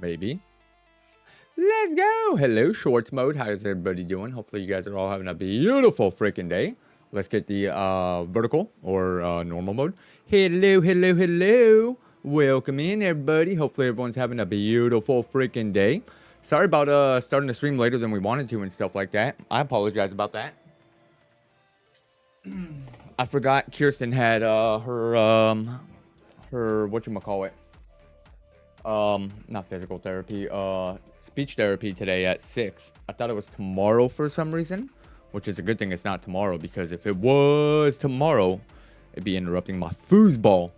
Maybe. Let's go. Hello, shorts mode. How's everybody doing? Hopefully you guys are all having a beautiful freaking day. Let's get the vertical or normal mode. Hello, hello, hello. Welcome in, everybody. Hopefully everyone's having a beautiful freaking day. Sorry about starting the stream later than we wanted to and stuff like that. I apologize about that. I forgot Kirsten had her whatchamacallit. Not physical therapy, speech therapy today at 6. I thought it was tomorrow for some reason, which is a good thing it's not tomorrow, because if it was tomorrow, it'd be interrupting my foosball.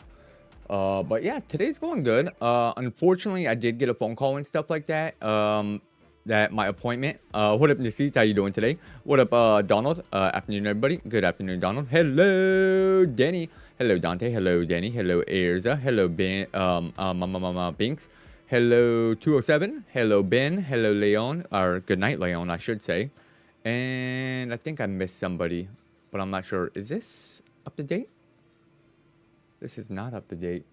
But yeah, today's going good. Unfortunately, I did get a phone call and stuff like that. That my appointment. What up, Nisita? How you doing today? What up, Donald? Afternoon, everybody. Good afternoon, Donald. Hello, Danny. Hello, Dante. Hello, Danny. Hello, Airza. Hello, Ben. Binks. Hello, 207. Hello, Ben. Hello, Leon. Or good night, Leon, I should say. And I think I missed somebody, but I'm not sure. Is this up to date? This is not up to date.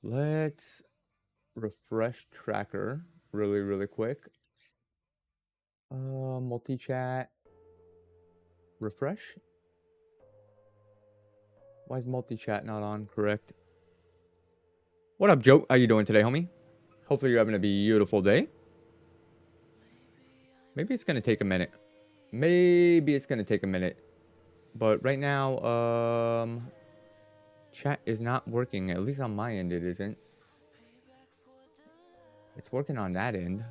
Let's refresh tracker really quick. Multi-chat. Refresh. Why is multi-chat not on? Correct. What up, Joe? How you doing today, homie? Hopefully you're having a beautiful day. Maybe it's gonna take a minute. Maybe it's gonna take a minute. But right now, chat is not working. At least on my end, it isn't. It's working on that end.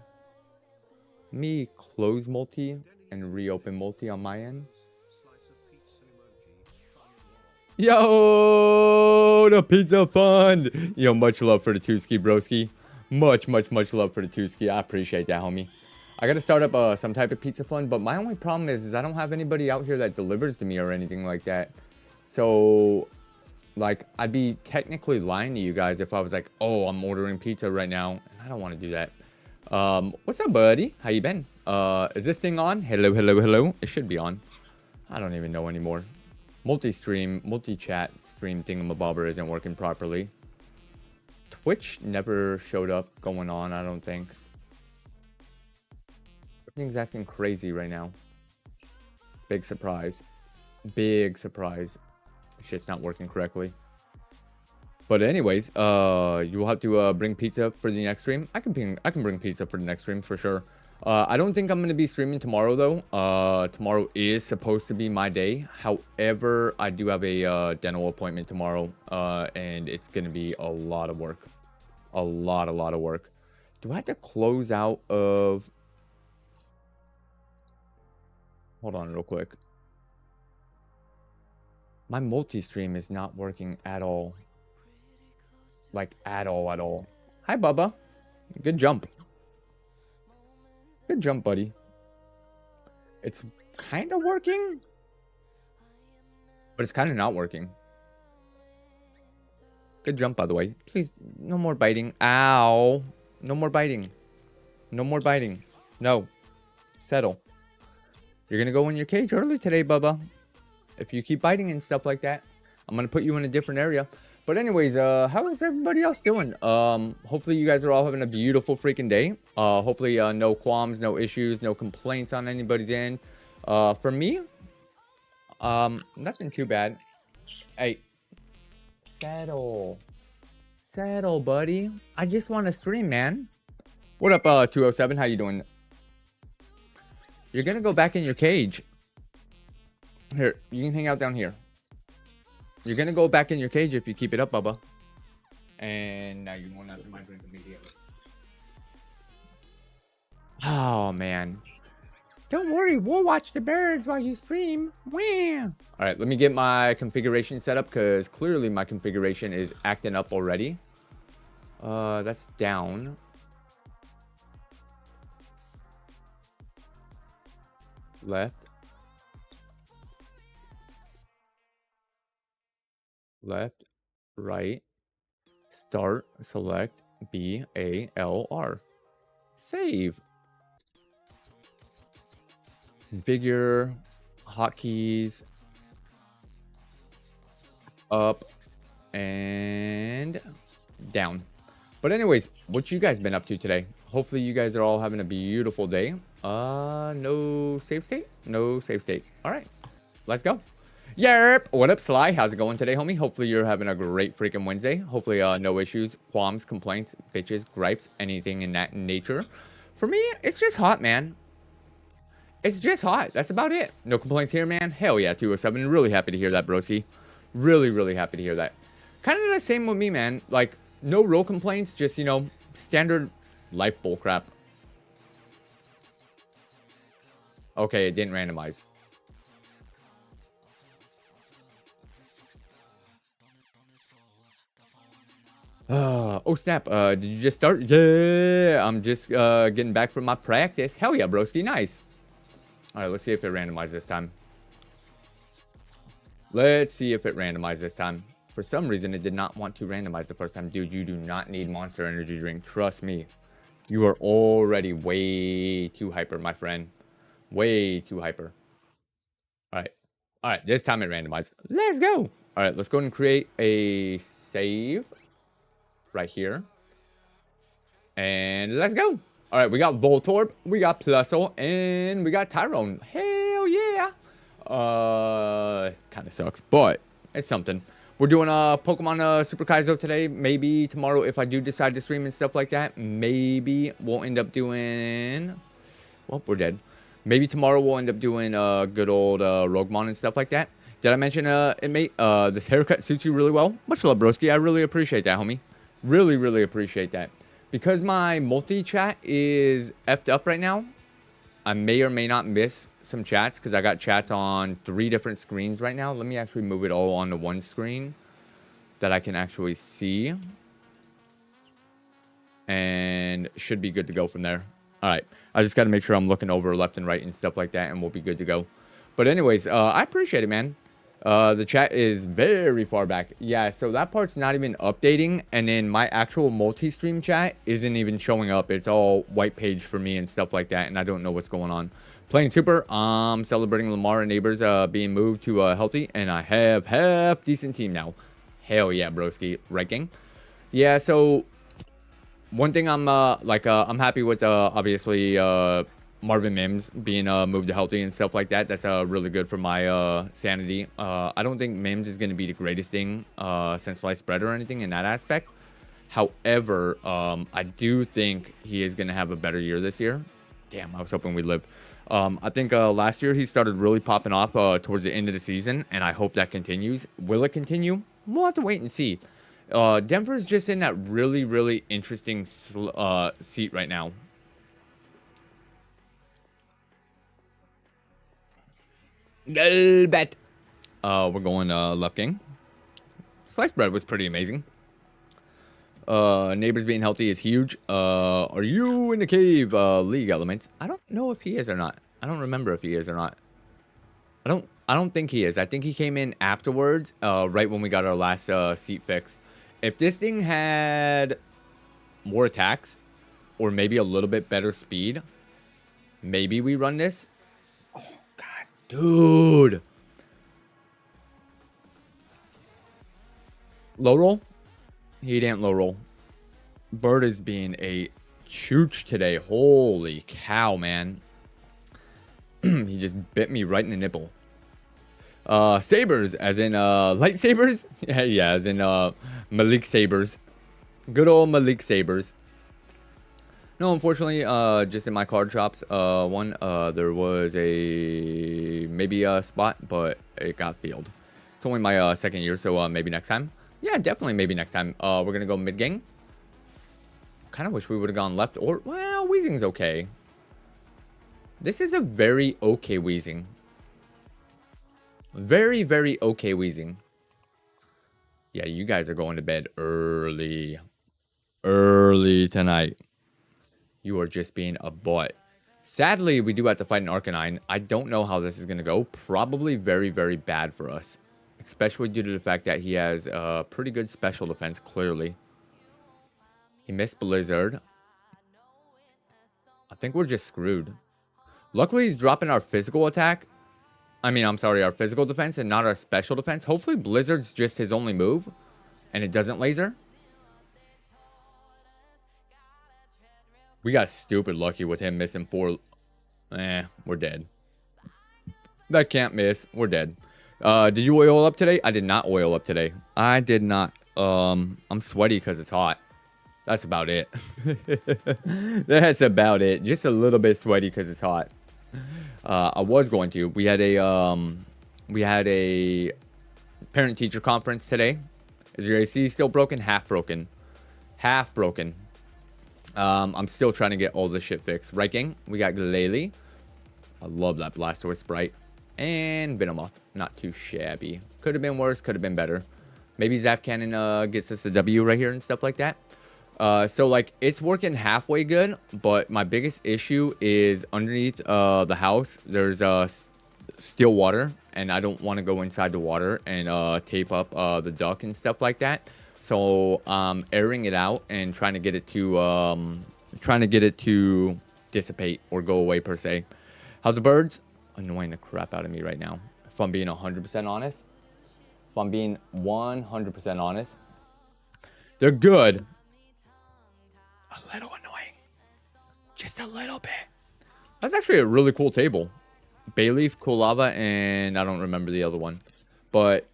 Me close multi and reopen multi on my end. Yo, the pizza fund. Yo, much love for the Tooski, broski. Much love for the Tooski. I appreciate that, homie. I gotta start up some type of pizza fund, but my only problem is I don't have anybody out here that delivers to me or anything like that. So, like, I'd be technically lying to you guys if I was like, oh, I'm ordering pizza right now. I don't want to do that. What's up, buddy? How you been? Is this thing on? Hello. It should be on. I don't even know anymore. Multi-stream, multi-chat stream thingamabobber isn't working properly. Twitch never showed up going on, I don't think. Everything's acting crazy right now. Big surprise. Big surprise. Shit's not working correctly. But anyways, you will have to bring pizza for the next stream. I can bring pizza for the next stream for sure. I don't think I'm going to be streaming tomorrow, though. Tomorrow is supposed to be my day. However, I do have a dental appointment tomorrow, and it's going to be a lot of work. A lot of work. Do I have to close out of... Hold on real quick. My multi-stream is not working at all. Like, at all. Hi, Bubba. Good jump. Good jump, buddy. It's kind of working, but it's kind of not working. Good jump, by the way. Please, no more biting. Ow. No more biting. No more biting. No. Settle. You're going to go in your cage early today, Bubba. If you keep biting and stuff like that, I'm going to put you in a different area. But anyways, how is everybody else doing? Hopefully you guys are all having a beautiful freaking day. Hopefully no qualms, no issues, no complaints on anybody's end. For me, nothing too bad. Hey, settle, buddy. I just want to stream, man. What up, 207? How you doing? You're gonna go back in your cage. Here, you can hang out down here. You're gonna go back in your cage if you keep it up, Bubba. And now you're going after my drink immediately. Oh, man. Don't worry, we'll watch the birds while you stream. Wham! Alright, let me get my configuration set up, because clearly my configuration is acting up already. That's down. Left. Left, right, start, select, BALR. Save. Configure, hotkeys, up, and down. But anyways, what you guys been up to today? Hopefully you guys are all having a beautiful day. No save state? No save state. All right, let's go. Yerp! What up, Sly? How's it going today, homie? Hopefully you're having a great freaking Wednesday. Hopefully no issues, qualms, complaints, bitches, gripes, anything in that nature. For me, it's just hot, man. It's just hot. That's about it. No complaints here, man. Hell yeah, 207. Really happy to hear that, broski. Really, really happy to hear that. Kind of the same with me, man. Like, no real complaints. Just, you know, standard life bullcrap. Okay, it didn't randomize. Oh snap, did you just start? Yeah, I'm just getting back from my practice. Hell yeah, broski, nice. All right, let's see if it randomized this time. Let's see if it randomized this time. For some reason, it did not want to randomize the first time. Dude, you do not need Monster Energy Drink. Trust me. You are already way too hyper, my friend. Way too hyper. All right. All right, this time it randomized. Let's go. All right, let's go and create a save right here. And let's go. All right, we got Voltorb, we got Plusle, and we got Tyrone. Hell yeah. Kind of sucks, but it's something. We're doing Pokemon Super Kaizo today. Maybe tomorrow, if I do decide to stream and stuff like that, maybe we'll end up doing... Well, we're dead. Maybe tomorrow we'll end up doing good old Roguemon and stuff like that. Did I mention, inmate, this haircut suits you really well? Much love, broski. I really appreciate that, homie. Really, really appreciate that. Because my multi-chat is effed up right now, I may or may not miss some chats because I got chats on 3 different screens right now. Let me actually move it all onto one screen that I can actually see. And should be good to go from there. All right. I just got to make sure I'm looking over left and right and stuff like that, and we'll be good to go. But anyways, I appreciate it, man. The chat is very far back. Yeah, so that part's not even updating. And then my actual multi-stream chat isn't even showing up. It's all white page for me and stuff like that. And I don't know what's going on. Playing super. Celebrating Lamar and neighbors being moved to healthy. And I have half decent team now. Hell yeah, broski. Ranking. Yeah, so one thing I'm I'm happy with obviously Marvin Mims being moved to healthy and stuff like that. That's really good for my sanity. I don't think Mims is going to be the greatest thing since sliced bread or anything in that aspect. However, I do think he is going to have a better year this year. Damn, I was hoping we'd live. I think last year he started really popping off towards the end of the season, and I hope that continues. Will it continue? We'll have to wait and see. Denver's just in that really, really interesting seat right now. Bet. We're going left gang. Sliced bread was pretty amazing. Neighbors being healthy is huge. Are you in the cave? League elements. I don't know if he is or not. I don't remember if he is or not. I don't think he is. I think he came in afterwards, right when we got our last seat fixed. If this thing had more attacks, or maybe a little bit better speed, maybe we run this. Dude. Low roll? He didn't low roll. Bird is being a chooch today. Holy cow, man. He just bit me right in the nipple. Sabers, as in lightsabers? Yeah, as in Malik Sabers. Good old Malik Sabers. No, unfortunately, just in my card shops, there was maybe a spot, but it got filled. It's only my second year, so maybe next time. Yeah, definitely maybe next time. We're going to go mid-gang. Kind of wish we would have gone left or... Well, Weezing's okay. This is a very okay Weezing. Very, very okay Weezing. Yeah, you guys are going to bed early. Early tonight. You are just being a butt. Sadly, we do have to fight an Arcanine. I don't know how this is going to go. Probably very, very bad for us. Especially due to the fact that he has a pretty good special defense, clearly. He missed Blizzard. I think we're just screwed. Luckily, he's dropping our physical attack. Our physical defense and not our special defense. Hopefully, Blizzard's just his only move. And it doesn't laser. We got stupid lucky with him missing 4. We're dead. That can't miss. We're dead. Did you oil up today? I did not oil up today. I did not. I'm sweaty because it's hot. That's about it. That's about it. Just a little bit sweaty because it's hot. I was going to. We had a parent-teacher conference today. Is your AC still broken? Half broken. Half broken. I'm still trying to get all this shit fixed. Right, gang? We got Glalie. I love that Blastoise sprite. And Venomoth. Not too shabby. Could have been worse. Could have been better. Maybe Zap Cannon gets us a W right here and stuff like that. So, like, it's working halfway good. But my biggest issue is underneath the house, there's still water. And I don't want to go inside the water and tape up the duct and stuff like that. So, airing it out and trying to get it to dissipate or go away per se. How's the birds? Annoying the crap out of me right now. If I'm being 100% honest. If I'm being 100% honest. They're good. A little annoying. Just a little bit. That's actually a really cool table. Bayleaf, Cool Lava, and I don't remember the other one. But,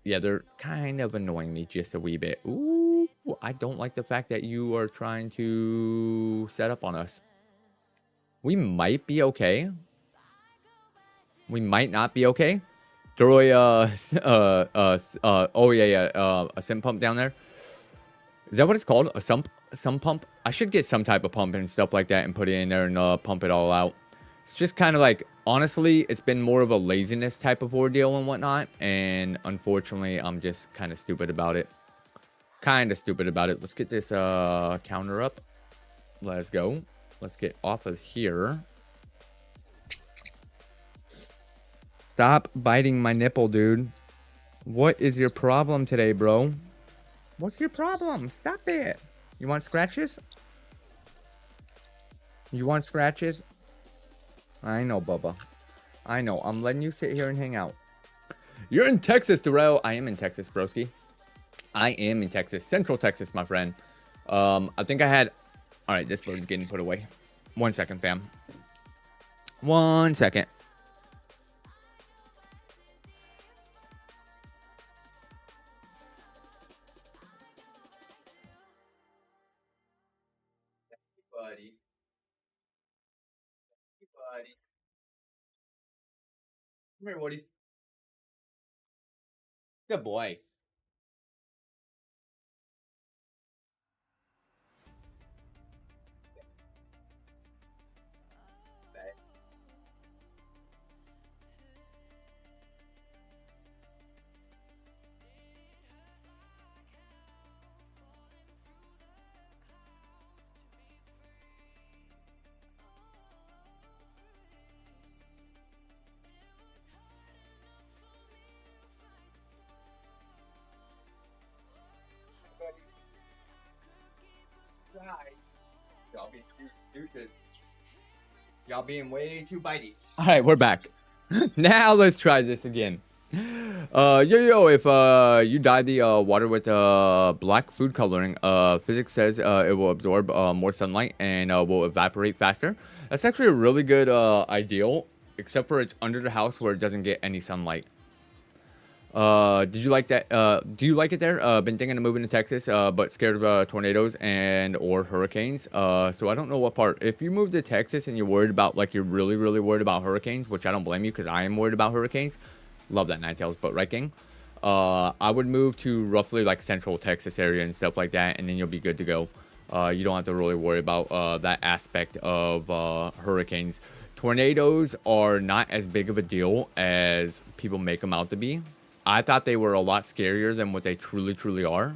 yeah, they're kind of annoying me just a wee bit. Ooh, I don't like the fact that you are trying to set up on us. We might be okay. We might not be okay. Throw a sim pump down there. Is that what it's called? A sump pump? I should get some type of pump and stuff like that and put it in there and pump it all out. It's just kind of like, honestly, it's been more of a laziness type of ordeal and whatnot. And unfortunately, I'm just kind of stupid about it. Let's get this counter up. Let's go. Let's get off of here. Stop biting my nipple, dude. What is your problem today, bro? What's your problem? Stop it. You want scratches? You want scratches? I know, Bubba. I know. I'm letting you sit here and hang out. You're in Texas, Da-Rell. I am in Texas, broski. I am in Texas. Central Texas, my friend. I think I had... Alright, this bird's getting put away. 1 second, fam. 1 second. Buddy. Buddy. Come here, Woody. Good boy. Y'all being douches. Y'all being way too bitey. All right, we're back. Now let's try this again. If you dye the water with black food coloring, physics says it will absorb more sunlight and will evaporate faster. That's actually a really good ideal, except for it's under the house where it doesn't get any sunlight. Did you like that? Do you like it there? Been thinking of moving to Texas, but scared of tornadoes and or hurricanes. So I don't know what part. If you move to Texas and you're worried about, like, you're really, really worried about hurricanes, which I don't blame you because I am worried about hurricanes. Love that Ninetales, but right, gang? I would move to roughly like Central Texas area and stuff like that, and then you'll be good to go. You don't have to really worry about that aspect of hurricanes. Tornadoes are not as big of a deal as people make them out to be. I thought they were a lot scarier than what they truly are.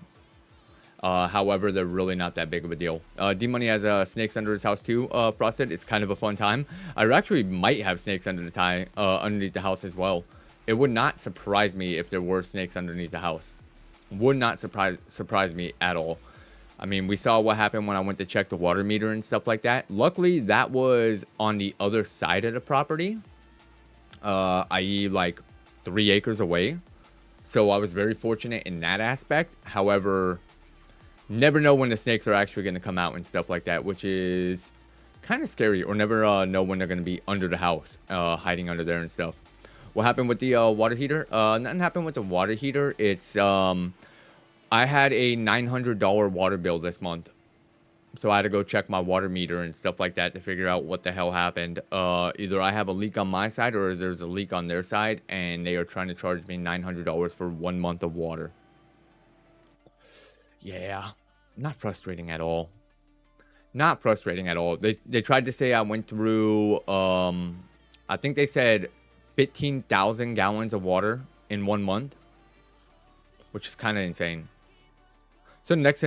However, they're really not that big of a deal. D-Money has snakes under his house too, Frosted. It's kind of a fun time. I actually might have snakes underneath the house as well. It would not surprise me if there were snakes underneath the house. Would not surprise me at all. I mean, we saw what happened when I went to check the water meter and stuff like that. Luckily, that was on the other side of the property. I.e. like 3 acres away. So I was very fortunate in that aspect. However, Never know when the snakes are actually going to come out and stuff like that, which is kind of scary. Or never know when they're going to be under the house, hiding under there and stuff. What happened with the water heater? Nothing happened with the water heater. It's I had a $900 water bill this month. So I had to go check my water meter and stuff like that to figure out what the hell happened. Either I have a leak on my side or there's a leak on their side, and they are trying to charge me $900 for 1 month of water. Yeah, not frustrating at all. Not frustrating at all. They tried to say I went through, I think they said 15,000 gallons of water in 1 month, which is kind of insane. So the next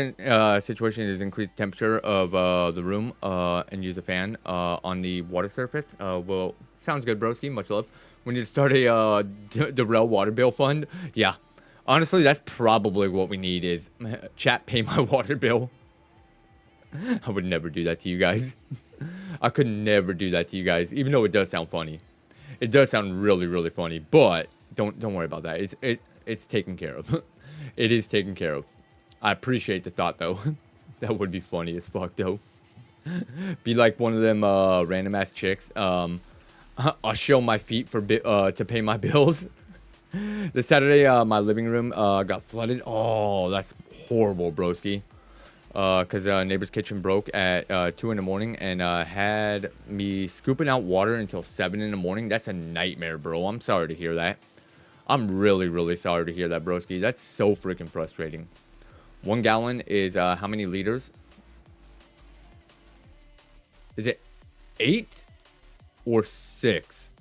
situation is increase the temperature of the room and use a fan on the water surface. Well, sounds good, broski. Much love. We need to start a Da-Rell water bill fund. Yeah, honestly, that's probably what we need is chat pay my water bill. I would never do that to you guys. I could never do that to you guys, even though it does sound funny. It does sound really, really funny, but don't worry about that. It's taken care of. It is taken care of. I appreciate the thought, though. That would be funny as fuck, though. Be like one of them random ass chicks. I'll show my feet for to pay my bills. This Saturday, my living room got flooded. Oh, that's horrible, broski. Because neighbor's kitchen broke at 2 in the morning and had me scooping out water until 7 in the morning. That's a nightmare, bro. I'm sorry to hear that. I'm really, really sorry to hear that, broski. That's so freaking frustrating. 1 gallon is how many liters? Is it 8 or 6?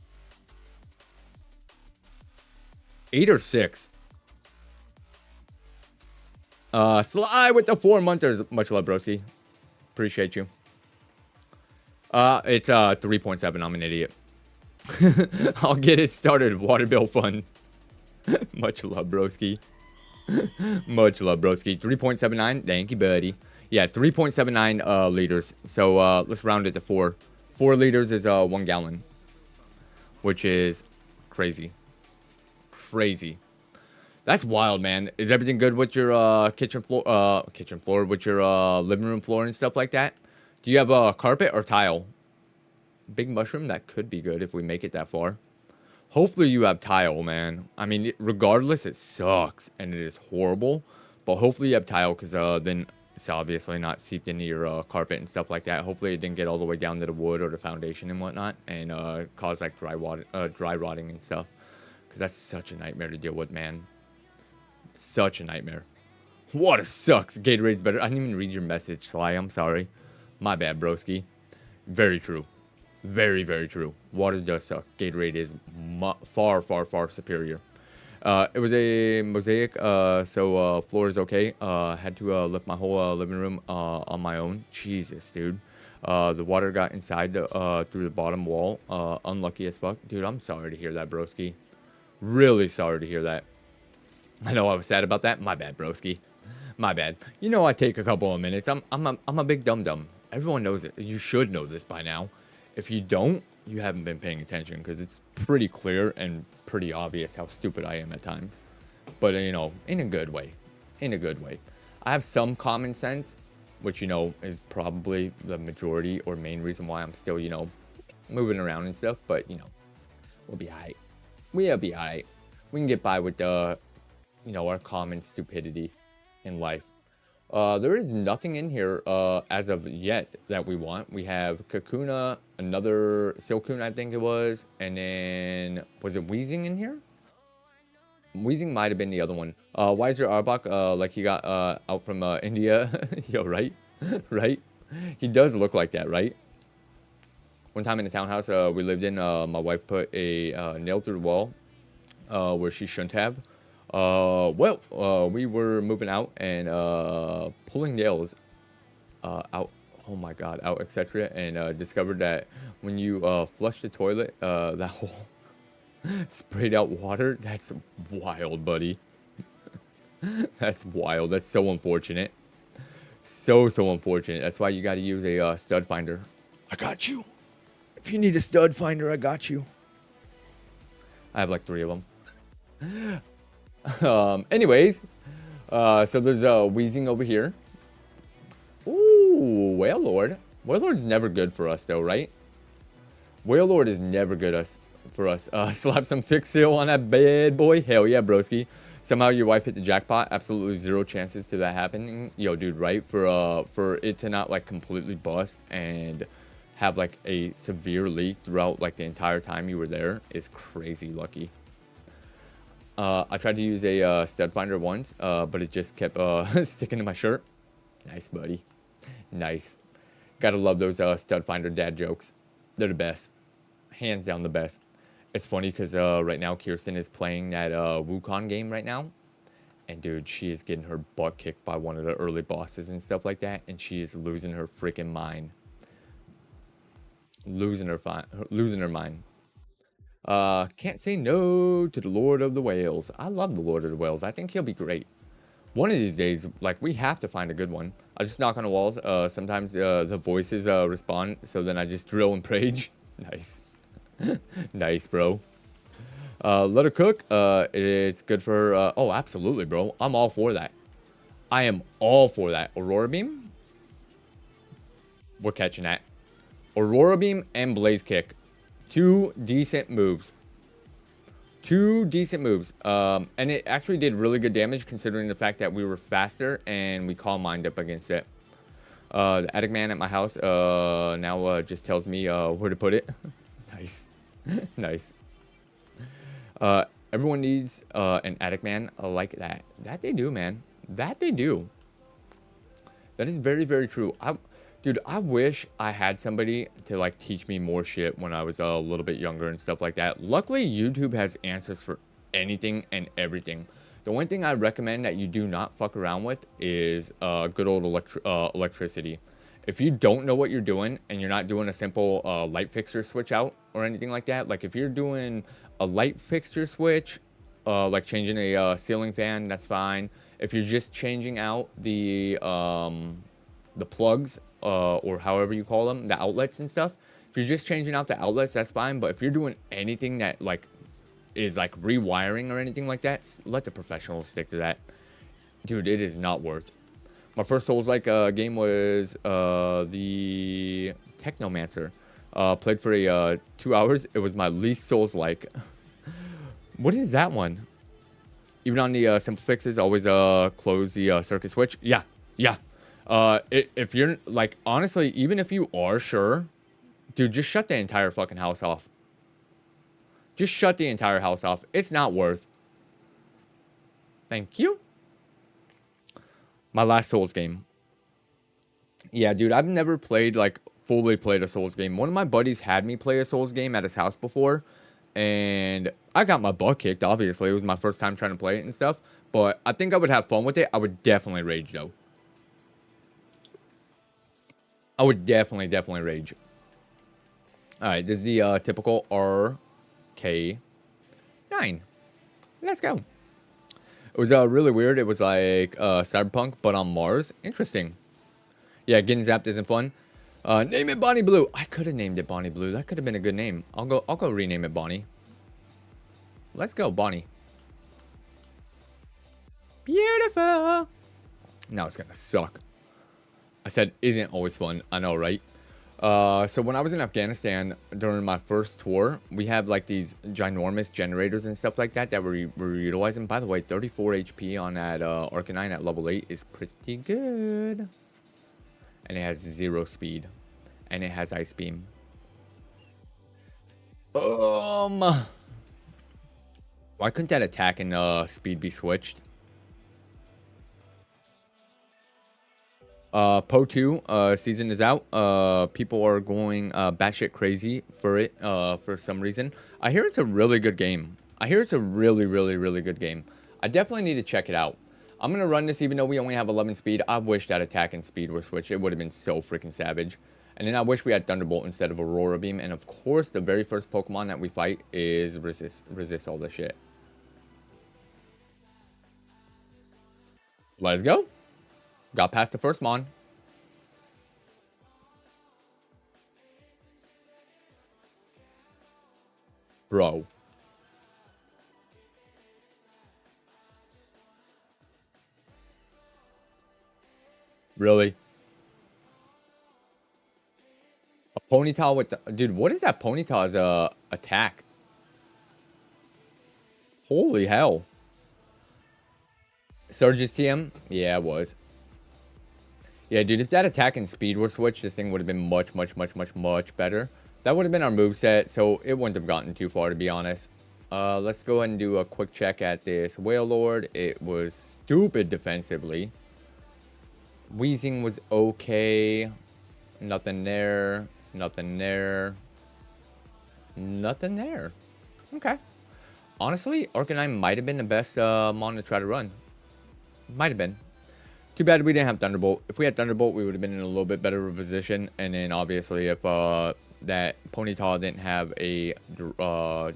8 or 6? Sly with the 4-monthers. Much love, broski. Appreciate you. It's 3.7. I'm an idiot. I'll get it started. Water bill fund. Much love, broski. Much love, broski. 3.79. Thank you, buddy. Yeah, 3.79 liters. So let's round it to 4. 4 liters is 1 gallon, which is crazy. Crazy. That's wild, man. Is everything good with your kitchen floor with your living room floor and stuff like that? Do you have a carpet or tile? Big mushroom, that could be good if we make it that far. Hopefully you have tile, man. I mean, regardless, it sucks and it is horrible. But hopefully you have tile, because then it's obviously not seeped into your carpet and stuff like that. Hopefully it didn't get all the way down to the wood or the foundation and whatnot, and cause like dry rotting and stuff. Because that's such a nightmare to deal with, man. Such a nightmare. Water sucks. Gatorade's better. I didn't even read your message, Sly. I'm sorry. My bad, broski. Very true. Very, very true. Water does suck. Gatorade is far, far, far superior. It was a mosaic, so floor is okay. Had to lift my whole living room on my own. Jesus, dude. The water got inside through the bottom wall. Unlucky as fuck. Dude, I'm sorry to hear that, broski. Really sorry to hear that. I know I was sad about that. My bad, broski. My bad. You know, I take a couple of minutes. I'm a big dum-dum. Everyone knows it. You should know this by now. If you don't, you haven't been paying attention, because it's pretty clear and pretty obvious how stupid I am at times. But, you know, in a good way. In a good way. I have some common sense, which, you know, is probably the majority or main reason why I'm still, you know, moving around and stuff. But, you know, we'll be alright. We'll be alright. We can get by with the, you know, our common stupidity in life. There is nothing in here as of yet that we want. We have Kakuna, another Silcoon, I think it was, and then was it Weezing in here? Weezing might have been the other one. Why is there Arbok like he got out from India? Yo, right? Right? He does look like that, right? One time in the townhouse we lived in, my wife put a nail through the wall where she shouldn't have. We were moving out and pulling nails out, oh my god, out, etc. And discovered that when you flush the toilet, that whole sprayed out water. That's wild, buddy. That's wild. That's so unfortunate. So unfortunate. That's why you got to use a stud finder. I got you. If you need a stud finder, I got you. I have like 3 of them. Anyways, so there's Weezing over here. Ooh, Whalelord. Whalelord's never good for us, though, right? Whalelord is never good for us. Slap some fix seal on that bad boy. Hell yeah, broski. Somehow your wife hit the jackpot. Absolutely zero chances to that happening. Yo, dude, right? For it to not, like, completely bust and have, like, a severe leak throughout, like, the entire time you were there is crazy lucky. I tried to use a stud finder once, but it just kept sticking to my shirt. Nice, buddy. Nice. Gotta love those stud finder dad jokes. They're the best. Hands down the best. It's funny because right now Kirsten is playing that Wukong game right now. And dude, she is getting her butt kicked by one of the early bosses and stuff like that. And she is losing her freaking mind. Losing her mind. Can't say no to the Lord of the Whales. I love the Lord of the Whales. I think he'll be great. One of these days, like, we have to find a good one. I just knock on the walls. Sometimes the voices respond, so then I just drill and rage. Nice. Nice, bro. Let her cook. It's good for her. Oh, absolutely, bro. I'm all for that. I am all for that. Aurora Beam? We're catching that. Aurora Beam and Blaze Kick. Two decent moves. Two decent moves. And it actually did really good damage considering the fact that we were faster and we calm mind up against it. The attic man at my house now just tells me where to put it. Nice. Nice. Everyone needs an attic man like that. That they do, man. That they do. That is very, very true. Dude, I wish I had somebody to, like, teach me more shit when I was a little bit younger and stuff like that. Luckily, YouTube has answers for anything and everything. The one thing I recommend that you do not fuck around with is good old electricity. If you don't know what you're doing and you're not doing a simple light fixture switch out or anything like that, like if you're doing a light fixture switch, like changing a ceiling fan, that's fine. If you're just changing out the plugs, or however you call them, the outlets and stuff. If you're just changing out the outlets, that's fine. But if you're doing anything that, like, is, like, rewiring or anything like that, let the professionals stick to that. Dude, it is not worth. My first Souls-like game was the Technomancer. Played for 2 hours. It was my least Souls-like. What is that one? Even on the simple fixes, always close the circuit switch. Yeah, yeah. If you're, like, honestly, even if you are sure, dude, just shut the entire fucking house off. Just shut the entire house off. It's not worth. Thank you. My last Souls game. Yeah, dude, I've never played, like, fully played a Souls game. One of my buddies had me play a Souls game at his house before, and I got my butt kicked, obviously. It was my first time trying to play it and stuff, but I think I would have fun with it. I would definitely rage, though. I would definitely rage. Alright, this is the typical RK9. Let's go. It was really weird. It was like Cyberpunk, but on Mars. Interesting. Yeah, getting zapped isn't fun. Name it Bonnie Blue. I could have named it Bonnie Blue. That could have been a good name. I'll go rename it Bonnie. Let's go, Bonnie. Beautiful. Now it's gonna suck. I said isn't always fun. I know, right? So when I was in Afghanistan during my first tour, we have like these ginormous generators and stuff like that we're utilizing. By the way, 34 HP on that Arcanine at level 8 is pretty good. And it has 0 speed. And it has Ice Beam. Why couldn't that attack and speed be switched? Po 2 season is out. People are going batshit crazy for it for some reason. I hear it's a really good game. I hear it's a really good game. I definitely need to check it out. I'm gonna run this even though we only have 11 speed. I wish that attack and speed were switched. It would have been so freaking savage. And then I wish we had Thunderbolt instead of Aurora Beam. And of course, the very first Pokemon that we fight is resist all this shit. Let's go. Got past the first mon. Bro. Really? A ponytail with the, dude, what is that ponytail's attack? Holy hell. Surge's TM? Yeah, it was. Yeah, dude, if that attack and speed were switched, this thing would have been much, much, much, much, much better. That would have been our moveset, so it wouldn't have gotten too far, to be honest. Let's go ahead and do a quick check at this Whale Lord. It was stupid defensively. Wheezing was okay. Nothing there. Nothing there. Nothing there. Okay. Honestly, Arcanine might have been the best mon to try to run. Might have been. Too bad we didn't have Thunderbolt. If we had Thunderbolt, we would have been in a little bit better of a position. And then obviously if that Ponyta didn't have a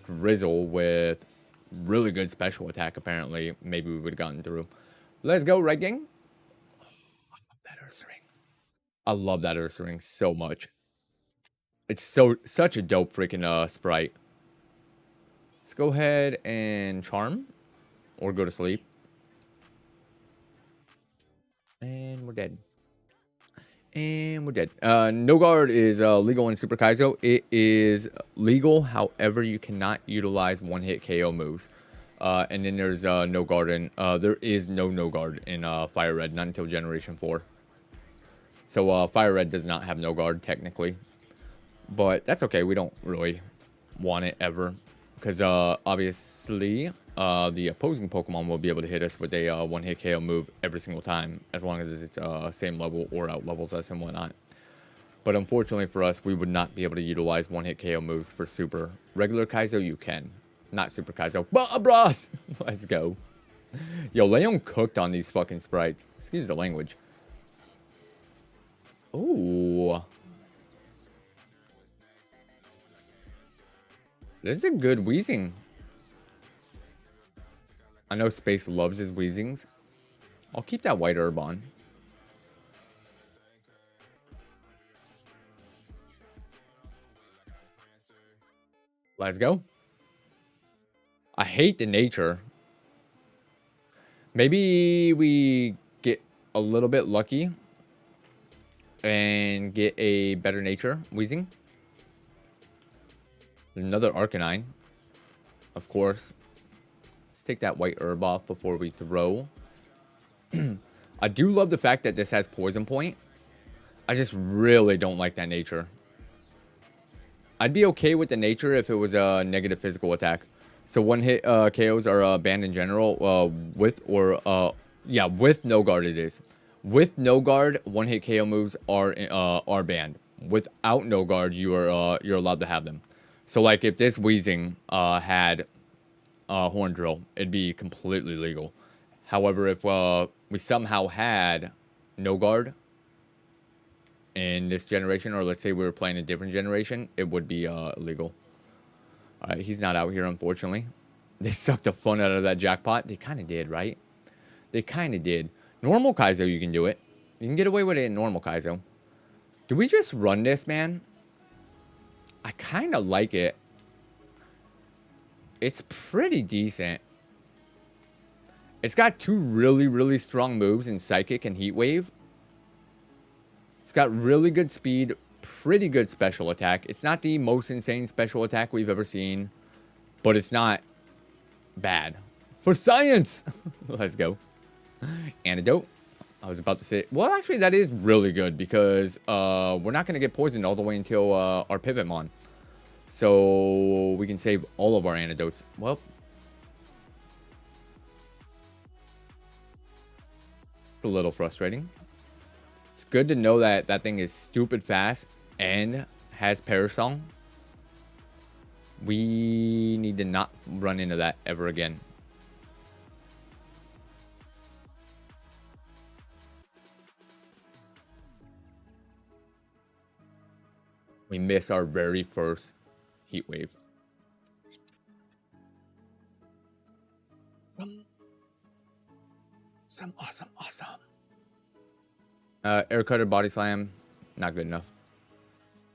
Drizzle with really good special attack, apparently, maybe we would have gotten through. Let's go, right, gang? Oh, I love that Ursaring. I love that Ursaring so much. It's such a dope freaking sprite. Let's go ahead and Charm. Or go to sleep. And we're dead. And we're dead. No guard is legal in Super Kaizo. It is legal, however, you cannot utilize one-hit KO moves. And then there's no guard in. There is no guard in Fire Red, not until Generation 4. So Fire Red does not have no guard technically, but that's okay. We don't really want it ever, because obviously the opposing Pokemon will be able to hit us with a one-hit KO move every single time, as long as it's same level or out levels us and whatnot. But unfortunately for us, we would not be able to utilize one-hit KO moves for Super. Regular Kaizo, you can. Not Super Kaizo. Bros! Let's go. Yo, Leon cooked on these fucking sprites. Excuse the language. Ooh. This is a good Wheezing. I know Space loves his Wheezings. I'll keep that white herb on. Let's go. I hate the nature. Maybe we get a little bit lucky and get a better nature Wheezing. Another Arcanine, of course. Let's take that white herb off before we throw. I do love the fact that this has Poison Point. I just really don't like that nature. I'd be okay with the nature if it was a negative physical attack. So one hit KOs are banned in general. With no guard it is. With no guard, one hit KO moves are banned. Without no guard, you're allowed to have them. So like if this Wheezing had Horn Drill, it'd be completely legal. However, if we somehow had no guard in this generation, or let's say we were playing a different generation, it would be illegal. Alright, he's not out here, unfortunately. They sucked the fun out of that jackpot. They kind of did, right? They kind of did. Normal Kaizo, you can do it. You can get away with it in normal Kaizo. Do we just run this, man? I kind of like it. It's pretty decent. It's got two really, really strong moves in Psychic and Heat Wave. It's got really good speed, pretty good special attack. It's not the most insane special attack we've ever seen, but it's not bad. For science! Let's go. Antidote. I was about to say, well, actually, that is really good because we're not going to get poisoned all the way until our Pivotmon. So we can save all of our antidotes. Well, it's a little frustrating. It's good to know that that thing is stupid fast and has Perish Song. We need to not run into that ever again. We miss our very first Heat Wave. Some awesome. Air Cutter Body Slam, not good enough.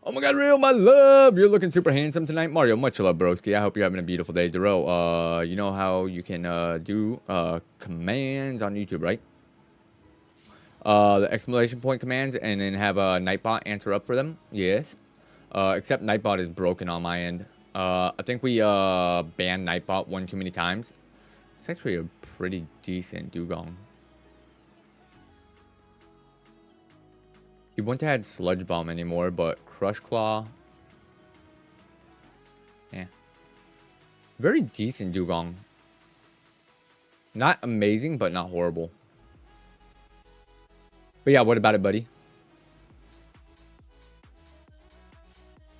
Oh my god, Real, my love! You're looking super handsome tonight. Mario, much love, broski. I hope you're having a beautiful day. Da-Rell, you know how you can do commands on YouTube, right? The exclamation point commands, and then have a Nightbot answer up for them. Yes. Except Nightbot is broken on my end. I think we banned Nightbot one too many times. It's actually a pretty decent dugong. He wouldn't have had Sludge Bomb anymore, but Crush Claw. Yeah. Very decent dugong. Not amazing, but not horrible. But yeah, what about it, buddy?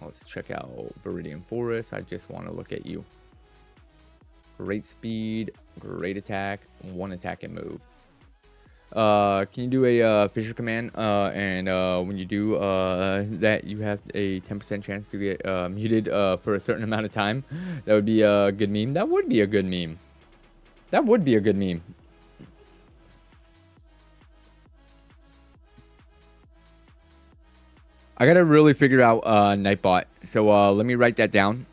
Let's check out Viridian Forest. I just want to look at you. Great speed, great attack, 1 attack and move. Can you do a Fisher command? And when you do that, you have a 10% chance to get muted for a certain amount of time. That would be a good meme. That would be a good meme. That would be a good meme. I gotta really figure out Nightbot. So let me write that down.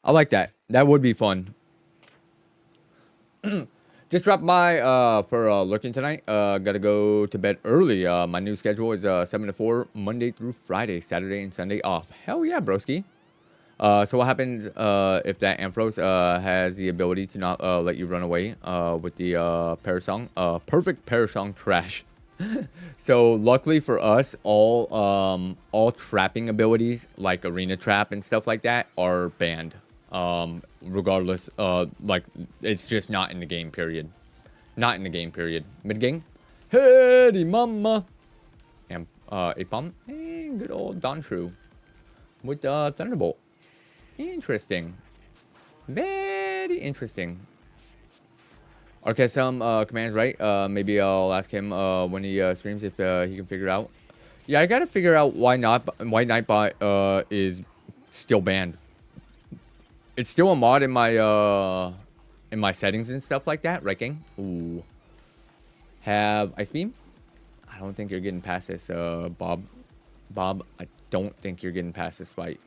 I like that. That would be fun. Just dropped by for lurking tonight. Gotta go to bed early. My new schedule is 7 to 4, Monday through Friday, Saturday and Sunday off. Hell yeah, broski. So what happens if that Ampharos has the ability to not let you run away with the Parasong? Perfect Parasong trash. So luckily for us, all trapping abilities like arena trap and stuff like that are banned. Regardless, like it's just not in the game period. Not in the game period. Mid game, hey mama, and Apom and good old Dontrue with Thunderbolt. Interesting, very interesting. Okay, some commands, right? Maybe I'll ask him when he streams if he can figure out. Yeah, I gotta figure out why Nightbot is still banned. It's still a mod in my settings and stuff like that, right, gang? Ooh. Have Ice Beam? I don't think you're getting past this, Bob. Bob, I don't think you're getting past this fight.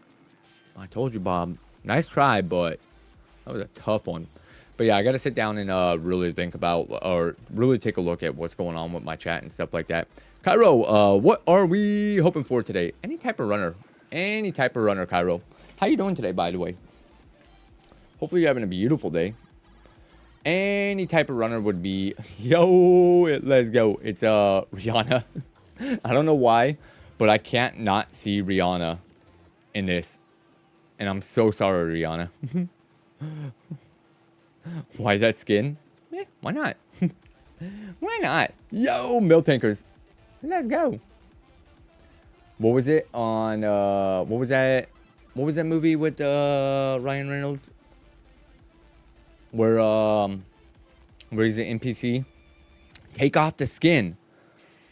I told you, Bob. Nice try, but that was a tough one. But yeah, I gotta sit down and really think about, or really take a look at what's going on with my chat and stuff like that. Cairo, what are we hoping for today? Any type of runner. Any type of runner, Cairo. How you doing today, by the way? Hopefully you're having a beautiful day. Any type of runner would be... Yo, let's go. It's Rihanna. I don't know why, but I can't not see Rihanna in this. And I'm so sorry, Rihanna. Why is that skin? Eh, why not? Why not? Yo, Milk Tankers. Let's go. What was it on what was that movie with Ryan Reynolds? Where he's an NPC? Take off the skin.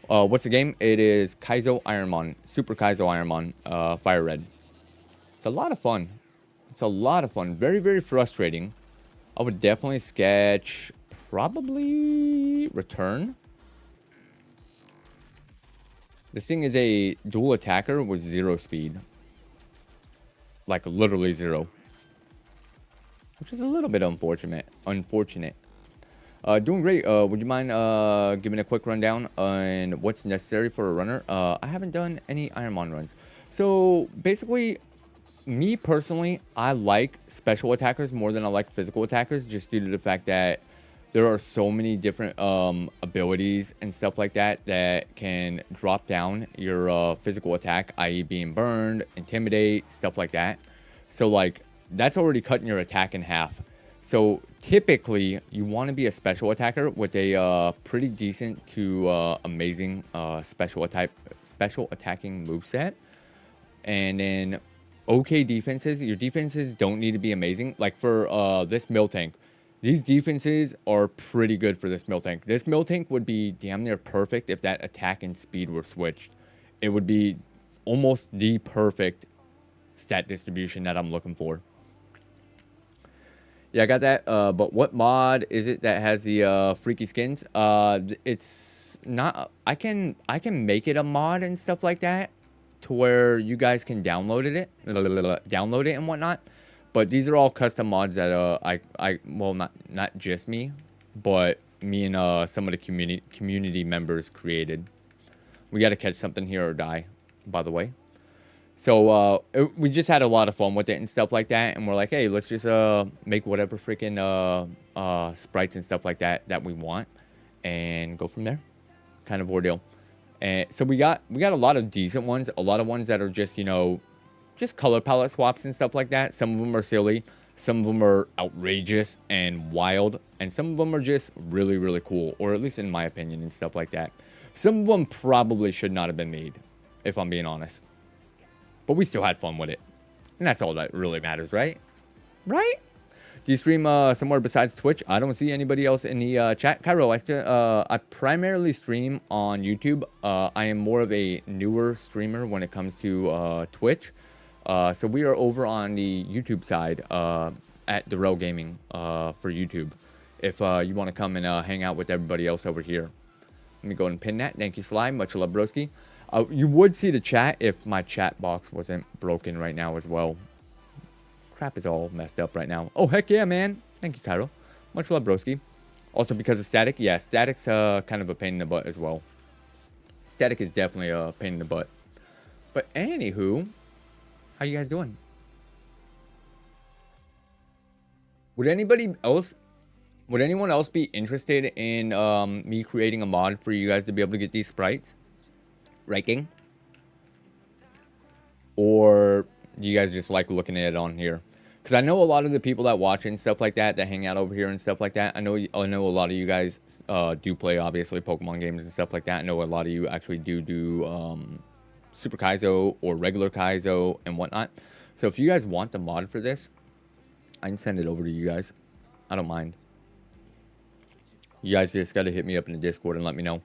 What's the game? It is Kaizoironmon. Super Kaizoironmon, Fire Red. It's a lot of fun. It's a lot of fun. Very, very frustrating. I would definitely sketch probably Return. This thing is a dual attacker with 0 speed. Like literally 0. Which is a little bit unfortunate. Doing great. Would you mind giving a quick rundown on what's necessary for a runner? I haven't done any Ironmon runs. So basically, me personally, I like special attackers more than I like physical attackers, just due to the fact that there are so many different abilities and stuff like that that can drop down your physical attack, i.e. being burned, intimidate, stuff like that. So like that's already cutting your attack in half. So typically you want to be a special attacker with a pretty decent to amazing special attacking moveset, and then okay defenses. Your defenses don't need to be amazing. Like for this Miltank, these defenses are pretty good for this Miltank. This Miltank would be damn near perfect if that attack and speed were switched. It would be almost the perfect stat distribution that I'm looking for. Yeah, I got that. But what mod is it that has the freaky skins? It's not. I can make it a mod and stuff like that. to where you guys can download it and whatnot. But these are all custom mods that well, not just me, but me and some of the community members created. We got to catch something here or die, by the way. So we just had a lot of fun with it and stuff like that, and we're like, hey, let's just make whatever freaking sprites and stuff like that we want, and go from there. Kind of ordeal. And so we got a lot of decent ones, a lot of ones that are just, you know, just color palette swaps and stuff like that. Some of them are silly, some of them are outrageous and wild, and some of them are just really, really cool, or at least in my opinion and stuff like that. Some of them probably should not have been made, if I'm being honest. But we still had fun with it. And that's all that really matters, right? Right? Do you stream somewhere besides Twitch? I don't see anybody else in the chat. Cairo, I primarily stream on YouTube. I am more of a newer streamer when it comes to Twitch. So we are over on the YouTube side at Da-Rell Gaming for YouTube. If you want to come and hang out with everybody else over here. Let me go and pin that. Thank you, Slime. Much love, broski. You would see the chat if my chat box wasn't broken right now as well. Crap is all messed up right now. Oh, heck yeah, man. Thank you, Cairo. Much love, broski. Also, because of static. Yeah, static's kind of a pain in the butt as well. Static is definitely a pain in the butt. But anywho, how you guys doing? Would anyone else be interested in me creating a mod for you guys to be able to get these sprites? Ranking? Or do you guys just like looking at it on here? Because I know a lot of the people that watch and stuff like that hang out over here and stuff like that. I know a lot of you guys do play, obviously, Pokemon games and stuff like that. I know a lot of you actually do Super Kaizo or regular Kaizo and whatnot. So if you guys want the mod for this, I can send it over to you guys. I don't mind. You guys just got to hit me up in the Discord and let me know.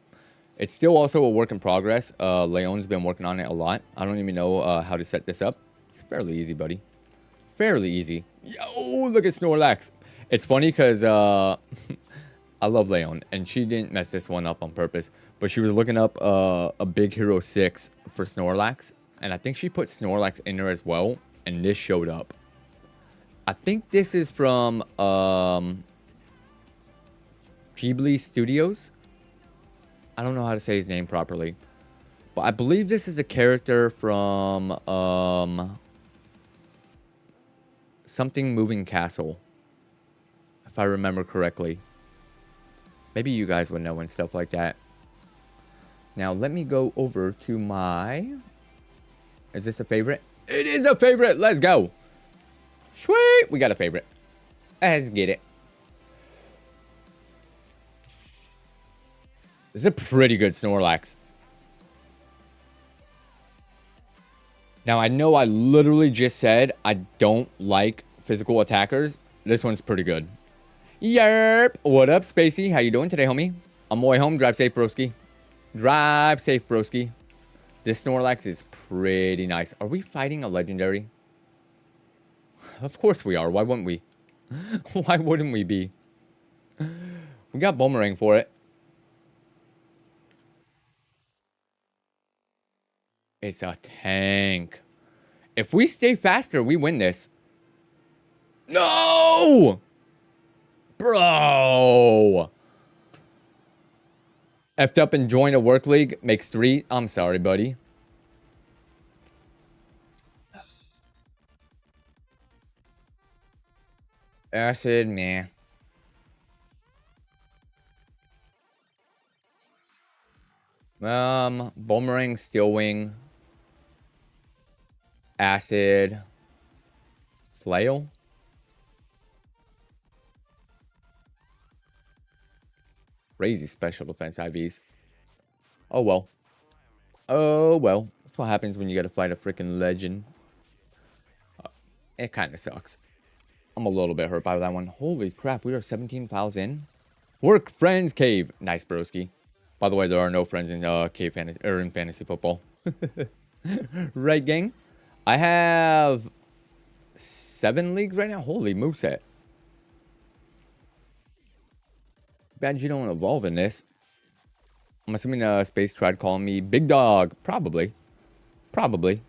It's still also a work in progress. Leon's been working on it a lot. I don't even know how to set this up. It's fairly easy, buddy. Fairly easy. Yo, look at Snorlax. It's funny because I love Leon, and she didn't mess this one up on purpose. But she was looking up a Big Hero 6 for Snorlax, and I think she put Snorlax in there as well, and this showed up. I think this is from Ghibli Studios. I don't know how to say his name properly, but I believe this is a character from something moving castle, if I remember correctly. Maybe you guys would know and stuff like that. Now let me go over to my... Is this a favorite? It is a favorite. Let's go. Sweet. We got a favorite. Let's get it. This is a pretty good Snorlax. Now, I know I literally just said I don't like physical attackers. This one's pretty good. Yerp. What up, Spacey? How you doing today, homie? I'm on my way home. Drive safe, broski. Drive safe, broski. This Snorlax is pretty nice. Are we fighting a legendary? Of course we are. Why wouldn't we? Why wouldn't we be? We got Boomerang for it. It's a tank. If we stay faster, we win this. No! Bro! Effed up and join a work league. Makes 3. I'm sorry, buddy. Acid, man. Boomerang, Steel Wing. Acid. Flail. Crazy special defense IVs. Oh well. Oh well. That's what happens when you gotta fight a freaking legend. It kind of sucks. I'm a little bit hurt by that one. Holy crap, we are 17,000 in. Work friends cave. Nice, broski. By the way, there are no friends in cave fantasy or in fantasy football. Right, gang? I have 7 leagues right now. Holy moveset. Bad you don't evolve in this. I'm assuming Space tried calling me Big Dog. Probably. Probably.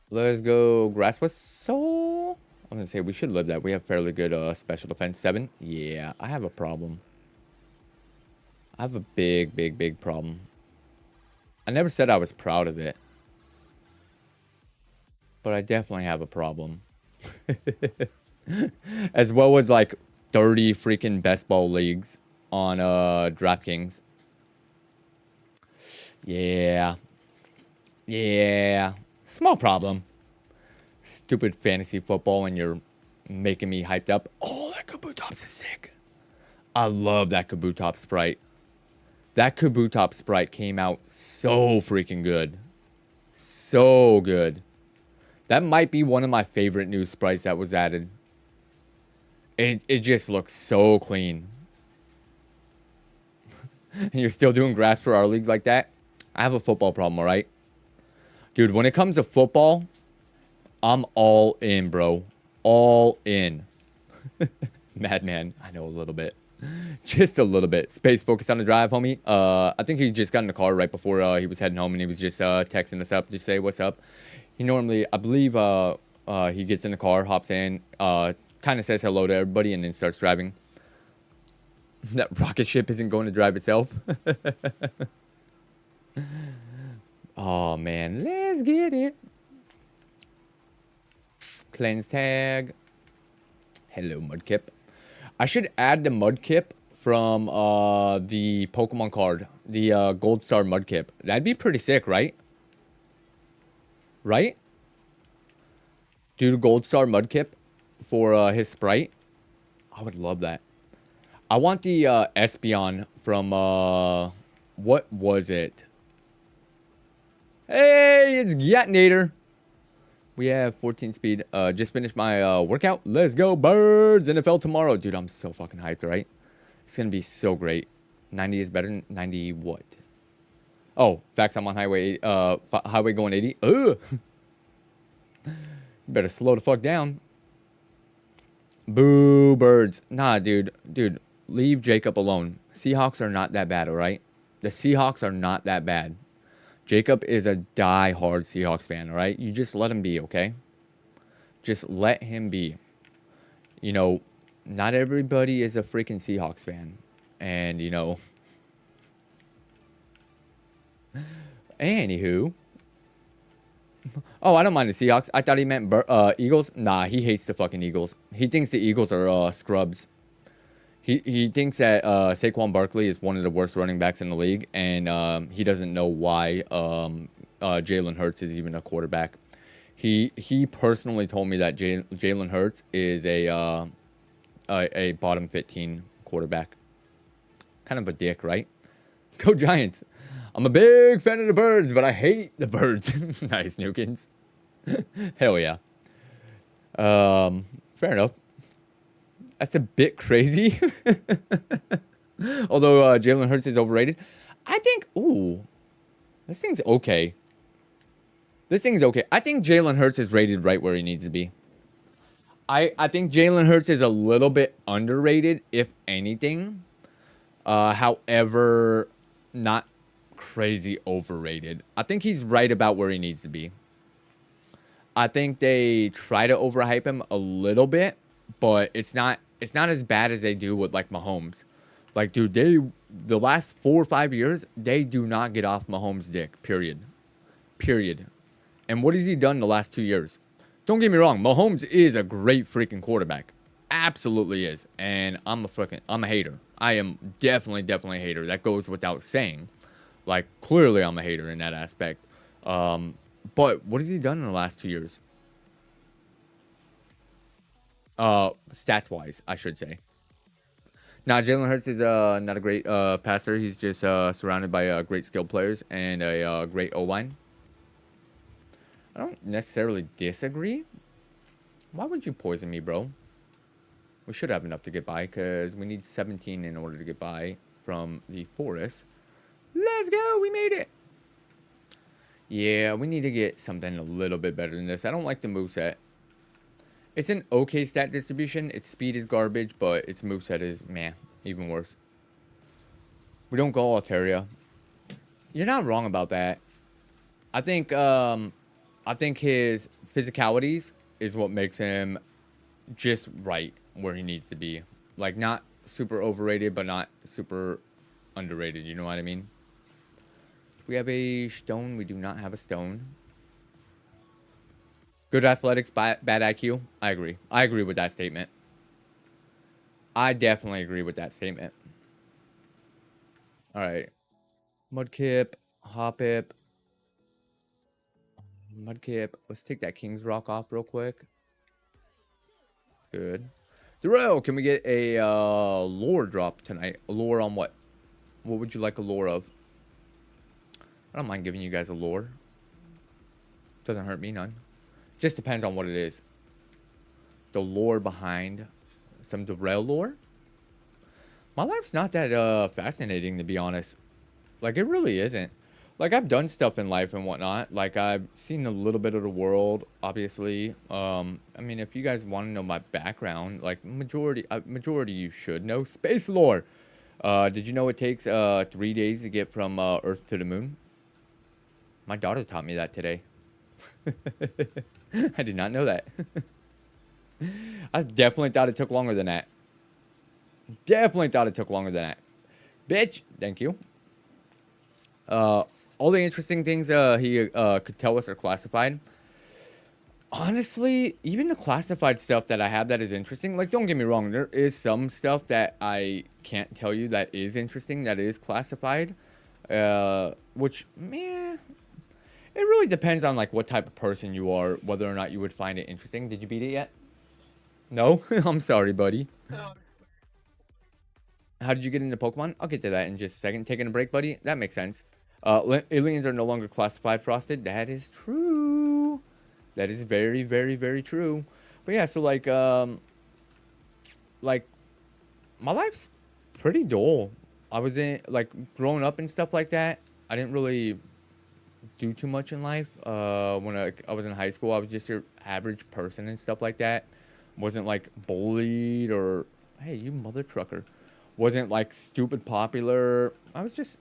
Let's go Grass Whistle. I'm gonna say we should live that. We have fairly good special defense. 7. Yeah, I have a problem. I have a big problem. I never said I was proud of it. But I definitely have a problem. As well as like 30 freaking best ball leagues on DraftKings. Yeah. Yeah. Small problem. Stupid fantasy football and you're making me hyped up. Oh, that Kabutops is sick. I love that Kabutops sprite. That Kabutops sprite came out so freaking good. So good. That might be one of my favorite new sprites that was added. It just looks so clean. And you're still doing grass for our leagues like that? I have a football problem, alright? Dude, when it comes to football, I'm all in, bro. All in. Madman. I know a little bit. Just a little bit. Space focus on the drive, homie. I think he just got in the car right before he was heading home and he was just texting us up to say what's up. He normally, I believe, he gets in the car, hops in, kind of says hello to everybody, and then starts driving. That rocket ship isn't going to drive itself. Oh, man. Let's get it. Cleanse tag. Hello, Mudkip. I should add the Mudkip from the Pokemon card. The Gold Star Mudkip. That'd be pretty sick, right? Right? Dude, Gold Star Mudkip for his sprite. I would love that. I want the Espeon from what was it? Hey, it's Gyatnator. We have 14 speed. Just finished my workout. Let's go, birds. NFL tomorrow. Dude, I'm so fucking hyped, right? It's gonna be so great. 90 is better than 90 what? Oh, facts, I'm on highway highway going 80. Ugh. You better slow the fuck down. Boo, birds. Nah, dude. Dude, leave Jacob alone. Seahawks are not that bad, alright? The Seahawks are not that bad. Jacob is a die-hard Seahawks fan, alright? You just let him be, okay? Just let him be. You know, not everybody is a freaking Seahawks fan. And, you know... Anywho. Oh, I don't mind the Seahawks. I thought he meant Eagles. Nah, he hates the fucking Eagles. He thinks the Eagles are scrubs. He thinks that Saquon Barkley is one of the worst running backs in the league, and he doesn't know why Jalen Hurts is even a quarterback. He personally told me that Jalen Hurts is a bottom 15 quarterback. Kind of a dick, right? Go Giants. I'm a big fan of the birds, but I hate the birds. Nice, Newkins. Hell yeah. Fair enough. That's a bit crazy. Although Jalen Hurts is overrated. I think, ooh, this thing's okay. This thing's okay. I think Jalen Hurts is rated right where he needs to be. I think Jalen Hurts is a little bit underrated, if anything. However, not crazy overrated. I think he's right about where he needs to be. I think they try to overhype him a little bit, but it's not as bad as they do with like Mahomes. Like, dude, the last 4 or 5 years, they do not get off Mahomes' dick. Period. And what has he done the last 2 years? Don't get me wrong, Mahomes is a great freaking quarterback. Absolutely is. And I'm a hater. I am definitely a hater. That goes without saying. Like, clearly I'm a hater in that aspect. But what has he done in the last 2 years? Stats-wise, I should say. Now, Jalen Hurts is not a great passer. He's just surrounded by great skilled players and a great O-line. I don't necessarily disagree. Why would you poison me, bro? We should have enough to get by because we need 17 in order to get by from the forest. Let's go. We made it. Yeah, we need to get something a little bit better than this. I don't like the moveset. It's an okay stat distribution. Its speed is garbage, but its moveset is, meh, even worse. We don't go Altaria. You're not wrong about that. I think his physicalities is what makes him just right where he needs to be. Like not super overrated, but not super underrated. You know what I mean? We have a stone. We do not have a stone. Good athletics, bad IQ. I agree. I agree with that statement. I definitely agree with that statement. All right. Mudkip, Hoppip, Mudkip. Let's take that King's Rock off real quick. Good. Da-Rell, can we get a lore drop tonight? A lore on what? What would you like a lore of? I don't mind giving you guys a lore. Doesn't hurt me none. Just depends on what it is. The lore behind some Da-Rell lore. My life's not that fascinating, to be honest. Like, it really isn't. Like, I've done stuff in life and whatnot. Like, I've seen a little bit of the world, obviously. I mean, if you guys want to know my background, like, majority you should know. Space lore. Did you know it takes 3 days to get from Earth to the moon? My daughter taught me that today. I did not know that. I definitely thought it took longer than that. Definitely thought it took longer than that. Bitch, thank you. All the interesting things he could tell us are classified. Honestly, even the classified stuff that I have that is interesting, like, don't get me wrong, there is some stuff that I can't tell you that is interesting, that is classified. Which, man, it really depends on, like, what type of person you are, whether or not you would find it interesting. Did you beat it yet? No? I'm sorry, buddy. How did you get into Pokemon? I'll get to that in just a second. Taking a break, buddy? That makes sense. Aliens are no longer classified frosted. That is true. That is very, very, very true. But yeah, so like my life's pretty dull. I was in like growing up and stuff like that. I didn't really do too much in life. When I was in high school, I was just your average person and stuff like that. Wasn't like bullied or hey, you mother trucker. Wasn't like stupid popular. I was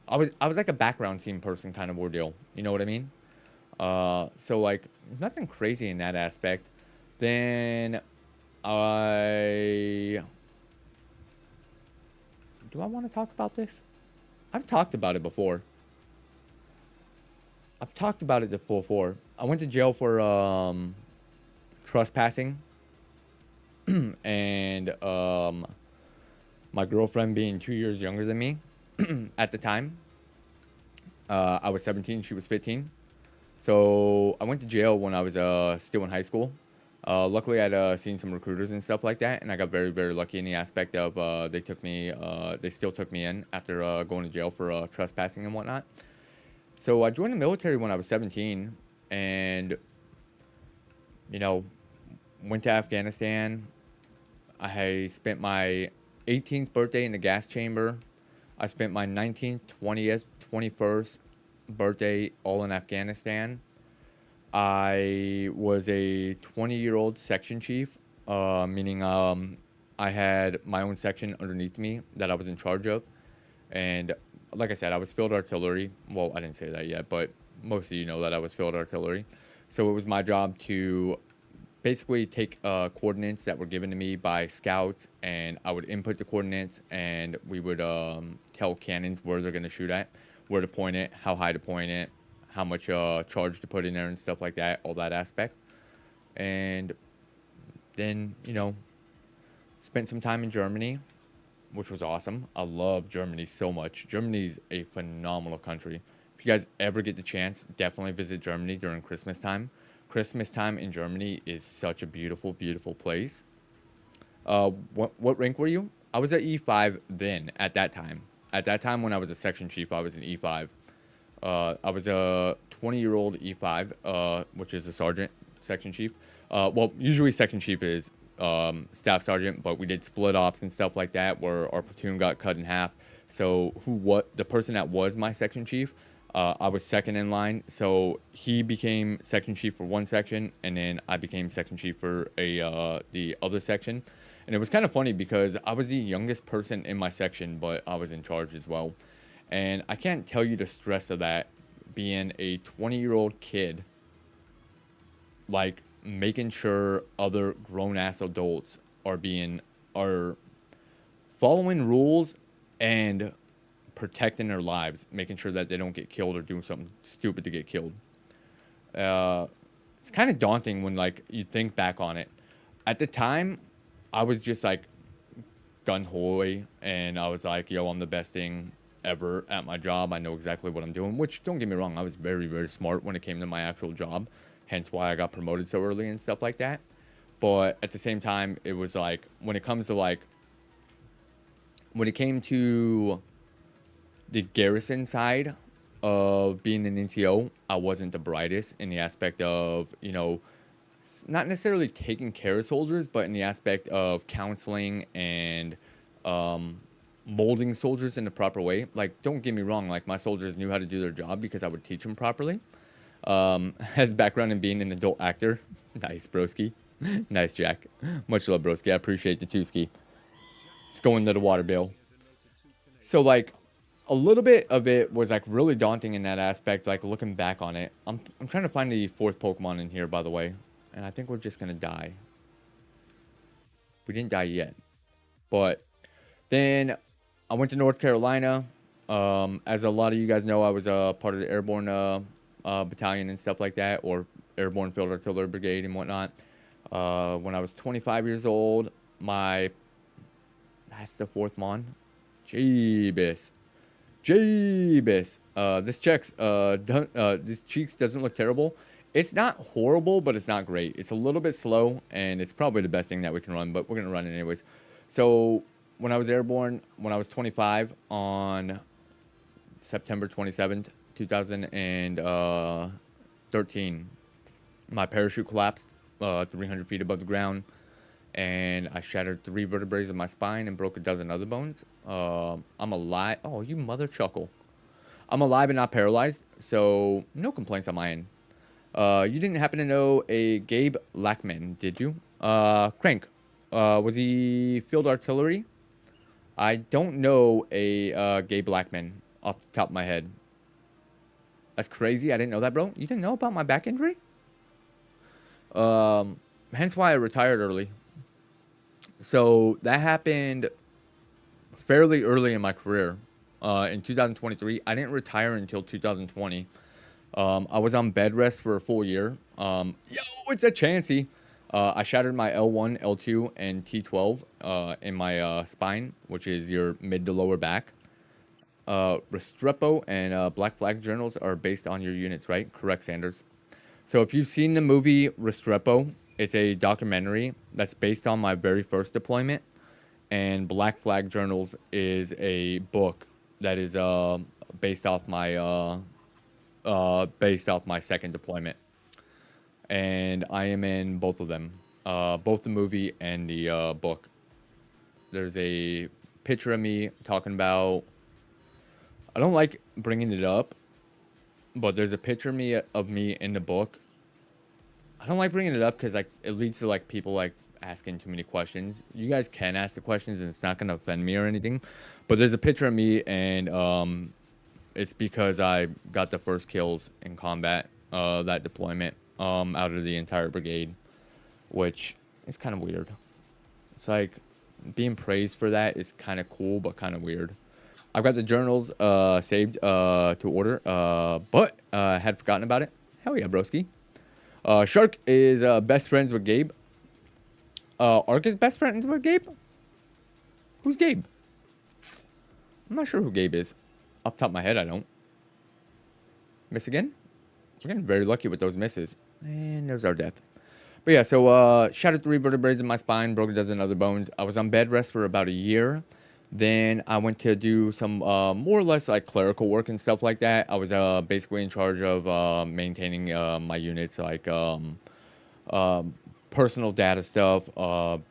like a background team person kind of ordeal. You know what I mean? So like nothing crazy in that aspect. Then I do I want to talk about this? I've talked about it before. I've talked about it before. I went to jail for trespassing and my girlfriend being 2 years younger than me at the time. I was 17, she was 15. So I went to jail when I was still in high school. Luckily, I'd seen some recruiters and stuff like that, and I got very, very lucky in the aspect of they still took me in after going to jail for trespassing and whatnot. So I joined the military when I was 17, and, you know, went to Afghanistan. I spent my 18th birthday in the gas chamber. I spent my 19th, 20th, 21st birthday all in Afghanistan. I was a 20-year-old section chief, meaning I had my own section underneath me that I was in charge of. And like I said, I was field artillery. Well, I didn't say that yet, but most of you know that I was field artillery. So it was my job to basically take coordinates that were given to me by scouts, and I would input the coordinates, and we would tell cannons where they're going to shoot at, where to point it, how high to point it, how much charge to put in there and stuff like that, all that aspect. And then, you know, spent some time in Germany, which was awesome. I love Germany so much. Germany's a phenomenal country. If you guys ever get the chance, definitely visit Germany during Christmas time. Christmas time in Germany is such a beautiful, beautiful place. What rank were you? I was at E5 then, at that time. At that time when I was a section chief, I was in E5. I was a 20-year-old E5, which is a sergeant section chief. Well, usually section chief is staff sergeant, but we did split ops and stuff like that where our platoon got cut in half. So the person that was my section chief, I was second in line. So he became section chief for one section, and then I became section chief for the other section. And it was kind of funny because I was the youngest person in my section, but I was in charge as well. And I can't tell you the stress of that being a 20-year-old kid, like making sure other grown-ass adults are following rules and protecting their lives, making sure that they don't get killed or do something stupid to get killed. It's kind of daunting when like you think back on it. At the time, I was just like gun-ho, and I was like, yo, I'm the best thing ever at my job. I know exactly what I'm doing, which, don't get me wrong, I was very, very smart when it came to my actual job, hence why I got promoted so early and stuff like that. But at the same time, it was like, when it came to the garrison side of being an NCO, I wasn't the brightest in the aspect of, you know, not necessarily taking care of soldiers, but in the aspect of counseling and molding soldiers in the proper way. Like, don't get me wrong, like, my soldiers knew how to do their job because I would teach them properly. Has background in being an adult actor. Nice, broski. Nice, Jack. Much love, broski. I appreciate the two-ski. It's going to the water bill. So, like, a little bit of it was, like, really daunting in that aspect, like, looking back on it. I'm trying to find the 4th Pokemon in here, by the way. And I think we're just going to die. We didn't die yet. But then I went to North Carolina. As a lot of you guys know, I was part of the Airborne battalion and stuff like that. Or Airborne Field Artillery Brigade and whatnot. When I was 25 years old, that's the 4th Mon. Jeebus. This Cheeks doesn't look terrible. It's not horrible, but it's not great. It's a little bit slow, and it's probably the best thing that we can run, but we're going to run it anyways. So, when I was airborne, when I was 25, on September 27th, 2013, my parachute collapsed 300 feet above the ground, and I shattered 3 vertebrae of my spine and broke a dozen other bones. I'm alive. Oh, you mother chuckle. I'm alive and not paralyzed, so no complaints on my end. You didn't happen to know a Gabe Lackman, did you? Crank. Was he field artillery? I don't know a Gabe Lackman off the top of my head. That's crazy. I didn't know that, bro. You didn't know about my back injury? Hence why I retired early. So that happened fairly early in my career. In 2023, I didn't retire until 2020. I was on bed rest for a full year. Yo, it's a chancey. I shattered my L1, L2, and T12 in my spine, which is your mid to lower back. Restrepo and Black Flag journals are based on your units, right? Correct, Sanders. So if you've seen the movie Restrepo, it's a documentary that's based on my very first deployment. And Black Flag Journals is a book that is based off my second deployment. And I am in both of them, both the movie and the book. There's a picture of me talking about, I don't like bringing it up, but there's a picture of me in the book. I don't like bringing it up because like it leads to like people like asking too many questions. You guys can ask the questions and it's not gonna offend me or anything, but there's a picture of me, and it's because I got the first kills in combat that deployment out of the entire brigade, which is kind of weird. It's like being praised for that is kind of cool but kind of weird. I've got the journals saved to order, but had forgotten about it. Hell yeah, broski. Shark is best friends with Gabe. Ark is best friends with Gabe? Who's Gabe? I'm not sure who Gabe is. Off the top of my head, I don't. Miss again? We're getting very lucky with those misses. And there's our death. But yeah, so shattered 3 vertebrae in my spine, broke a dozen other bones. I was on bed rest for about a year. Then I went to do some more or less like clerical work and stuff like that. I was basically in charge of maintaining my units, like personal data stuff,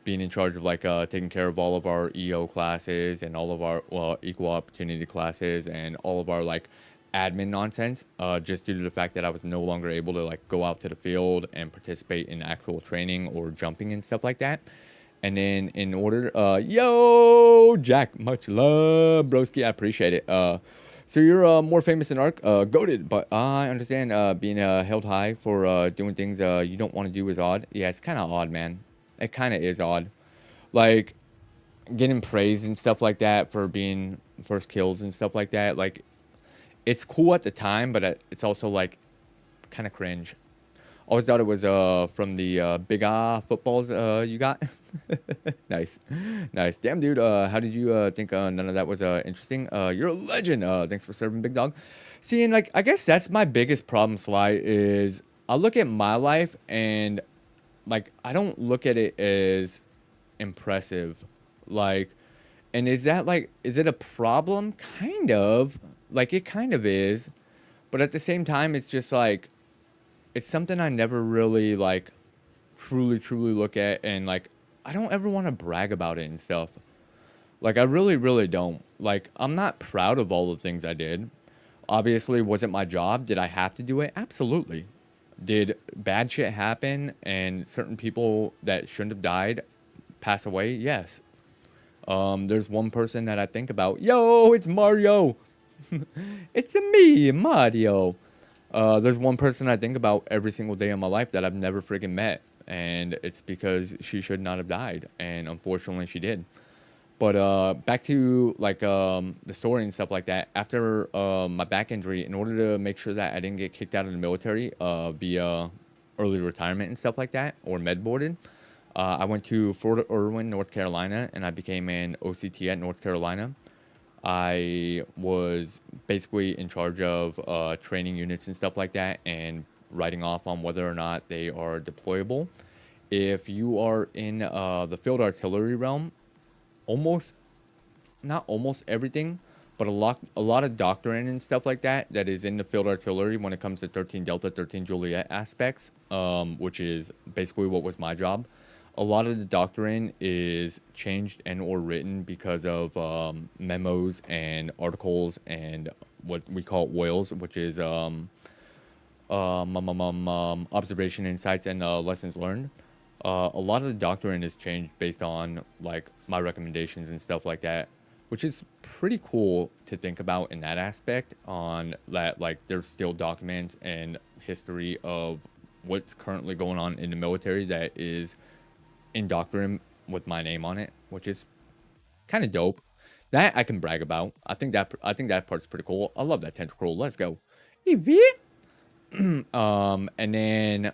being in charge of like taking care of all of our EO classes and all of our equal opportunity classes and all of our like admin nonsense, just due to the fact that I was no longer able to like go out to the field and participate in actual training or jumping and stuff like that. And then in order, yo, Jack, much love, broski. I appreciate it. So you're more famous in ARC, goated, but I understand being held high for doing things you don't want to do is odd. Yeah, it's kind of odd, man. It kind of is odd. Like getting praised and stuff like that for being first kills and stuff like that. Like it's cool at the time, but it's also like kind of cringe. Always thought it was from the big footballs you got. Nice, nice. Damn, dude. How did you think none of that was interesting? You're a legend. Thanks for serving, big dog. See, and like I guess that's my biggest problem, Sly. Is I look at my life and like I don't look at it as impressive. Like, and is that like is it a problem? Kind of. Like it kind of is, but at the same time, it's just like it's something I never really like truly look at and like I don't ever want to brag about it and stuff. Like I really don't. Like I'm not proud of all the things I did. Obviously, was it my job? Did I have to do it? Absolutely. Did bad shit happen and certain people that shouldn't have died pass away? Yes. There's one person that I think about. Yo, it's Mario. It's me, Mario. There's one person I think about every single day of my life that I've never freaking met, and it's because she should not have died, and unfortunately she did. But back to like the story and stuff like that. After my back injury, in order to make sure that I didn't get kicked out of the military via early retirement and stuff like that, or med boarded, I went to Fort Irwin, North Carolina, and I became an OCT at North Carolina. I was basically in charge of training units and stuff like that and writing off on whether or not they are deployable. If you are in the field artillery realm, almost, not almost everything, but a lot of doctrine and stuff like that that is in the field artillery when it comes to 13 Delta, 13 Juliet aspects, which is basically what was my job. A lot of the doctrine is changed and or written because of memos and articles and what we call oils, which is observation, insights, and lessons learned. A lot of the doctrine is changed based on like my recommendations and stuff like that, which is pretty cool to think about in that aspect. On that, like there's still documents and history of what's currently going on in the military that is in doctrine with my name on it, which is kind of dope. That I can brag about. I think that part's pretty cool. I love that tentacle. Let's go. EV. And then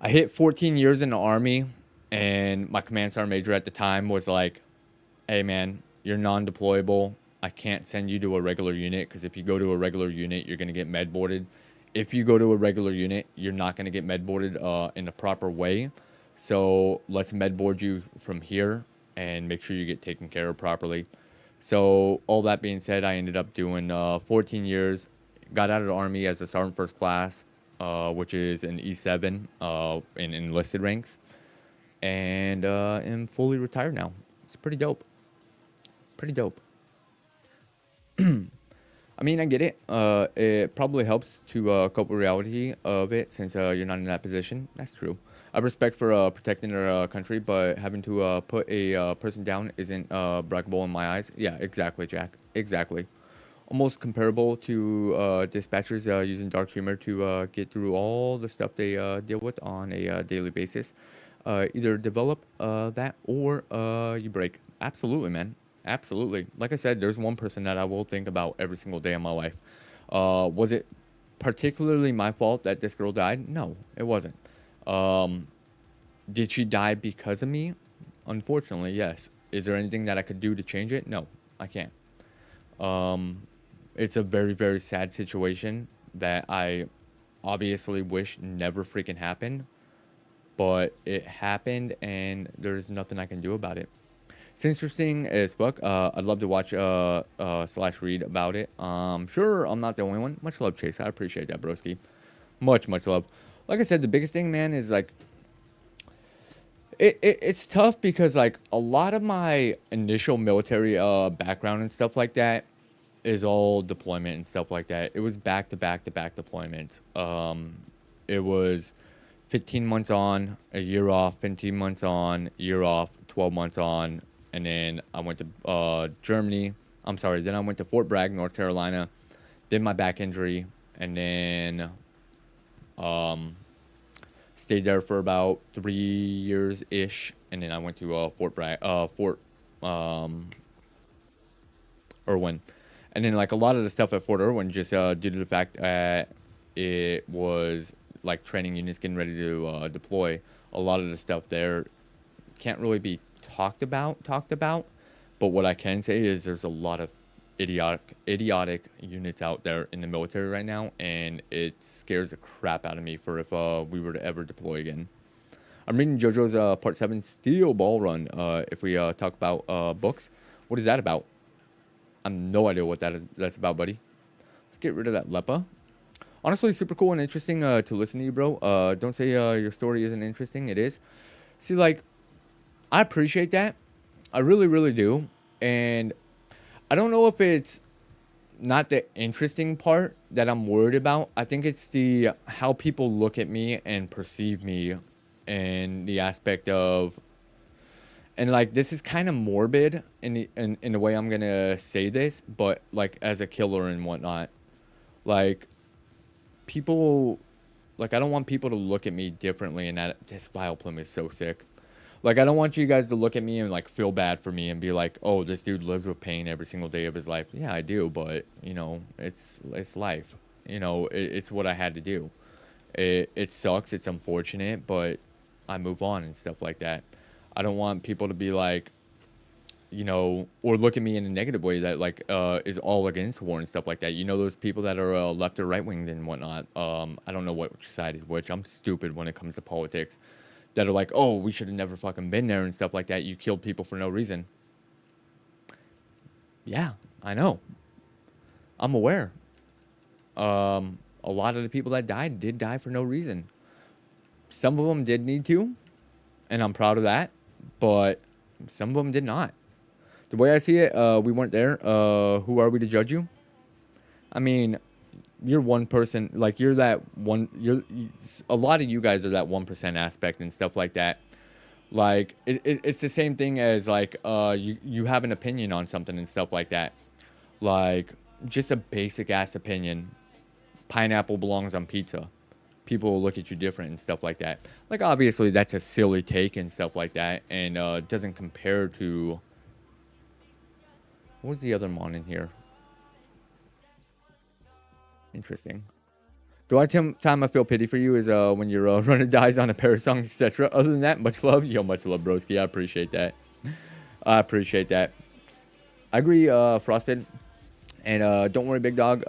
I hit 14 years in the army, and my command sergeant major at the time was like, "Hey man, you're non-deployable. I can't send you to a regular unit because if you go to a regular unit, you're gonna get med boarded. If you go to a regular unit, you're not gonna get med boarded in the proper way. So let's med board you from here and make sure you get taken care of properly." So all that being said, I ended up doing 14 years, got out of the army as a sergeant first class, which is an E7 in enlisted ranks, and am fully retired now. It's pretty dope. Pretty dope. I mean, I get it. It probably helps to cope with reality of it since you're not in that position. That's true. I have respect for protecting our country, but having to put a person down isn't braggable in my eyes. Yeah, exactly, Jack. Exactly. Almost comparable to dispatchers using dark humor to get through all the stuff they deal with on a daily basis. Either develop that or you break. Absolutely, man. Absolutely. Like I said, there's one person that I will think about every single day of my life. Was it particularly my fault that this girl died? No, it wasn't. Did she die because of me? Unfortunately, yes. Is there anything that I could do to change it? No, I can't. It's a very sad situation that I obviously wish never freaking happened, but it happened and there's nothing I can do about it. It's interesting as fuck. I'd love to watch slash read about it. Sure, I'm not the only one. Much love, Chase. I appreciate that, broski. Much love. Like I said, the biggest thing, man, is like it's tough because like a lot of my initial military background and stuff like that is all deployment and stuff like that. It was back to back deployments. It was 15 months on, a year off, 15 months on, year off, 12 months on, and then I went to Germany. I'm sorry. Then I went to Fort Bragg, North Carolina. Did my back injury, and then stayed there for about 3 years ish, and then I went to Fort Irwin, and then like a lot of the stuff at Fort Irwin just due to the fact that it was like training units getting ready to deploy. A lot of the stuff there can't really be talked about. But what I can say is there's a lot of idiotic units out there in the military right now, and it scares the crap out of me for if we were to ever deploy again. I'm reading JoJo's Part 7 Steel Ball Run. If we talk about books, what is that about? I have no idea what that's about, buddy. Let's get rid of that Lepa. Honestly, super cool and interesting to listen to you, bro. Don't say your story isn't interesting. It is. See, like, I appreciate that. I really, really do. And I don't know if it's not the interesting part that I'm worried about. I think it's the how people look at me and perceive me, and the aspect of, and like this is kind of morbid in the way I'm gonna say this, but like as a killer and whatnot, like people, like I don't want people to look at me differently, and that this Vileplume is so sick. Like, I don't want you guys to look at me and, like, feel bad for me and be like, oh, this dude lives with pain every single day of his life. Yeah, I do, but, you know, it's life. You know, it's what I had to do. It sucks. It's unfortunate, but I move on and stuff like that. I don't want people to be like, you know, or look at me in a negative way that, like, is all against war and stuff like that. You know, those people that are left or right-winged and whatnot. I don't know which side is which. I'm stupid when it comes to politics. That are like, oh, we should have never fucking been there and stuff like that. You killed people for no reason. Yeah, I know. I'm aware. A lot of the people that died did die for no reason. Some of them did need to, and I'm proud of that. But some of them did not. The way I see it, we weren't there. Who are we to judge you? I mean, you're one person, like you're that one, a lot of you guys are that 1% aspect and stuff like that. Like it's the same thing as like you have an opinion on something and stuff like that, like just a basic ass opinion. Pineapple belongs on pizza. People will look at you different and stuff like that. Like obviously that's a silly take and stuff like that, and doesn't compare to, what was the other mon in here? Interesting. The only time I feel pity for you is when your runner dies on a parasong, etc. Other than that, much love. Yo, much love, broski. I appreciate that. I appreciate that. I agree, Frosted. And don't worry, big dog.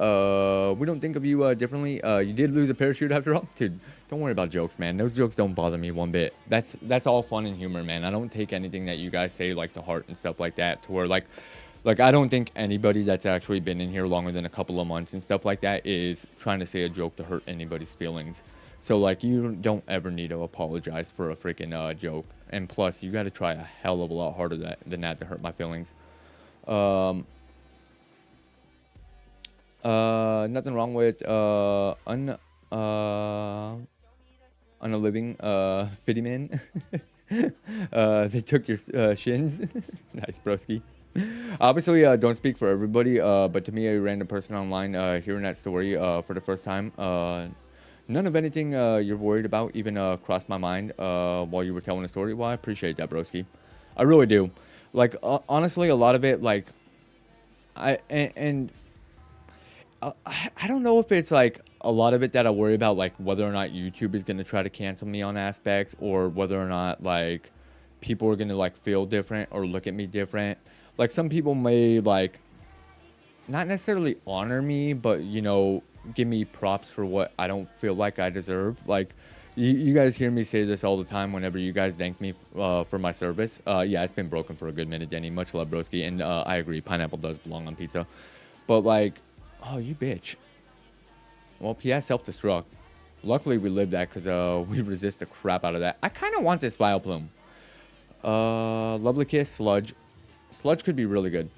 We don't think of you differently. You did lose a parachute after all. Dude, don't worry about jokes, man. Those jokes don't bother me one bit. That's all fun and humor, man. I don't take anything that you guys say like to heart and stuff like that, to where like I don't think anybody that's actually been in here longer than a couple of months and stuff like that is trying to say a joke to hurt anybody's feelings. So, like, you don't ever need to apologize for a freaking joke. And plus, you got to try a hell of a lot harder than that to hurt my feelings. Nothing wrong with unaliving fitty men. They took your shins. Nice, broski. Obviously, don't speak for everybody, but to me, a random person online hearing that story for the first time, none of anything you're worried about even crossed my mind while you were telling the story. Well, I appreciate that, broski. I really do. Like, honestly, a lot of it, like, I don't know if it's, like, a lot of it that I worry about, like, whether or not YouTube is going to try to cancel me on aspects, or whether or not, like, people are going to, like, feel different or look at me different. Like, some people may, like, not necessarily honor me, but, you know, give me props for what I don't feel like I deserve. Like, you guys hear me say this all the time whenever you guys thank me for my service. Yeah, it's been broken for a good minute, Denny. Much love, broski. And I agree, pineapple does belong on pizza. But, like, oh, you bitch. Well, PS self-destruct. Luckily, we lived that because we resist the crap out of that. I kind of want this Vileplume. Lovely Kiss, Sludge. Sludge could be really good.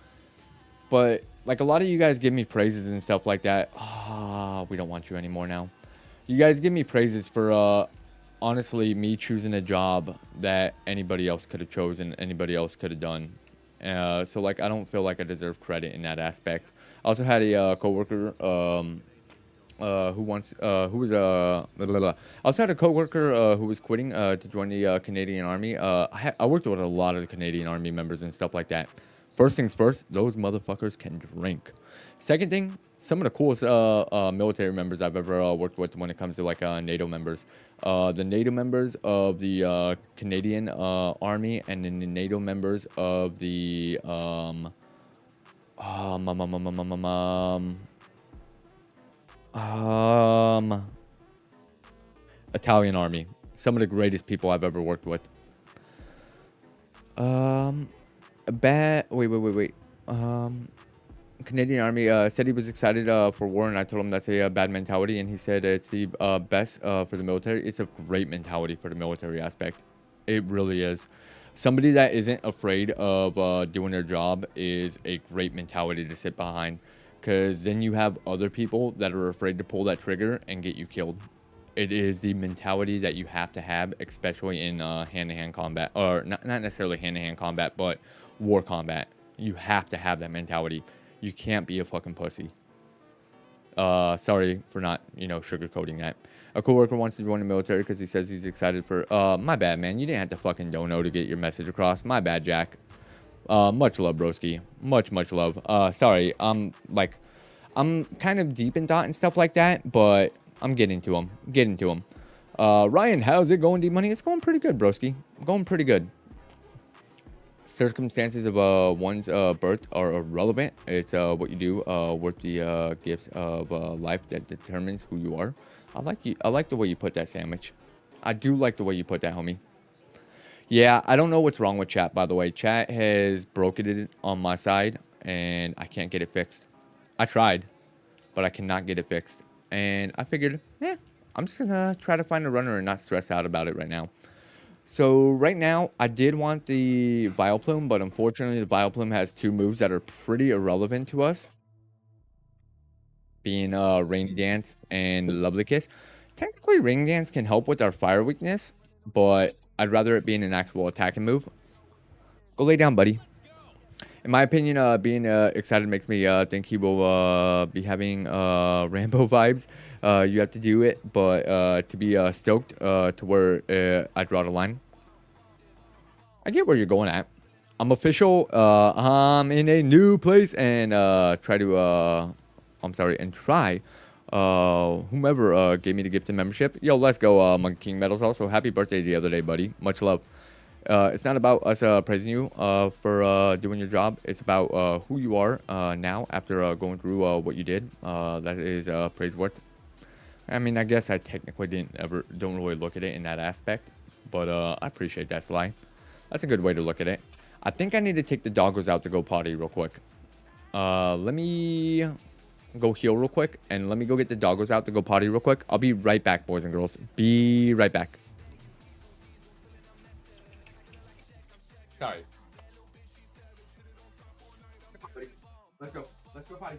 But, like, a lot of you guys give me praises and stuff like that. Ah, we don't want you anymore now. You guys give me praises for, honestly, me choosing a job that anybody else could have chosen, anybody else could have done. So like I don't feel like I deserve credit in that aspect. I also had a coworker who wants who was blah, blah, blah. I also had a coworker who was quitting to join the Canadian Army. I worked with a lot of the Canadian Army members and stuff like that. First things first, those motherfuckers can drink. Second thing, some of the coolest military members I've ever worked with when it comes to like NATO members. The NATO members of the Canadian Army and then the NATO members of the um, um, um, um, um, um, um, um, Italian Army. Some of the greatest people I've ever worked with. Um, wait. Canadian Army said he was excited for war, and I told him that's a bad mentality, and he said it's the best for the military. It's a great mentality for the military aspect. It really is. Somebody that isn't afraid of doing their job is a great mentality to sit behind, because then you have other people that are afraid to pull that trigger and get you killed. It is the mentality that you have to have, especially in hand-to-hand combat, or not necessarily hand-to-hand combat, but war combat. You have to have that mentality. You can't be a fucking pussy. Sorry for not, sugarcoating that. A coworker wants to join the military because he says he's excited for. My bad, man. You didn't have to fucking dono to get your message across. My bad, Jack. Much love, broski. Much love. Sorry. I'm kind of deep in thought and stuff like that, but I'm getting to him. Ryan, how's it going, D-Money? It's going pretty good, broski. Going pretty good. Circumstances of one's birth are irrelevant. It's what you do with the gifts of life that determines who you are. I like the way you put that, sandwich. I do like the way you put that, homie. Yeah, I don't know what's wrong with chat, by the way. Chat has broken it on my side, and I can't get it fixed. I tried, but I cannot get it fixed. And I figured, I'm just gonna try to find a runner and not stress out about it right now. So right now, I did want the Vileplume, but unfortunately, the Vileplume has two moves that are pretty irrelevant to us, being Rainy Dance and Lovely Kiss. Technically, Rainy Dance can help with our fire weakness, but I'd rather it being an actual attacking move. Go lay down, buddy. In my opinion, being excited makes me think he will be having Rambo vibes. You have to do it, but to be stoked to where I draw the line. I get where you're going at. I'm official. I'm in a new place and try whomever gave me the gift of membership. Yo, let's go, Monkey King Medals. Also, happy birthday the other day, buddy. Much love. It's not about us praising you for doing your job. It's about who you are now after going through what you did. That is praiseworthy. I mean, I guess I technically don't really look at it in that aspect, but I appreciate that, Sly. That's a good way to look at it. I think I need to take the doggos out to go potty real quick. Let me go heal real quick, and let me go get the doggos out to go potty real quick. I'll be right back, boys and girls. Be right back. Sorry. Come on, buddy. Let's go. Let's go potty.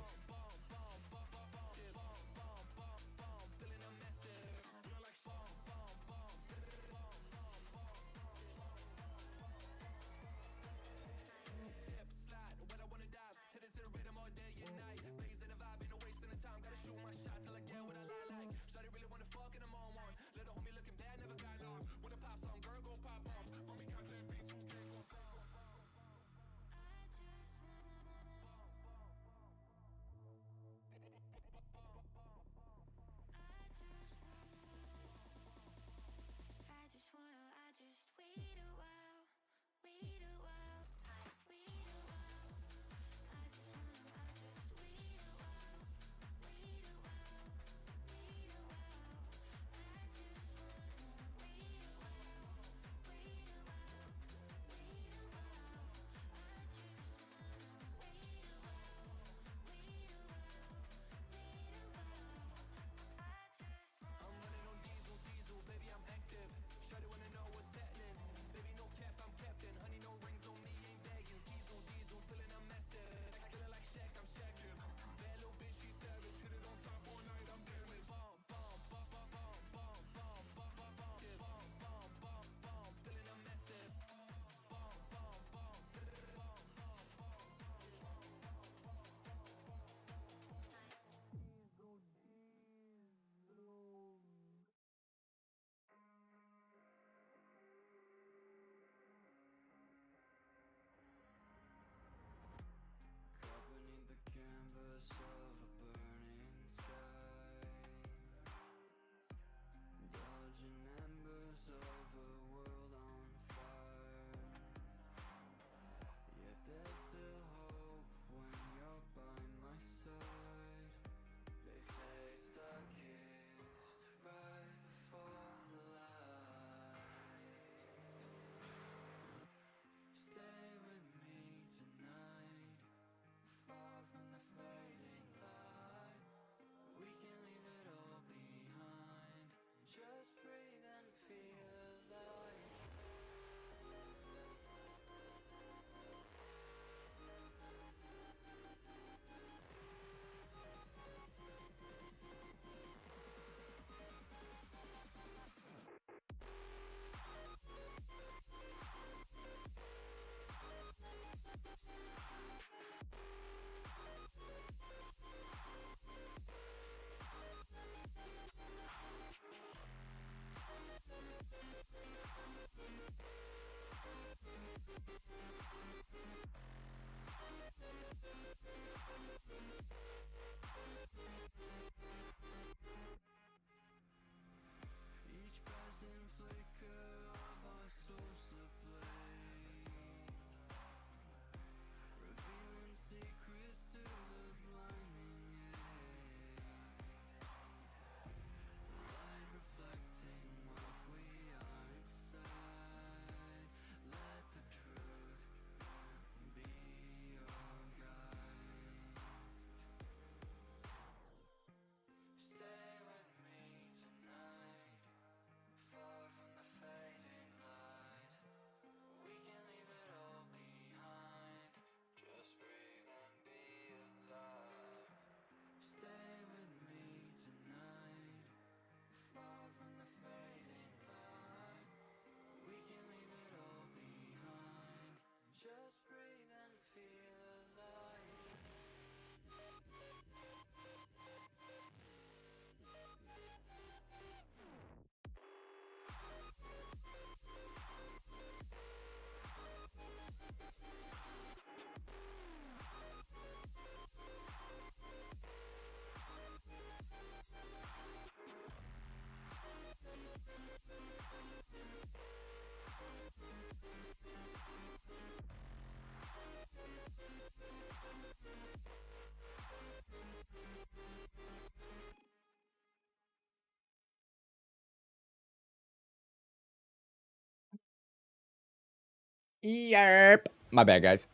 Yerp. My bad, guys.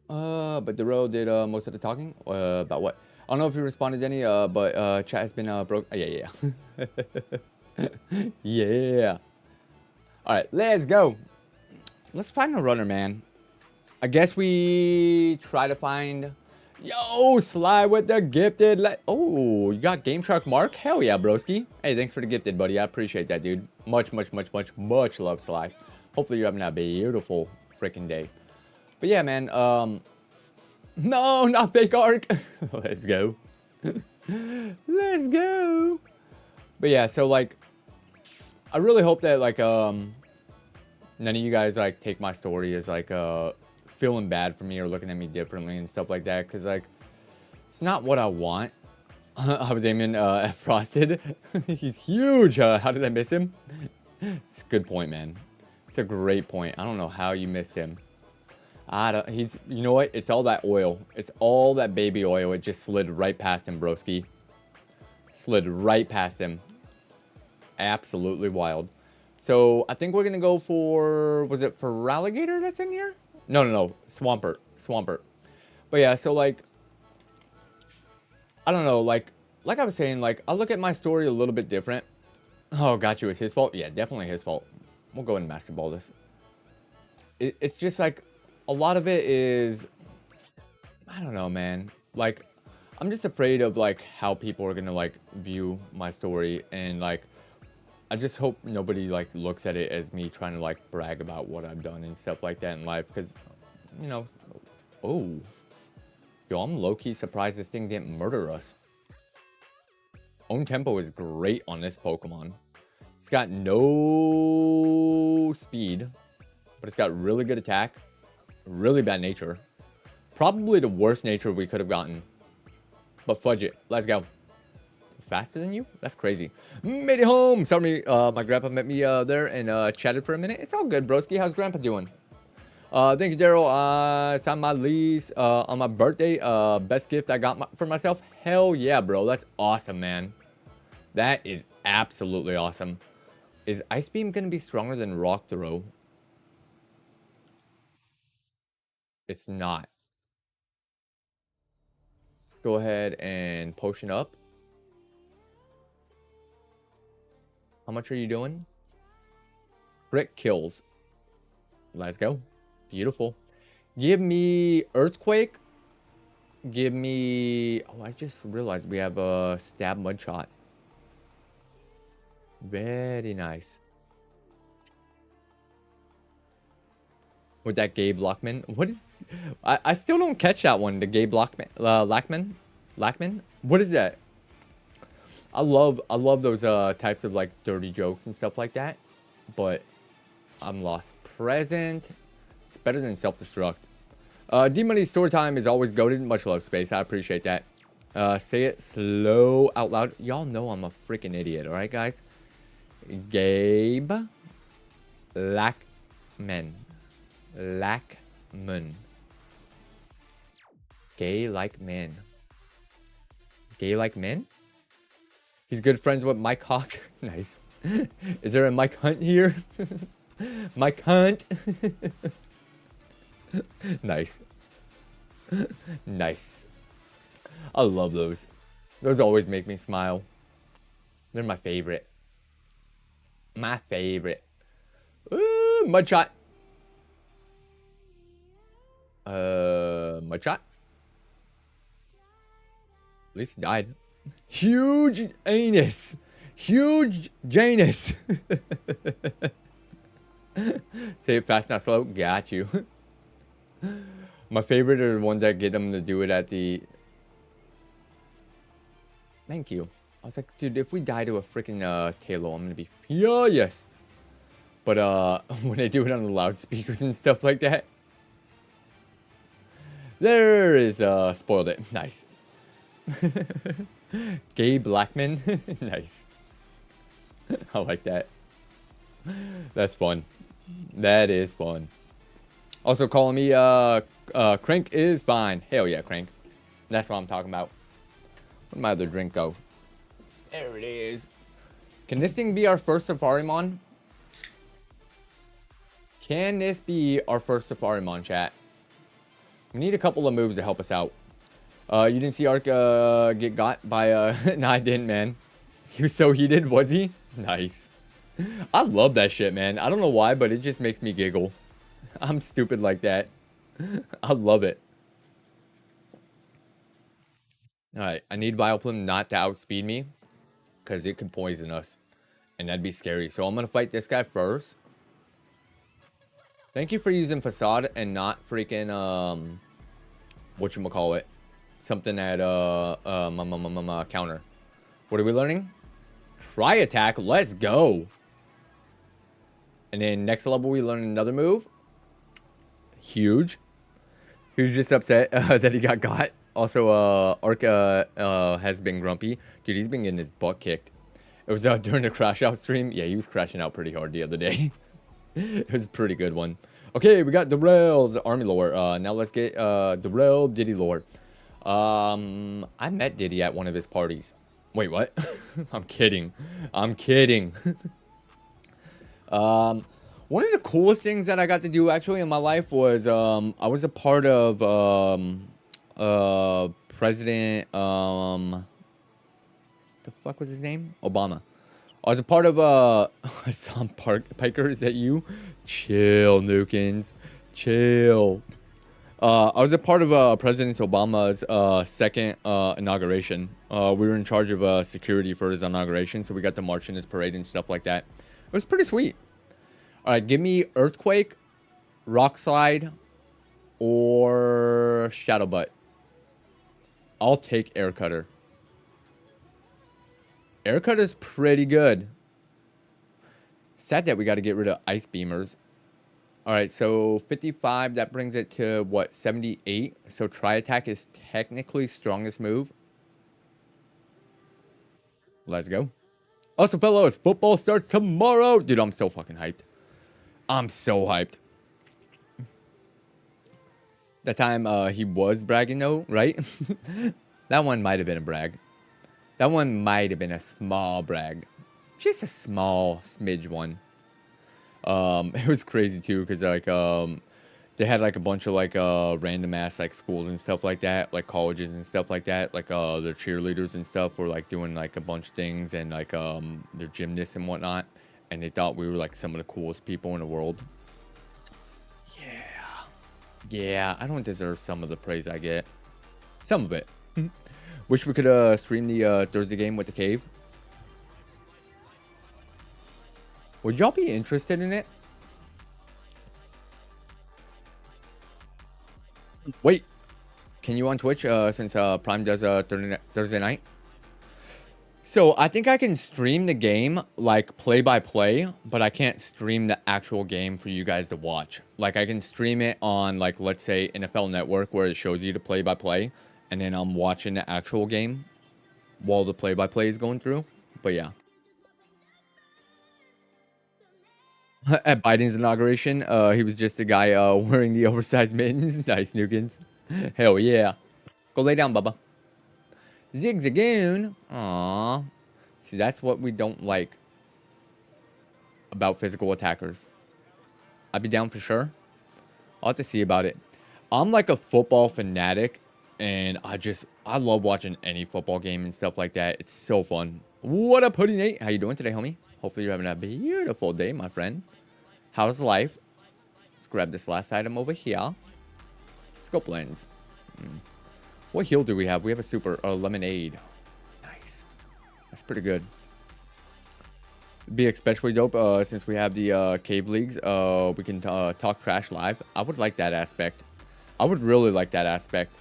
But Da-Rell did most of the talking. About what? I don't know if he responded to any. But chat has been broke. Yeah. Yeah. All right, let's go. Let's find a runner, man. I guess we try to find. Yo, Sly with the gifted. Oh, you got Game Shark Mark? Hell yeah, broski. Hey, thanks for the gifted, buddy. I appreciate that, dude. Much love, Sly. Hopefully you're having a beautiful freaking day. But yeah, man. No, not fake arc. Let's go. Let's go. But yeah, so like, I really hope that like none of you guys like take my story as like feeling bad for me or looking at me differently and stuff like that, because like it's not what I want. I was aiming at Frosted. He's huge. How did I miss him? It's a good point, man. It's a great point. I don't know how you missed him. He's, you know what? It's all that oil. It's all that baby oil. It just slid right past him, broski. Slid right past him. Absolutely wild. So I think we're gonna go for, was it for Alligator that's in here? No. Swampert. But yeah, so like, I don't know, like I was saying, like I look at my story a little bit different. Oh, got you. It's his fault. Yeah, definitely his fault. We'll go ahead and master ball this. It's just like a lot of it is, I don't know, man. Like I'm just afraid of like how people are gonna like view my story, and like I just hope nobody like looks at it as me trying to like brag about what I've done and stuff like that in life, because you know, oh, yo, I'm low-key surprised this thing didn't murder us. Own tempo is great on this Pokemon. It's got no speed, but it's got really good attack, really bad nature. Probably the worst nature we could have gotten. But fudge it. Let's go. Faster than you? That's crazy. Made it home. Sorry, my grandpa met me there and chatted for a minute. It's all good, broski. How's grandpa doing? Thank you, Da-Rell. It's on my lease on my birthday. Best gift I got for myself. Hell yeah, bro. That's awesome, man. That is absolutely awesome. Is Ice Beam going to be stronger than Rock Throw? It's not. Let's go ahead and potion up. How much are you doing? Crit kills. Let's go. Beautiful. Give me Earthquake. Give me... Oh, I just realized we have a Stab Mud Shot. Very nice. With that Gabe Lockman. What is... I still don't catch that one. The Gabe Lockman. Lackman? What is that? I love those types of like dirty jokes and stuff like that. But I'm lost. Present. It's better than self-destruct. D-Money story time is always goated. Much love, Space. I appreciate that. Say it slow out loud. Y'all know I'm a freaking idiot, alright, guys? Gabe Lackman. Lackman. Gay like men. Gay like men? He's good friends with Mike Hawk. Nice. Is there a Mike Hunt here? Mike Hunt. Nice. Nice. I love those. Those always make me smile. They're my favorite. My favorite. Ooh, Mudshot. Mudshot. At least he died. Huge anus. Huge Janus. Say it fast, not slow. Got you. My favorite are the ones that get them to do it at the... Thank you. I was like, dude, if we die to a freaking Tailo, I'm gonna be furious. But when they do it on the loudspeakers and stuff like that, there is spoiled it. Nice. Gay Blackman. Nice. I like that. That's fun. That is fun. Also calling me Crank is fine. Hell yeah, Crank. That's what I'm talking about. Where'd my other drink go? There it is. Can this thing be our first Safarimon? Can this be our first Safarimon, chat? We need a couple of moves to help us out. You didn't see Ark get got by... No, I didn't, man. He was so heated, was he? Nice. I love that shit, man. I don't know why, but it just makes me giggle. I'm stupid like that. I love it. Alright, I need Vileplume not to outspeed me, because it could poison us. And that'd be scary. So I'm going to fight this guy first. Thank you for using Facade and not freaking, whatchamacallit. Something at, counter. What are we learning? Try attack. Let's go. And then next level, we learn another move. Huge. He was just upset that he got. Also, Ark has been grumpy. Dude, he's been getting his butt kicked. It was during the Crash Out stream. Yeah, he was crashing out pretty hard the other day. It was a pretty good one. Okay, we got Da-Rell's army lore. Now let's get Da-Rell Diddy lore. I met Diddy at one of his parties. Wait, what? I'm kidding. I'm kidding. One of the coolest things that I got to do actually in my life was I was a part of President the fuck was his name? Obama. I was a part of some Piker, is that you? Chill, Nukins. Chill. I was a part of President Obama's second inauguration. We were in charge of security for his inauguration, so we got to march in his parade and stuff like that. It was pretty sweet. Alright, give me Earthquake, Rock Slide, or Shadow Butt. I'll take Air Cutter. Air Cutter is pretty good. Sad that we got to get rid of Ice Beamers. Alright, so 55, that brings it to, what, 78? So Tri-Attack is technically strongest move. Let's go. Also, fellows, football starts tomorrow. Dude, I'm so fucking hyped. I'm so hyped. That time he was bragging, though, right? That one might have been a brag. That one might have been a small brag. Just a small smidge one. It was crazy too, because like they had like a bunch of like random ass like schools and stuff like that, like colleges and stuff like that, like their cheerleaders and stuff were like doing like a bunch of things, and like their gymnasts and whatnot, and they thought we were like some of the coolest people in the world. Yeah, I don't deserve some of the praise I get. Some of it. Wish we could stream the Thursday game with the cave. Would y'all be interested in it? Wait, can you on Twitch since Prime does Thursday night? So I think I can stream the game like play by play, but I can't stream the actual game for you guys to watch. Like I can stream it on like, let's say NFL Network, where it shows you the play by play, and then I'm watching the actual game while the play by play is going through. But yeah. At Biden's inauguration, he was just a guy wearing the oversized mittens. Nice, Nugans. Hell yeah. Go lay down, Bubba. Zigzagoon. Aww. See, that's what we don't like about physical attackers. I'd be down for sure. I'll have to see about it. I'm like a football fanatic, and I love watching any football game and stuff like that. It's so fun. What up, Hoodie Nate? How you doing today, homie? Hopefully you're having a beautiful day, my friend. How's life? Let's grab this last item over here. Scope lens. What heal do we have? We have a super lemonade. Nice. That's pretty good. Be especially dope since we have the cave leagues. We can talk trash live. I would like that aspect. I would really like that aspect.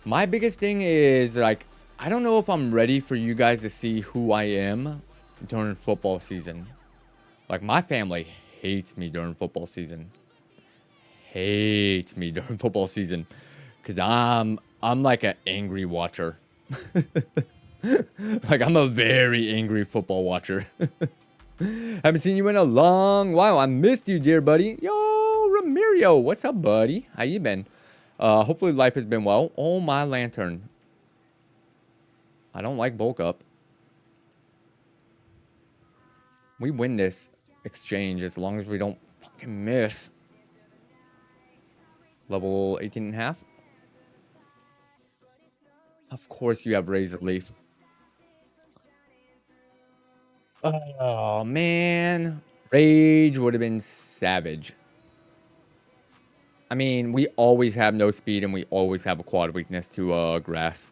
My biggest thing is, like, I don't know if I'm ready for you guys to see who I am during football season. Like, my family hates me during football season. Hates me during football season. Because I'm like an angry watcher. Like, I'm a very angry football watcher. Haven't seen you in a long while. I missed you, dear buddy. Yo, Ramirio. What's up, buddy? How you been? Hopefully life has been well. Oh, my lantern. I don't like bulk up. We win this exchange as long as we don't fucking miss. Level 18 and a half. Of course you have Razor Leaf. Oh, man. Rage would have been savage. I mean, we always have no speed and we always have a quad weakness to grass.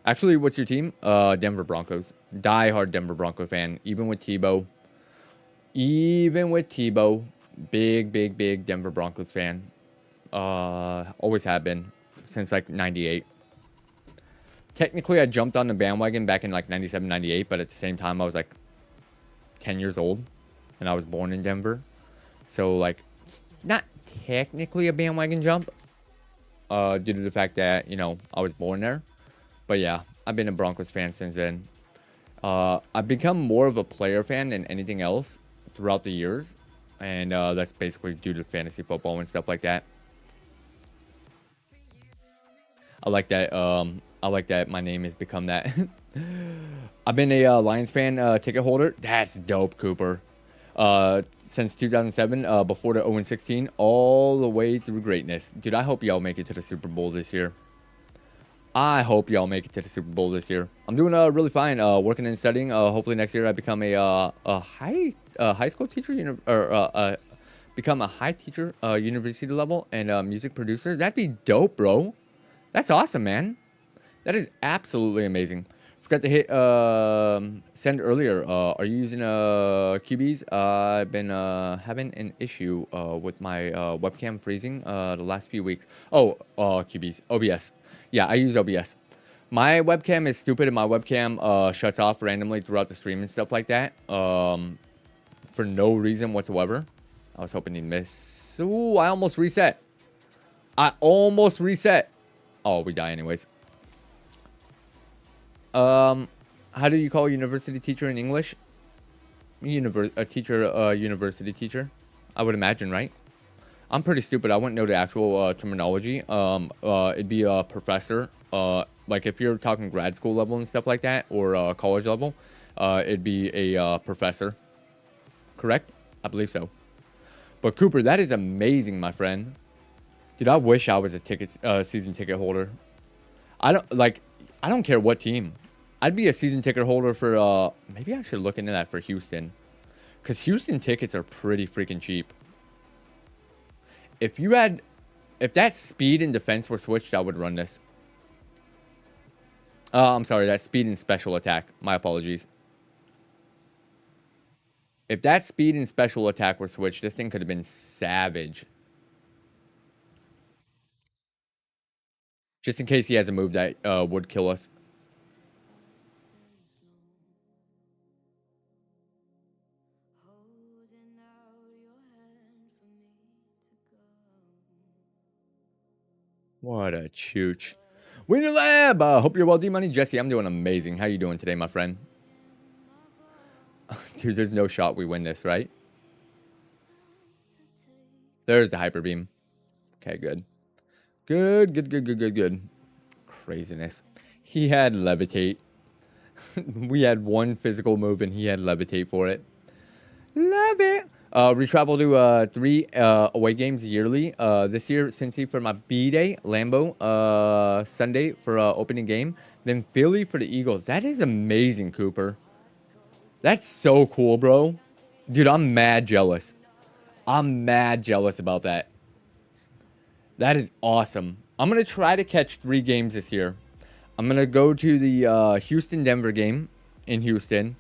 Actually, what's your team? Denver Broncos. Die-hard Denver Bronco fan. Even with Tebow. Even with Tebow. Big, big, big Denver Broncos fan. Always have been. Since, like, 98. Technically, I jumped on the bandwagon back in, like, 97, 98. But at the same time, I was, like, 10 years old. And I was born in Denver. So, like, not technically a bandwagon jump. Due to the fact that, you know, I was born there. But yeah, I've been a Broncos fan since then. I've become more of a player fan than anything else throughout the years. And that's basically due to fantasy football and stuff like that. I like that my name has become that. I've been a Lions fan ticket holder. That's dope, Cooper. Since 2007, before the 0-16, all the way through greatness. Dude, I hope y'all make it to the Super Bowl this year. I hope y'all make it to the Super Bowl this year. I'm doing really fine. Working and studying. Hopefully next year I become a high school teacher, become a high teacher, university level, and music producer. That'd be dope, bro. That's awesome, man. That is absolutely amazing. Forgot to hit send earlier. Are you using QBs? I've been having an issue with my webcam freezing the last few weeks. Oh, QBs. OBS. Yeah, I use OBS. My webcam is stupid and my webcam shuts off randomly throughout the stream and stuff like that. For no reason whatsoever. I was hoping he'd miss. Ooh, I almost reset. Oh, we die anyways. How do you call a university teacher in English? University teacher. I would imagine, right? I'm pretty stupid. I wouldn't know the actual terminology. It'd be a professor. Like if you're talking grad school level and stuff like that, or college level, it'd be a professor. Correct? I believe so. But Cooper, that is amazing, my friend. Dude, I wish I was a season ticket holder. I don't care what team. I'd be a season ticket holder for maybe I should look into that for Houston. Cause Houston tickets are pretty freaking cheap. If that speed and defense were switched, I would run this. I'm sorry, that speed and special attack. My apologies. If that speed and special attack were switched, this thing could have been savage. Just in case he has a move that would kill us. What a chooch. Winner Lab! Hope you're well, D-Money. Jesse, I'm doing amazing. How you doing today, my friend? Dude, there's no shot we win this, right? There's the hyper beam. Okay, good. Good. Craziness. He had levitate. We had one physical move and he had levitate for it. Love it. We travel to 3 away games yearly. This year, Cincy for my B-Day, Lambeau, Sunday for opening game, then Philly for the Eagles. That is amazing, Cooper. That's so cool, bro. Dude, I'm mad jealous. I'm mad jealous about that. That is awesome. I'm going to try to catch 3 games this year. I'm going to go to the Houston-Denver game in Houston.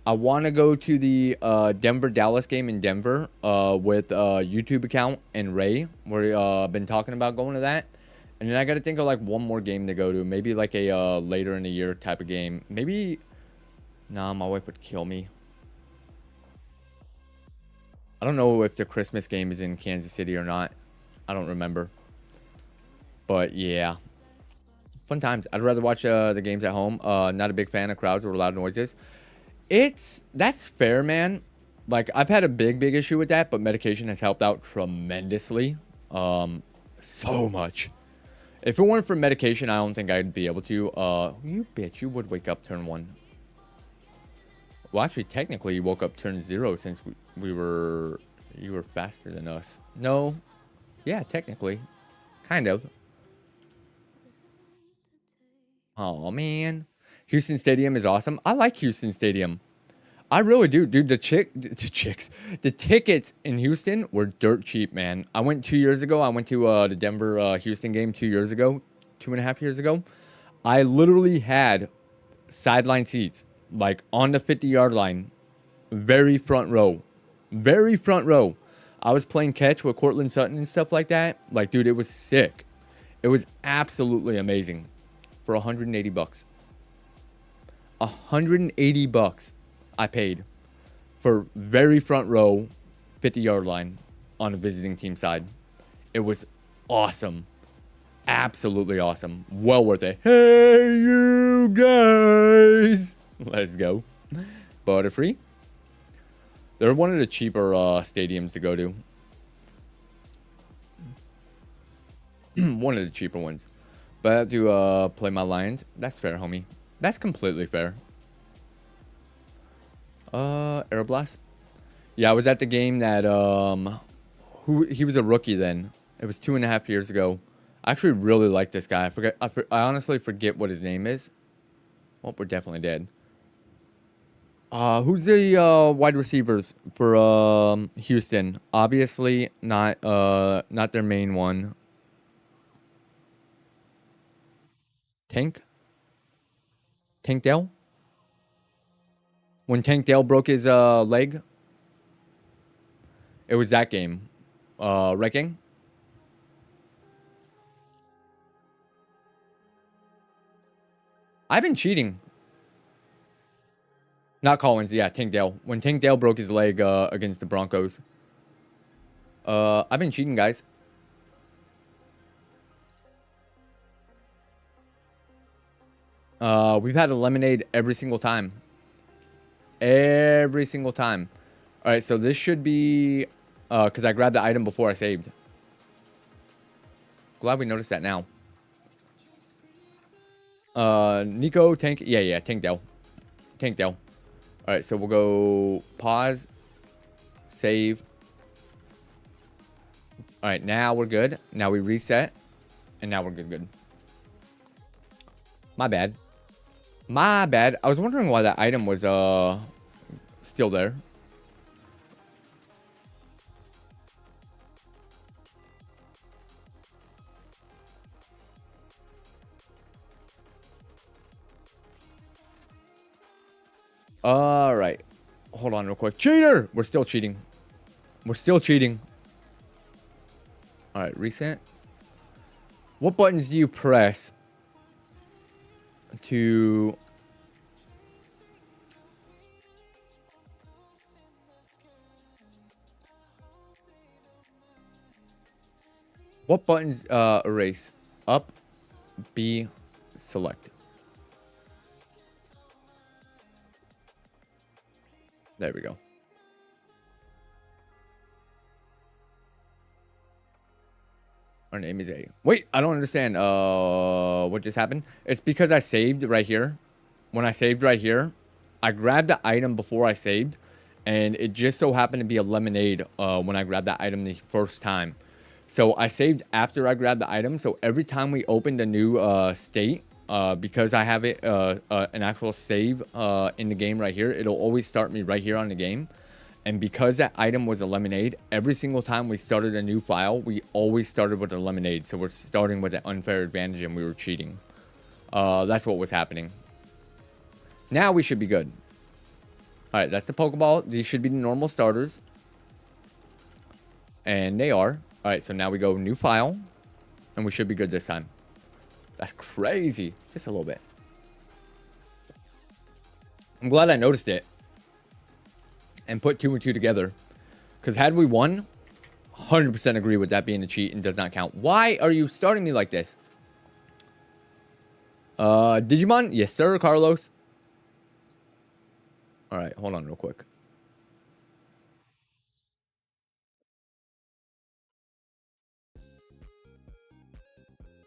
I want to go to the Denver-Dallas game in Denver with YouTube account and Ray. We've been talking about going to that. And then I got to think of like one more game to go to. Maybe like a later in the year type of game. Maybe... Nah, my wife would kill me. I don't know if the Christmas game is in Kansas City or not. I don't remember. But yeah. Fun times. I'd rather watch the games at home. Not a big fan of crowds or loud noises. That's fair, man. Like, I've had a big issue with that, but medication has helped out tremendously. So much. If it weren't for medication, I don't think I'd be able to. You bitch, you would wake up turn 1. Well, actually, technically, you woke up turn 0 since you were faster than us. No. Yeah, technically. Kind of. Oh, man. Houston Stadium is awesome. I like Houston Stadium. I really do. Dude, the tickets in Houston were dirt cheap, man. I went 2 years ago. I went to the Denver Houston game 2 years ago. 2.5 years ago. I literally had sideline seats. Like on the 50-yard line. Very front row. Very front row. I was playing catch with Cortland Sutton and stuff like that. Like, dude, it was sick. It was absolutely amazing. For 180 bucks. 180 bucks I paid for very front row 50-yard line on a visiting team side. It was awesome. Absolutely awesome. Well worth it. Hey, you guys. Let's go. Butterfree. They're one of the cheaper stadiums to go to. One of the cheaper ones. But I have to play my Lions. That's fair, homie. That's completely fair. Aeroblast. Yeah, I was at the game that he was a rookie then. It was 2.5 years ago. I actually really like this guy. I honestly forget what his name is. Well, we're definitely dead. Who's the wide receivers for Houston? Obviously not their main one. Tank Dell? When Tank Dell broke his leg? It was that game. Wrecking? I've been cheating. Not Collins, yeah, Tank Dell. When Tank Dell broke his leg against the Broncos. I've been cheating, guys. We've had a lemonade every single time. Every single time. Alright, so this should be... because I grabbed the item before I saved. Glad we noticed that now. Nico, Tank... Yeah, Tank Dell. Tank Dell. Alright, so we'll go... Pause. Save. Alright, now we're good. Now we reset. And now we're good. My bad. My bad. I was wondering why that item was still there. All right. Hold on real quick. Cheater! We're still cheating. We're still cheating. All right, reset. What buttons do you press to... What buttons erase? Up, B, select. There we go. Our name is A. Wait, I don't understand. What just happened? It's because I saved right here. When I saved right here, I grabbed the item before I saved, and it just so happened to be a lemonade when I grabbed that item the first time. So I saved after I grabbed the item. So every time we opened a new state, because I have it an actual save in the game right here, it'll always start me right here on the game. And because that item was a lemonade, every single time we started a new file, we always started with a lemonade. So we're starting with an unfair advantage and we were cheating. That's what was happening. Now we should be good. All right, that's the Pokeball. These should be the normal starters. And they are. All right, so now we go new file. And we should be good this time. That's crazy. Just a little bit. I'm glad I noticed it. And put 2 and 2 together. Because had we won, 100% agree with that being a cheat and does not count. Why are you starting me like this? Digimon? Yes, sir, Carlos. Alright, hold on real quick.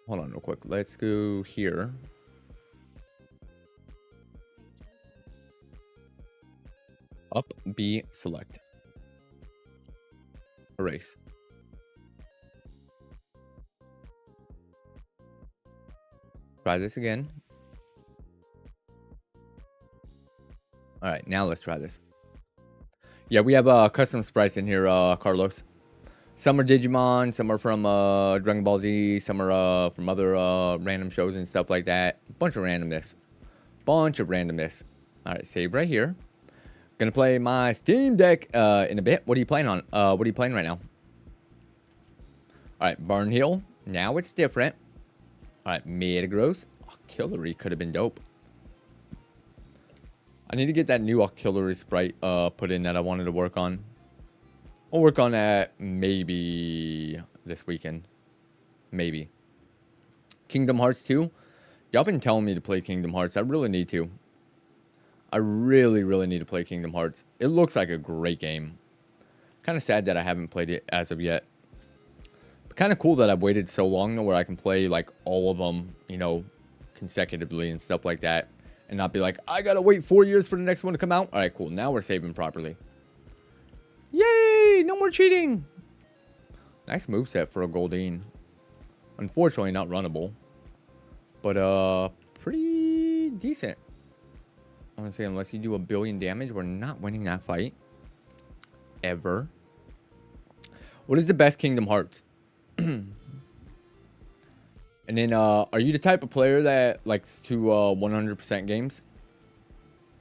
Hold on real quick. Let's go here. Up, B, select. Erase. Try this again. Alright, now let's try this. Yeah, we have custom sprites in here, Carlos. Some are Digimon, some are from Dragon Ball Z, some are from other random shows and stuff like that. Bunch of randomness. Alright, save right here. Gonna play my Steam Deck in a bit. What are you playing on? What are you playing right now? Alright, Barn Hill. Now it's different. Alright, Metagross. Octillery could have been dope. I need to get that new Octillery sprite put in that I wanted to work on. I'll work on that maybe this weekend. Maybe. Kingdom Hearts 2. Y'all been telling me to play Kingdom Hearts. I really need to. I really, really need to play Kingdom Hearts. It looks like a great game. Kind of sad that I haven't played it as of yet. But kind of cool that I've waited so long where I can play like all of them, you know, consecutively and stuff like that. And not be like, I gotta wait 4 years for the next one to come out. All right, cool. Now we're saving properly. Yay! No more cheating! Nice moveset for a Goldeen. Unfortunately, not runnable. But, pretty decent. I'm gonna say, unless you do 1 billion damage, we're not winning that fight. Ever. What is the best Kingdom Hearts? And then, are you the type of player that likes to 100% games?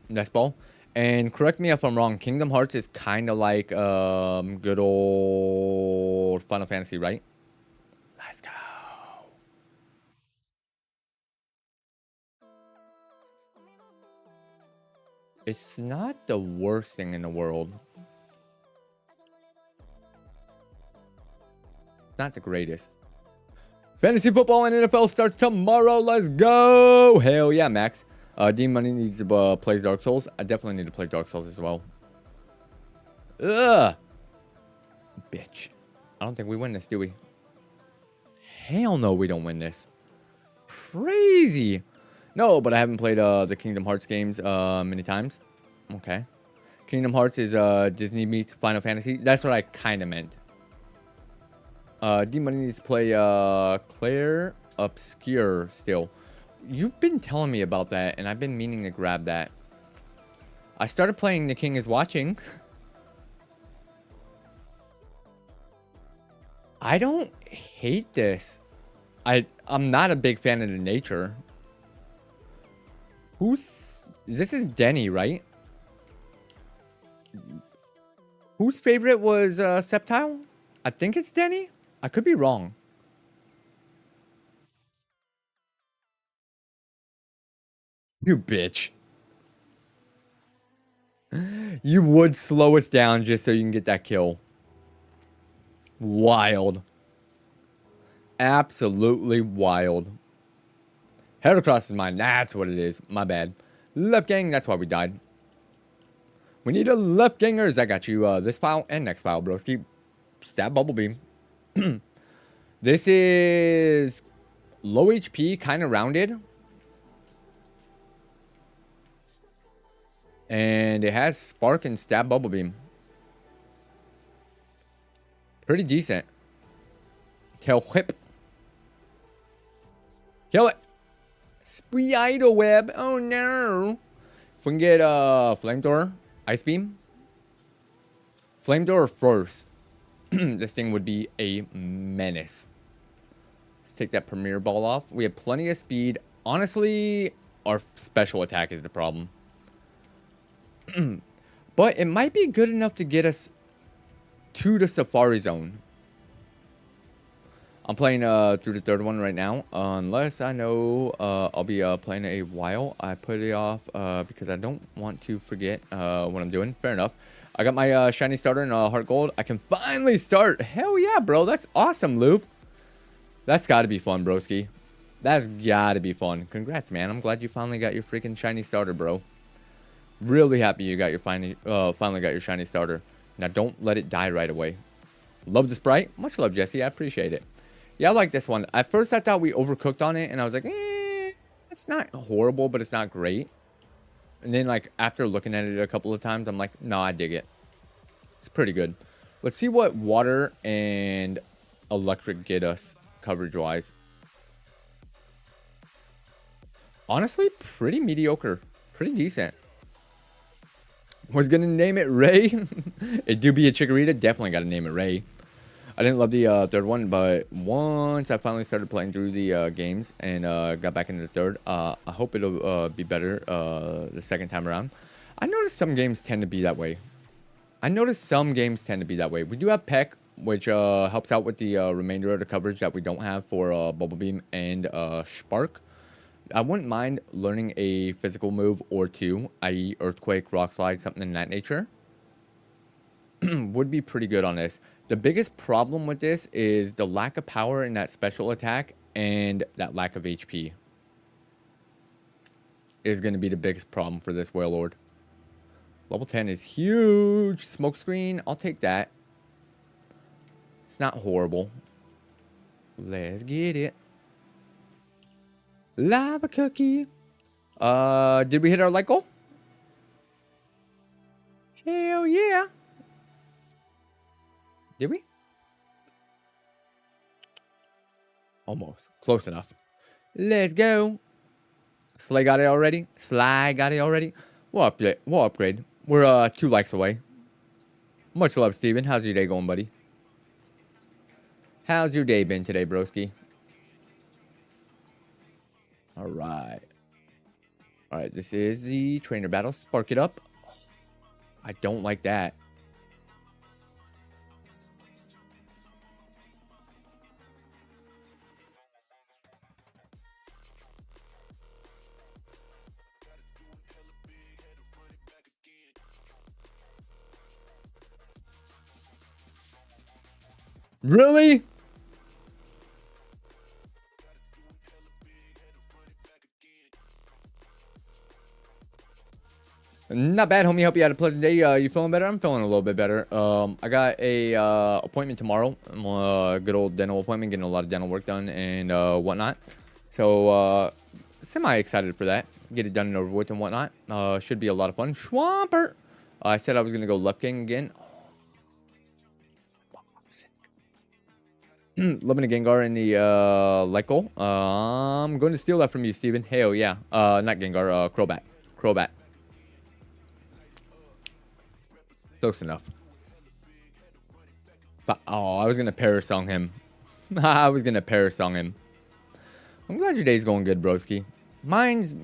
That's ball. And correct me if I'm wrong, Kingdom Hearts is kind of like good old Final Fantasy, right? Let's go. It's not the worst thing in the world. Not the greatest. Fantasy football and NFL starts tomorrow. Let's go. Hell yeah, Max. Dean Money needs to play Dark Souls. I definitely need to play Dark Souls as well. Ugh. Bitch. I don't think we win this, do we? Hell no, we don't win this. Crazy. No, but I haven't played the Kingdom Hearts games many times. Okay. Kingdom Hearts is Disney meets Final Fantasy. That's what I kind of meant. D-Money needs to play Claire Obscure still. You've been telling me about that, and I've been meaning to grab that. I started playing The King is Watching. I don't hate this. I'm not a big fan of the nature. This is Denny, right? Whose favorite was Sceptile? I think it's Denny. I could be wrong. You bitch. You would slow us down just so you can get that kill. Wild. Absolutely wild. Heracross is mine. That's what it is. My bad. Left gang. That's why we died. We need a left gangers. I got you this file and next file, broski. Stab Bubble Beam. This is low HP, kind of rounded. And it has Spark and Stab Bubble Beam. Pretty decent. Tail Whip. Kill it. Spider Web. Oh no. If we can get Flamethrower, Ice Beam. Flamethrower first. This thing would be a menace. Let's take that Premier Ball off. We have plenty of speed. Honestly, our special attack is the problem. But it might be good enough to get us to the Safari Zone. I'm playing through the third one right now. Unless I know I'll be playing a while. I put it off because I don't want to forget what I'm doing. Fair enough. I got my shiny starter in Heart Gold. I can finally start. Hell yeah, bro. That's awesome, Loop. That's got to be fun, broski. That's got to be fun. Congrats, man. I'm glad you finally got your freaking shiny starter, bro. Really happy you got your finally got your shiny starter. Now don't let it die right away. Love the sprite. Much love, Jesse. I appreciate it. Yeah, I like this one. At first, I thought we overcooked on it, and I was like, it's not horrible, but it's not great. And then, like, after looking at it a couple of times, I'm like, no, I dig it. It's pretty good. Let's see what water and electric get us coverage-wise. Honestly, pretty mediocre. Pretty decent. Was gonna name it Ray. It do be a Chikorita. Definitely gotta name it Ray. I didn't love the third one, but once I finally started playing through the games and got back into the third, I hope it'll be better the second time around. I noticed some games tend to be that way. We do have Peck, which helps out with the remainder of the coverage that we don't have for Bubble Beam and Spark. I wouldn't mind learning a physical move or two, i.e. Earthquake, Rock Slide, something in that nature. Would be pretty good on this. The biggest problem with this is the lack of power in that special attack and that lack of HP. Is going to be the biggest problem for this Wailord. Level 10 is huge. Smokescreen, I'll take that. It's not horrible. Let's get it. Lava cookie. Did we hit our light goal? Hell yeah. Did we? Almost. Close enough. Let's go. Slay got it already. We'll upgrade. We're 2 likes away. Much love, Steven. How's your day going, buddy? How's your day been today, broski? Alright. Alright, this is the trainer battle. Spark it up. I don't like that. Really? Not bad, homie. Hope you had a pleasant day. You feeling better? I'm feeling a little bit better. I got a appointment tomorrow. Good old dental appointment, getting a lot of dental work done and whatnot. So semi excited for that. Get it done and over with and whatnot. Should be a lot of fun. Swampert. I said I was gonna go left king again. Loving a Gengar in the light goal. I'm going to steal that from you, Steven. Hell yeah. Not Gengar, Crobat. Crobat. Close enough. But, oh, I was going to Parasong him. I'm glad your day's going good, broski. Mine's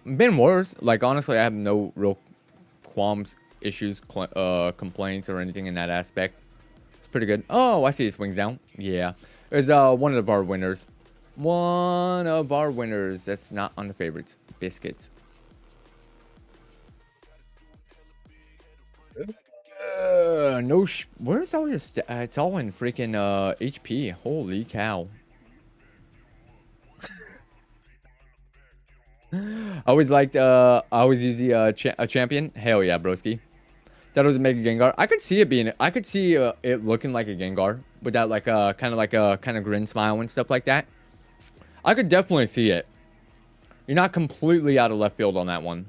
been worse. Like, honestly, I have no real qualms, issues, complaints, or anything in that aspect. It's pretty good. Oh, I see his wings down. Yeah. It was one of our winners. That's not on the favorites. Biscuits. No, where's all your it's all in freaking HP. Holy cow. I always liked I always use the a champion. Hell yeah, broski. Thought it was a Mega Gengar. I could see it being. I could see it looking like a Gengar with that like kind of grin smile and stuff like that. I could definitely see it. You're not completely out of left field on that one.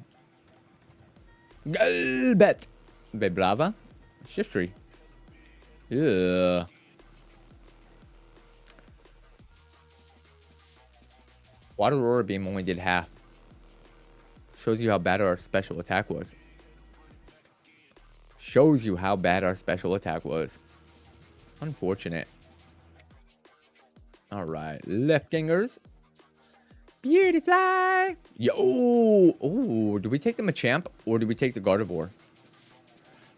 Bet. Brava. Shift tree. Yeah. Water Aurora Beam only did half. Shows you how bad our special attack was. Shows you how bad our special attack was. Unfortunate. Alright. Left gangers. Beautyfly. Yo. Oh, do we take the Machamp or do we take the Gardevoir?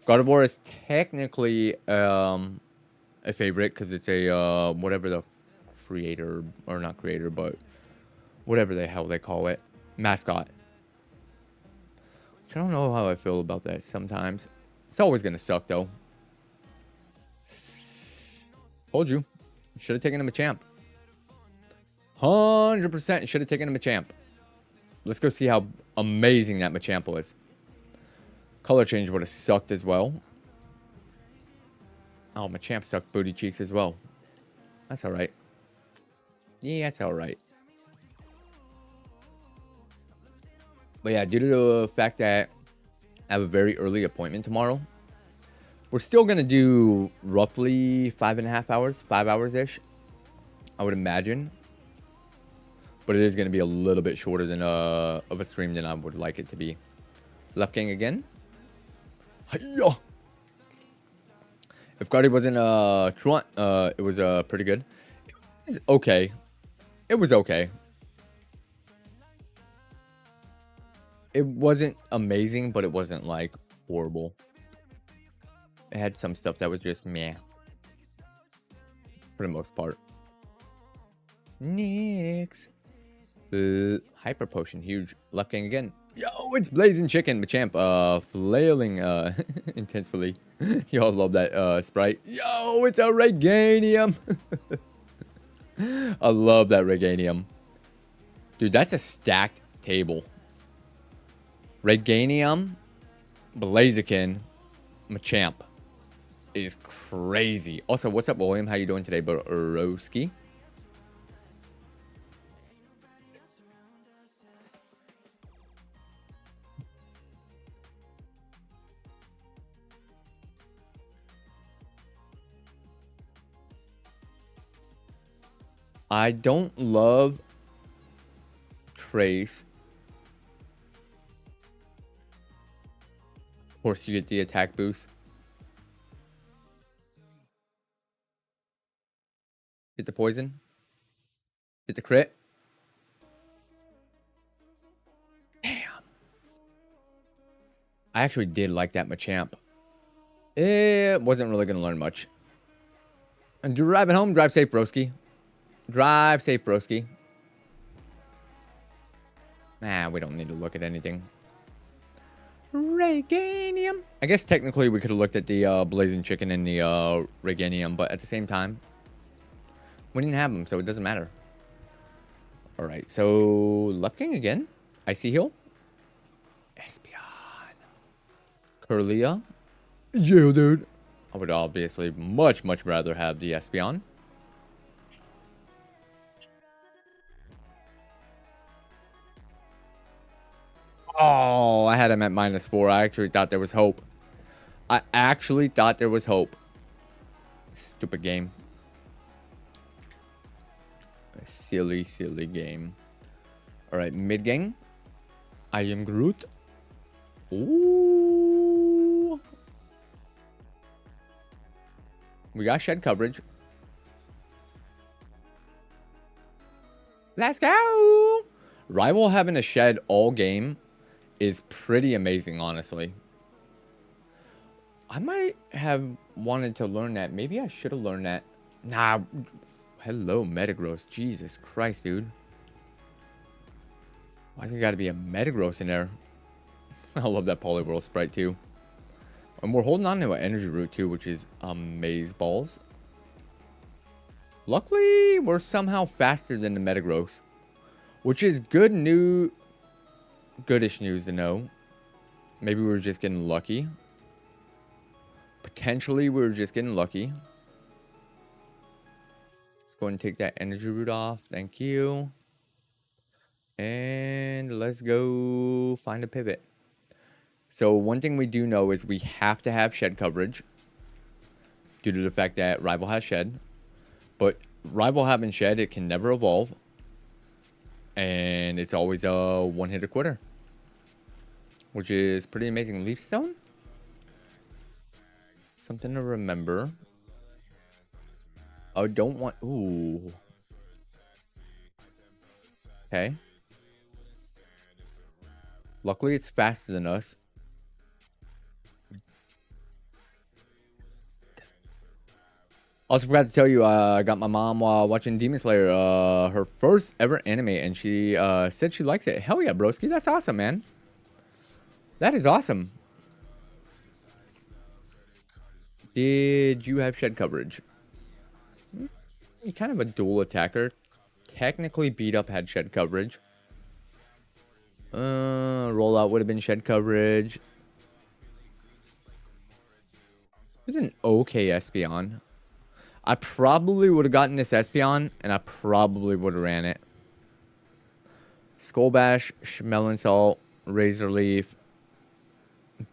Gardevoir is technically a favorite because it's a whatever the creator, or not creator, but whatever the hell they call it, mascot. Which I don't know how I feel about that sometimes. It's always gonna suck though. Told you. Should have taken him a champ. 100% should have taken him a champ. Let's go see how amazing that Machamp was. Color change would have sucked as well. Oh, Machamp sucked booty cheeks as well. That's alright. Yeah, that's alright. But yeah, due to the fact that I have a very early appointment tomorrow, we're still going to do roughly 5.5 hours, 5 hours-ish, I would imagine. But it is going to be a little bit shorter than of a stream than I would like it to be. Left gang again. Hi-ya! If Guardy wasn't truant, it was pretty good. It was okay. It was okay. It wasn't amazing, but it wasn't like horrible. It had some stuff that was just meh. For the most part. Next. Hyper Potion, huge. Left gang again. Yo, it's Blazing Chicken, Machamp, flailing intensely. Y'all love that sprite. Yo, it's a Reganium. I love that Reganium. Dude, that's a stacked table. Reganium, Blaziken, Machamp is crazy. Also, what's up, William? How you doing today, Broski? I don't love Trace. Of course, you get the attack boost. Get the poison. Get the crit. Damn. I actually did like that Machamp. It wasn't really going to learn much. And driving home, drive safe, broski. Drive safe, broski. Nah, we don't need to look at anything. Reganium. I guess technically we could have looked at the Blazing Chicken and the Reganium, but at the same time, we didn't have them, so it doesn't matter. Alright, so left gang again. Icy Heal. Espeon. Curlia. Yeah, dude. I would obviously much rather have the Espeon. Oh, I had him at -4. I actually thought there was hope. I actually thought there was hope. Stupid game. A silly game. Alright, mid gang. I am Groot. Ooh. We got shed coverage. Let's go. Rival having a shed all game is pretty amazing, honestly. I might have wanted to learn that. Maybe I should have learned that. Nah. Hello, Metagross. Jesus Christ, dude. Why's there got to be a Metagross in there? I love that Poliwhirl sprite, too. And we're holding on to an energy root, too, which is Amazeballs. Luckily, we're somehow faster than the Metagross, which is good news. Goodish news to know. Maybe we were just getting lucky. Potentially, we're just getting lucky. Let's go and take that energy root off. Thank you. And let's go find a pivot. So one thing we do know is we have to have shed coverage due to the fact that rival has shed. But rival having shed, it can never evolve. And it's always a one-hitter quitter, which is pretty amazing. Leaf Stone? Something to remember. Oh, don't want... Ooh. Okay. Luckily, it's faster than us. Also forgot to tell you, I got my mom while watching Demon Slayer, her first ever anime, and she said she likes it. Hell yeah, broski. That's awesome, man. That is awesome. Did you have shed coverage? You're kind of a dual attacker. Technically, Beat Up had shed coverage. Rollout would have been shed coverage. It was an okay Espeon. I probably would have gotten this Espeon, and I probably would have ran it. Skull Bash, Melon Salt, Razor Leaf,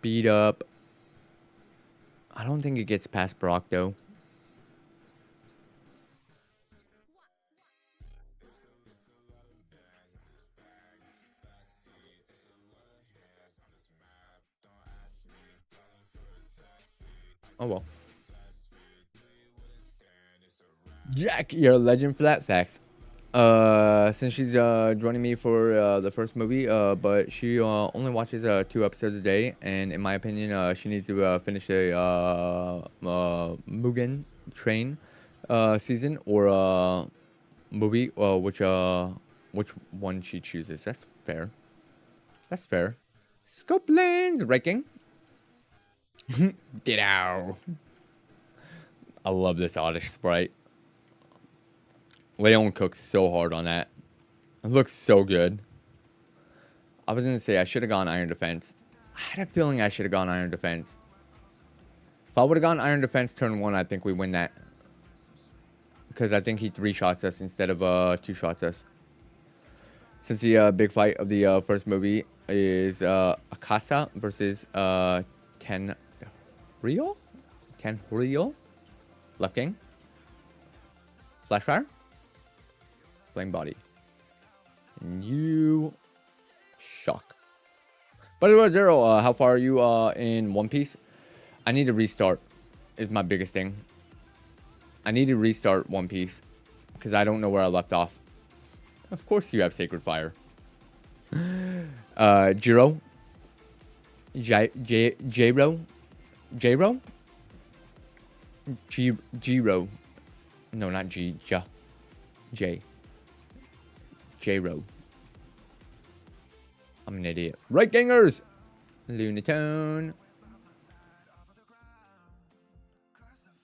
Beat Up. I don't think it gets past Brock, though. Oh, well. Jack, you're a legend for that fact. Since she's joining me for the first movie, but she only watches 2 episodes a day, and in my opinion, she needs to finish a Mugen Train season or movie, which one she chooses. That's fair. That's fair. Scope lanes ranking. Ditto. I love this Oddish sprite. Leon cooks so hard on that. It looks so good. I was going to say I should have gone Iron Defense. I had a feeling I should have gone Iron Defense. If I would have gone Iron Defense turn 1, I think we win that. Because I think he 3-shots us instead of 2-shots us. Since the big fight of the first movie is Akasa versus Tenryou? Tenryou? Left Gang? Flash Fire? Flame Body. And you... Shock. By the way, Daryl, how far are you in One Piece? I need to restart. Is my biggest thing. I need to restart One Piece. Because I don't know where I left off. Of course you have Sacred Fire. Jiro? J-Ro? J-Ro? G-Ro. No, not G. J. J-Ro. I'm an idiot. Right gangers! Lunatone.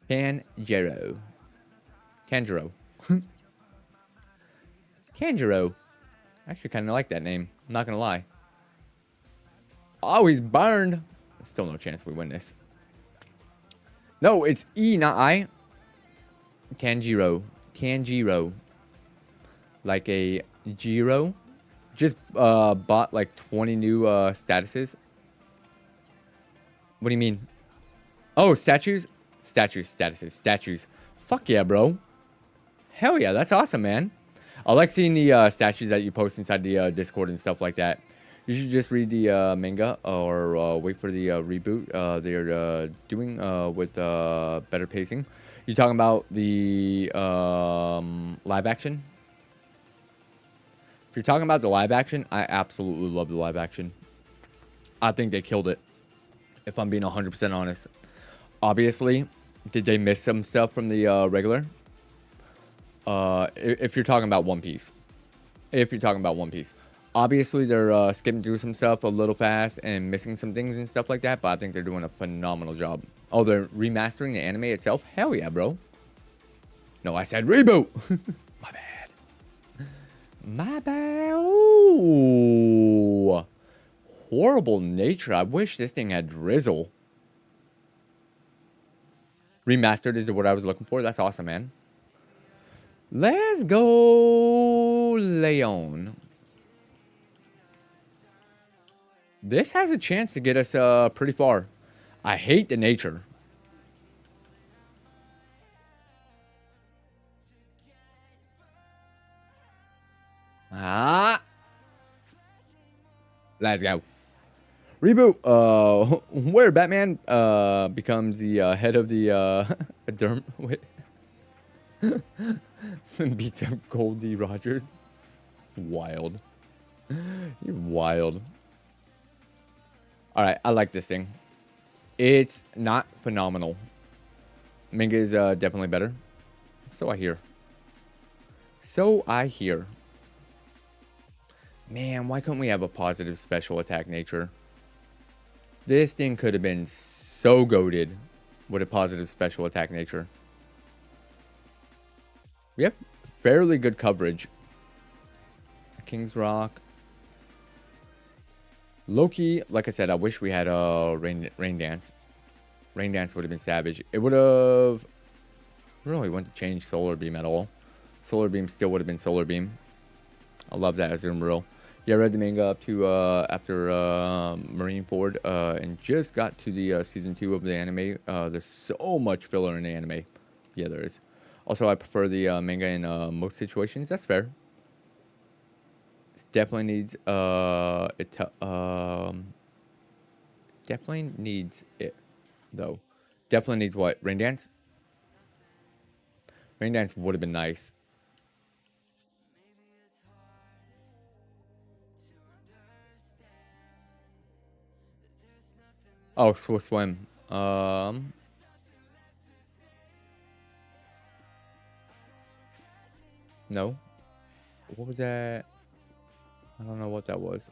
Kanjiro. Kanjiro. Kanjiro. I actually kind of like that name. I'm not going to lie. Oh, he's burned. Still no chance we win this. No, it's E, not I. Kanjiro. Kanjiro. Like a Jiro. Just bought like 20 new statuses. What do you mean? Oh, statues? Statues. Fuck yeah, bro. Hell yeah, that's awesome, man. I like seeing the statues that you post inside the Discord and stuff like that. You should just read the manga or wait for the reboot they're doing with better pacing. You talking about the live action? If you're talking about the live action, I absolutely love the live action. I think they killed it, if I'm being 100% honest. Obviously, did they miss some stuff from the regular? If you're talking about One Piece. Obviously, they're skipping through some stuff a little fast and missing some things and stuff like that, but I think they're doing a phenomenal job. Oh, they're remastering the anime itself? Hell yeah, bro. No, I said reboot. My bad. My bad. Ooh. Horrible nature. I wish this thing had drizzle. Remastered is what I was looking for. That's awesome, man. Let's go, Leon. This has a chance to get us pretty far. I hate the nature. Let's go. Reboot. Where Batman becomes the head of the derm. Beats up Goldie Rogers. Wild. You're wild. Alright, I like this thing. It's not phenomenal. Manga is definitely better. So I hear. So I hear. Man, why couldn't we have a positive special attack nature? This thing could have been so goated with a positive special attack nature. We have fairly good coverage. King's Rock. Loki, like I said, I wish we had a rain dance. Rain dance would have been savage. It would have... I really want to change Solar Beam at all. Solar Beam still would have been Solar Beam. I love that as Umbrella. Yeah, I read the manga up to after Marineford and just got to the season 2 of the anime. There's so much filler in the anime. Yeah, there is. Also, I prefer the manga in most situations. That's fair. It definitely needs definitely needs it though. Definitely needs what? Rain Dance? Rain Dance would have been nice. Oh, swim. No. What was that? I don't know what that was.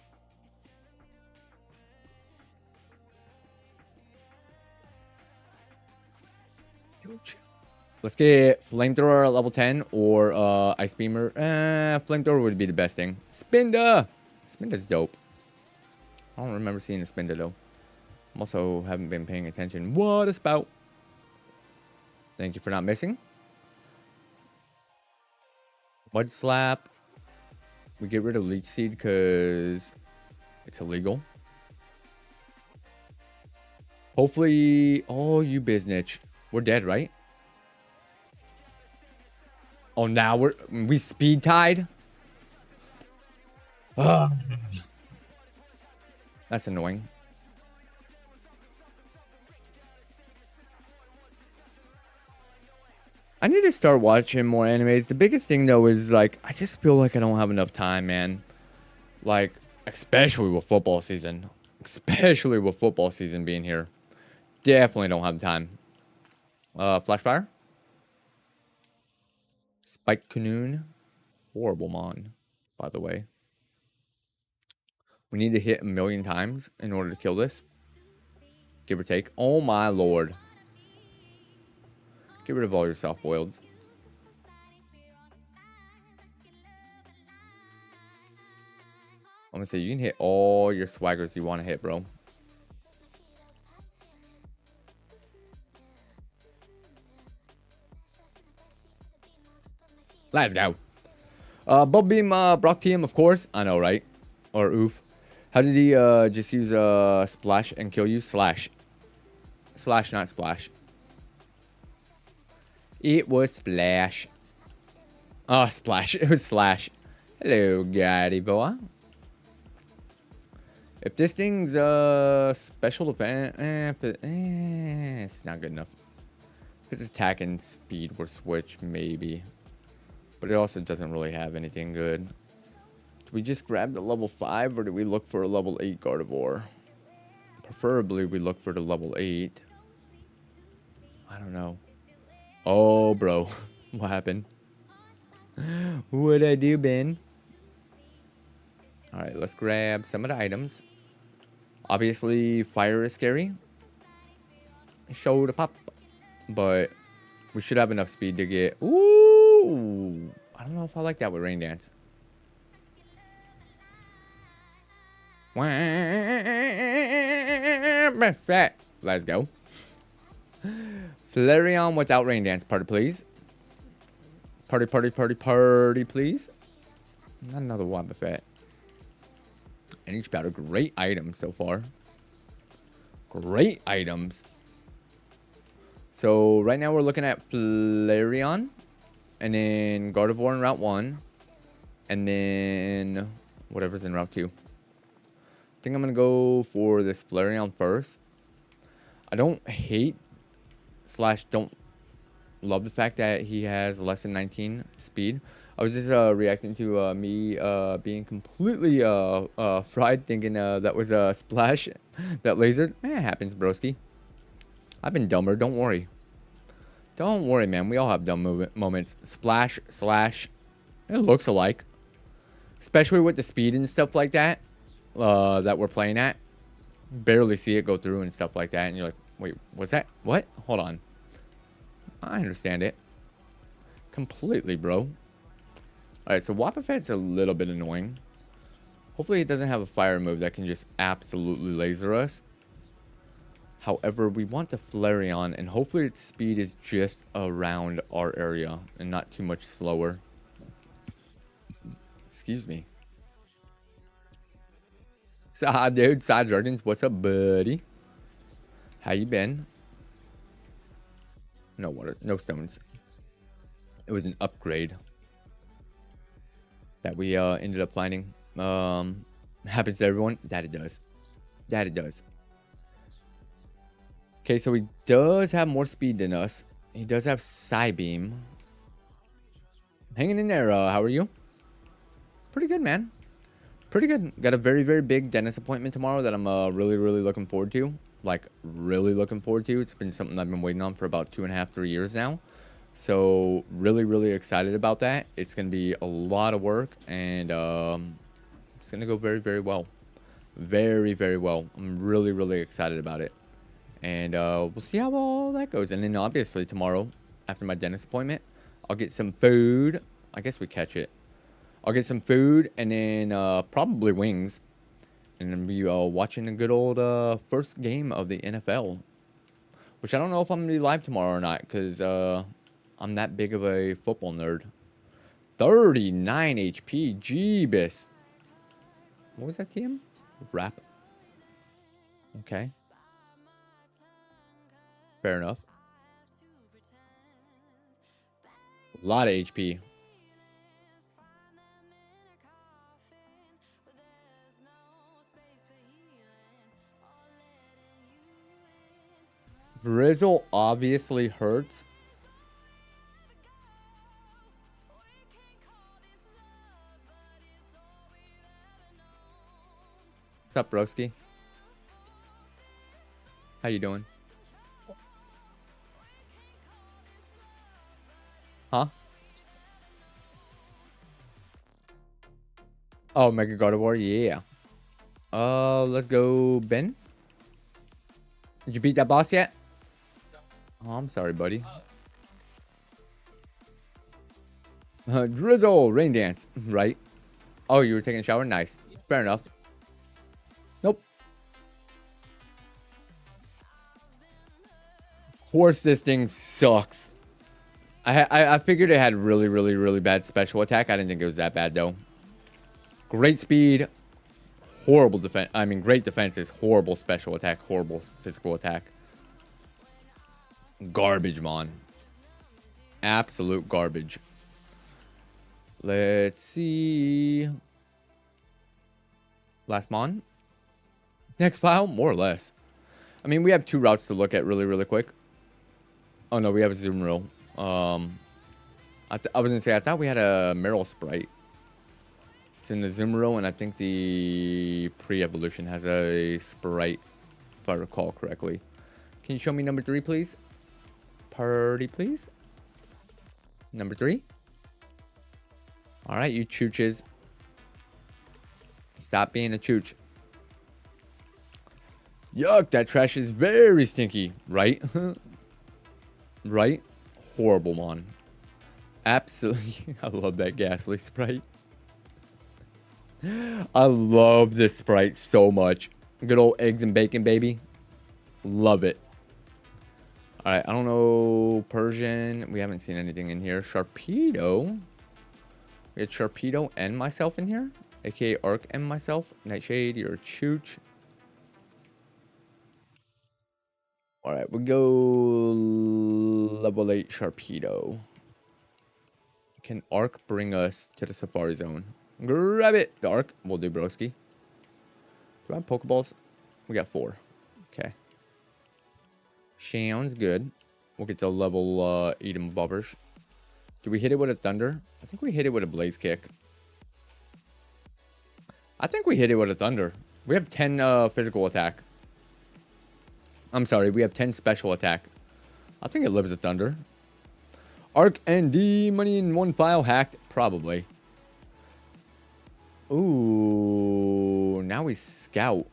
Let's get Flamethrower at level 10 or Ice Beamer. Flamethrower would be the best thing. Spinda! Spinda's dope. I don't remember seeing a Spinda though. I'm also haven't been paying attention. What a spout. Thank you for not missing. Mud Slap. We get rid of Leech Seed because it's illegal. Hopefully... Oh, you biznitch. We're dead, right? Oh, now we speed tied? Ugh. That's annoying. I need to start watching more animes. The biggest thing, though, is, like, I just feel like I don't have enough time, man. Like, especially with football season. Especially with football season being here. Definitely don't have time. Flashfire? Spike Canoon. Horrible mon, by the way. We need to hit 1,000,000 times in order to kill this. Give or take. Oh, my lord. Get rid of all your soft-boileds. I'm gonna say you can hit all your swaggers you want to hit, bro. Let's go. Bubble Beam, Brock TM, of course. I know, right? Or oof. How did he just use Splash and kill you? Slash. Slash, not Splash. It was Splash. Oh, Splash. It was Slash. Hello, Gaddy boy. If this thing's special defense, it's not good enough. If it's attack and speed, we're switch maybe. But it also doesn't really have anything good. Do we just grab the level 5 or do we look for a level 8 Gardevoir? Preferably we look for the level 8. I don't know. Oh, bro. What happened? What'd I do, Ben? Alright, let's grab some of the items. Obviously, fire is scary. Show the pop. But we should have enough speed to get... Ooh! I don't know if I like that with Rain Dance. Let's go. Flareon without Rain Dance. Party, please. Party, party, party, party, please. Not another Wobbuffet. And each battle, great items so far. Great items. So right now we're looking at Flareon. And then Gardevoir in Route 1. And then whatever's in Route 2. I think I'm going to go for this Flareon first. I don't hate / don't love the fact that he has less than 19 speed. I was just reacting to me being completely fried, thinking that was a splash that lasered. It happens, broski. I've been dumber. Don't worry. Don't worry, man. We all have dumb moments. Splash, slash. It looks alike. Especially with the speed and stuff like that that we're playing at. Barely see it go through and stuff like that. And you're like, wait, what's that? What? Hold on. I understand it. Completely, bro. Alright, so Wobbuffet's a little bit annoying. Hopefully it doesn't have a fire move that can just absolutely laser us. However, we want the Flareon, and hopefully its speed is just around our area and not too much slower. Excuse me. Dude, Side Jardins, what's up, buddy? How you been? No water, no stones. It was an upgrade that we ended up finding. Happens to everyone. That it does. That it does. Okay, so he does have more speed than us. He does have Psybeam. Hanging in there. How are you? Pretty good, man. Pretty good. Got a very, very big dentist appointment tomorrow that I'm really, really looking forward to. Like, really looking forward to. It's been something I've been waiting on for about 2.5, 3 years now. So, really, really excited about that. It's going to be a lot of work, and it's going to go very, very well. Very, very well. I'm really, really excited about it. And we'll see how all that goes. And then, obviously, tomorrow, after my dentist appointment, I'll get some food. I guess we catch it. I'll get some food, and then probably wings. And then be watching a good old first game of the NFL. Which I don't know if I'm going to be live tomorrow or not, because I'm that big of a football nerd. 39 HP. Jeebus. What was that, TM? Rap. Okay. Fair enough. A lot of HP. Brizzle obviously hurts. What's up, broski? How you doing? Huh? Oh, Mega Gardevoir, yeah. Let's go, Ben. Did you beat that boss yet? Oh, I'm sorry, buddy. Drizzle, Rain Dance, right? Oh, you were taking a shower? Nice. Fair enough. Nope. Of course, this thing sucks. I figured it had really, really, really bad special attack. I didn't think it was that bad, though. Great speed. Horrible defense. I mean, great defenses. Horrible special attack. Horrible physical attack. Garbage, mon. Absolute garbage. Let's see. Last mon. Next file, more or less. I mean, we have 2 routes to look at really, really quick. Oh, no, we have a zoom reel. I was going to say, I thought we had a Meryl Sprite. It's in the zoom reel, and I think the pre-evolution has a Sprite, if I recall correctly. Can you show me number 3, please? Party, please. Number 3. All right, you chooches. Stop being a chooch. Yuck, that trash is very stinky, right? Right? Horrible, mon. Absolutely. I love that Ghastly Sprite. I love this Sprite so much. Good old eggs and bacon, baby. Love it. All right, I don't know Persian. We haven't seen anything in here. Sharpedo. We had Sharpedo and myself in here, aka Arc and myself. Nightshade, you're a chooch. All right, we'll go level 8 Sharpedo. Can Arc bring us to the Safari Zone? Grab it. The Arc will do, broski. Do I have Pokeballs? We got 4. Okay. Sounds good. We'll get to level 8 and bubbers. Do we hit it with a Thunder? I think we hit it with a Blaze Kick. I think we hit it with a Thunder. We have 10 physical attack. I'm sorry, we have 10 special attack. I think it lives a Thunder. Arc and D, money in one file, hacked, probably. Ooh, now we scout.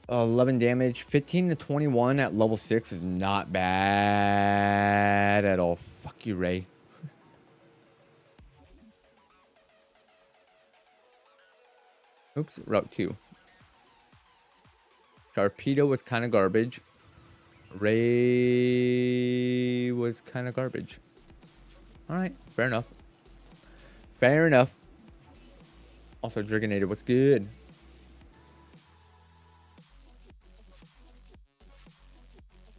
11 damage, 15 to 21 at level 6 is not bad at all. Fuck you, Ray. Oops, route 2. Sharpedo was kind of garbage. Ray was kind of garbage. Alright, fair enough. Fair enough. Also, Dragonator was good.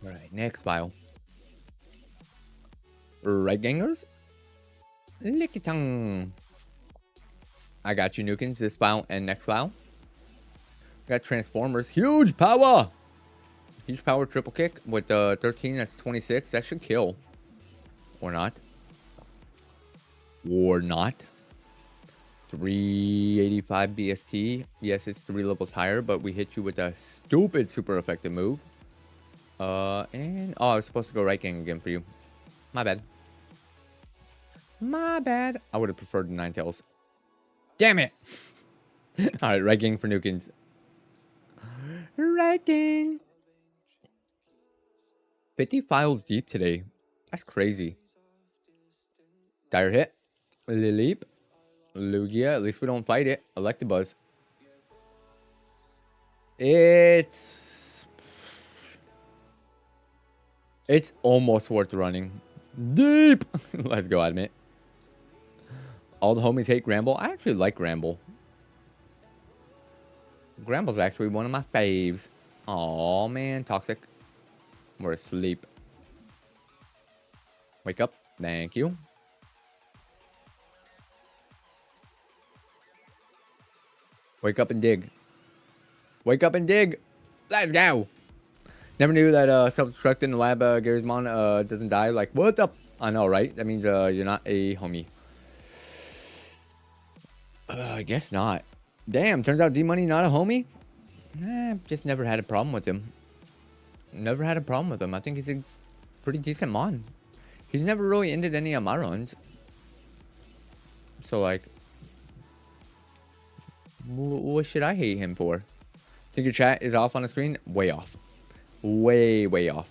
Alright, next file. Right gangers? Lickitung. I got you, Nukins. This file and next file. Got Transformers. Huge power! Huge power triple kick with 13. That's 26. That should kill. Or not. Or not. 385 BST. Yes, it's 3 levels higher, but we hit you with a stupid super effective move. And oh, I was supposed to go right gang again for you. My bad. My bad. I would have preferred the Ninetales. Damn it! Alright, right gang for Nukins. Right gang. 50 files deep today. That's crazy. Dire hit. Lilip. Lugia. At least we don't fight it. Electabuzz. It's almost worth running. Deep. Let's go, admit. All the homies hate Gramble. I actually like Gramble. Gramble's actually one of my faves. Aw, man. Toxic. We're asleep. Wake up. Thank you. Wake up and dig. Wake up and dig. Let's go. Never knew that self-destruct in the lab, Garysmon, doesn't die. Like, what's up? I know, right? That means you're not a homie. I guess not. Damn, turns out D-Money not a homie? Just never had a problem with him. Never had a problem with him. I think he's a pretty decent mon. He's never really ended any of my runs. So, like, what should I hate him for? Think your chat is off on the screen? Way off. Way, way off.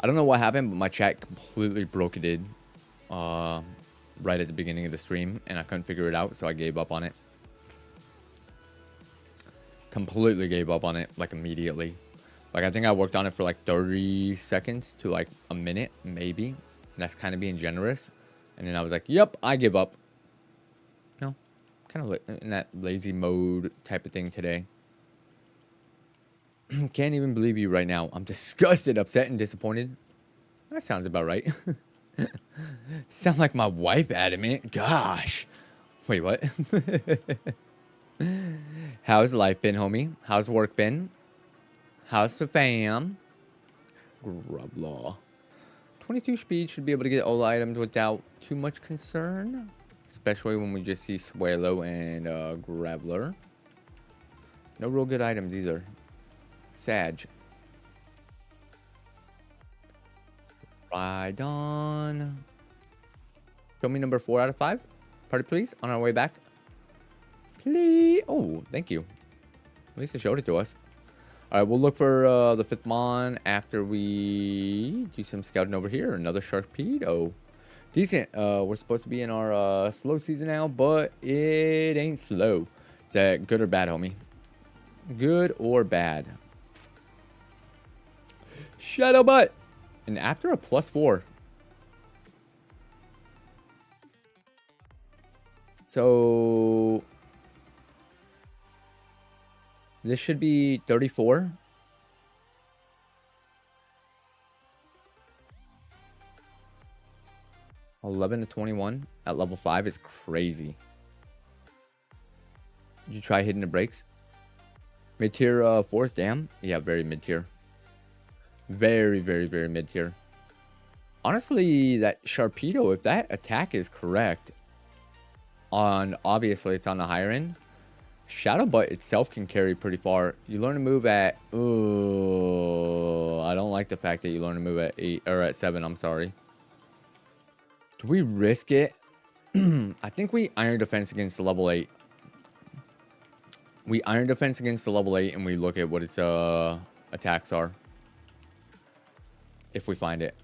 I don't know what happened, but my chat completely broke it right at the beginning of the stream, and I couldn't figure it out, so I gave up on it. Completely gave up on it, like, immediately. Like, I think I worked on it for, like, 30 seconds to, like, a minute, maybe. And that's kind of being generous. And then I was like, yep, I give up. You know, kind of in that lazy mode type of thing today. Can't even believe you right now. I'm disgusted, upset, and disappointed. That sounds about right. Sound like my wife, adamant. Gosh. Wait, what? How's life been, homie? How's work been? How's the fam? Grublaw. 22 speed should be able to get all the items without too much concern. Especially when we just see Swallow and Graveler. No real good items either. Sag. Right on. Show me number 4 out of 5. Party, please. On our way back. Please. Oh, thank you. At least they showed it to us. Alright, we'll look for the 5th Mon after we do some scouting over here. Another Sharpedo. Decent. We're supposed to be in our slow season now, but it ain't slow. Is that good or bad, homie? Good or bad? Shadow Butt. And after a +4. So this should be 34. $11 to $21 at level 5 is crazy. Did you try hitting the brakes? Mid-tier force, damn. Yeah, very mid-tier. Very, very, very mid-tier. Honestly, that Sharpedo, if that attack is correct, obviously it's on the higher end, Shadow Butt itself can carry pretty far. You learn to move at... Ooh, I don't like the fact that you learn to move at 8 or at 7. I'm sorry. Do we risk it? I think we Iron Defense against the level 8. We Iron Defense against the level 8 and we look at what its attacks are. If we find it.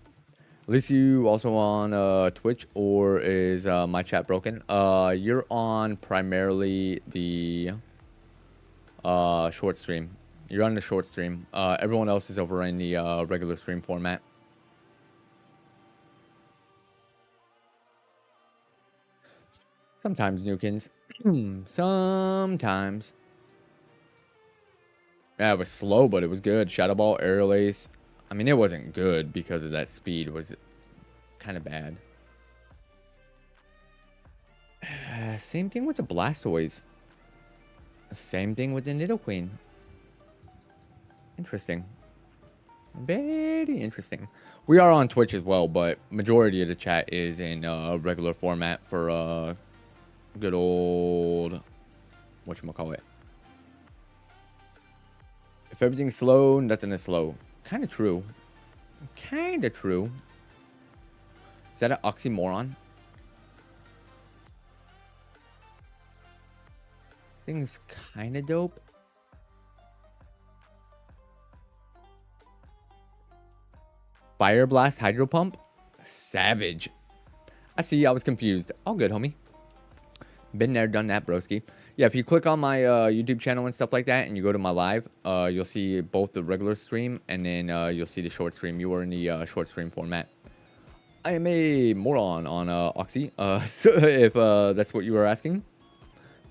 At least you also on Twitch, or is my chat broken? You're on primarily the short stream. You're on the short stream. Everyone else is over in the regular stream format. Sometimes, Newkins. Sometimes. Yeah, it was slow, but it was good. Shadow Ball, Aerial Ace. I mean, it wasn't good because of that speed. It was kind of bad. Same thing with the Blastoise. Same thing with the Nidoqueen. Interesting. Very interesting. We are on Twitch as well, but majority of the chat is in regular format for good old... whatchamacallit. If everything's slow, nothing is slow. Kind of true. Kind of true. Is that an oxymoron? Thing's kind of dope. Fire Blast Hydro Pump? Savage. I see, I was confused. All good, homie. Been there, done that, broski. Yeah, if you click on my YouTube channel and stuff like that, and you go to my live, you'll see both the regular stream, and then you'll see the short stream. You are in the short stream format. I am a moron on Oxy, so if that's what you were asking.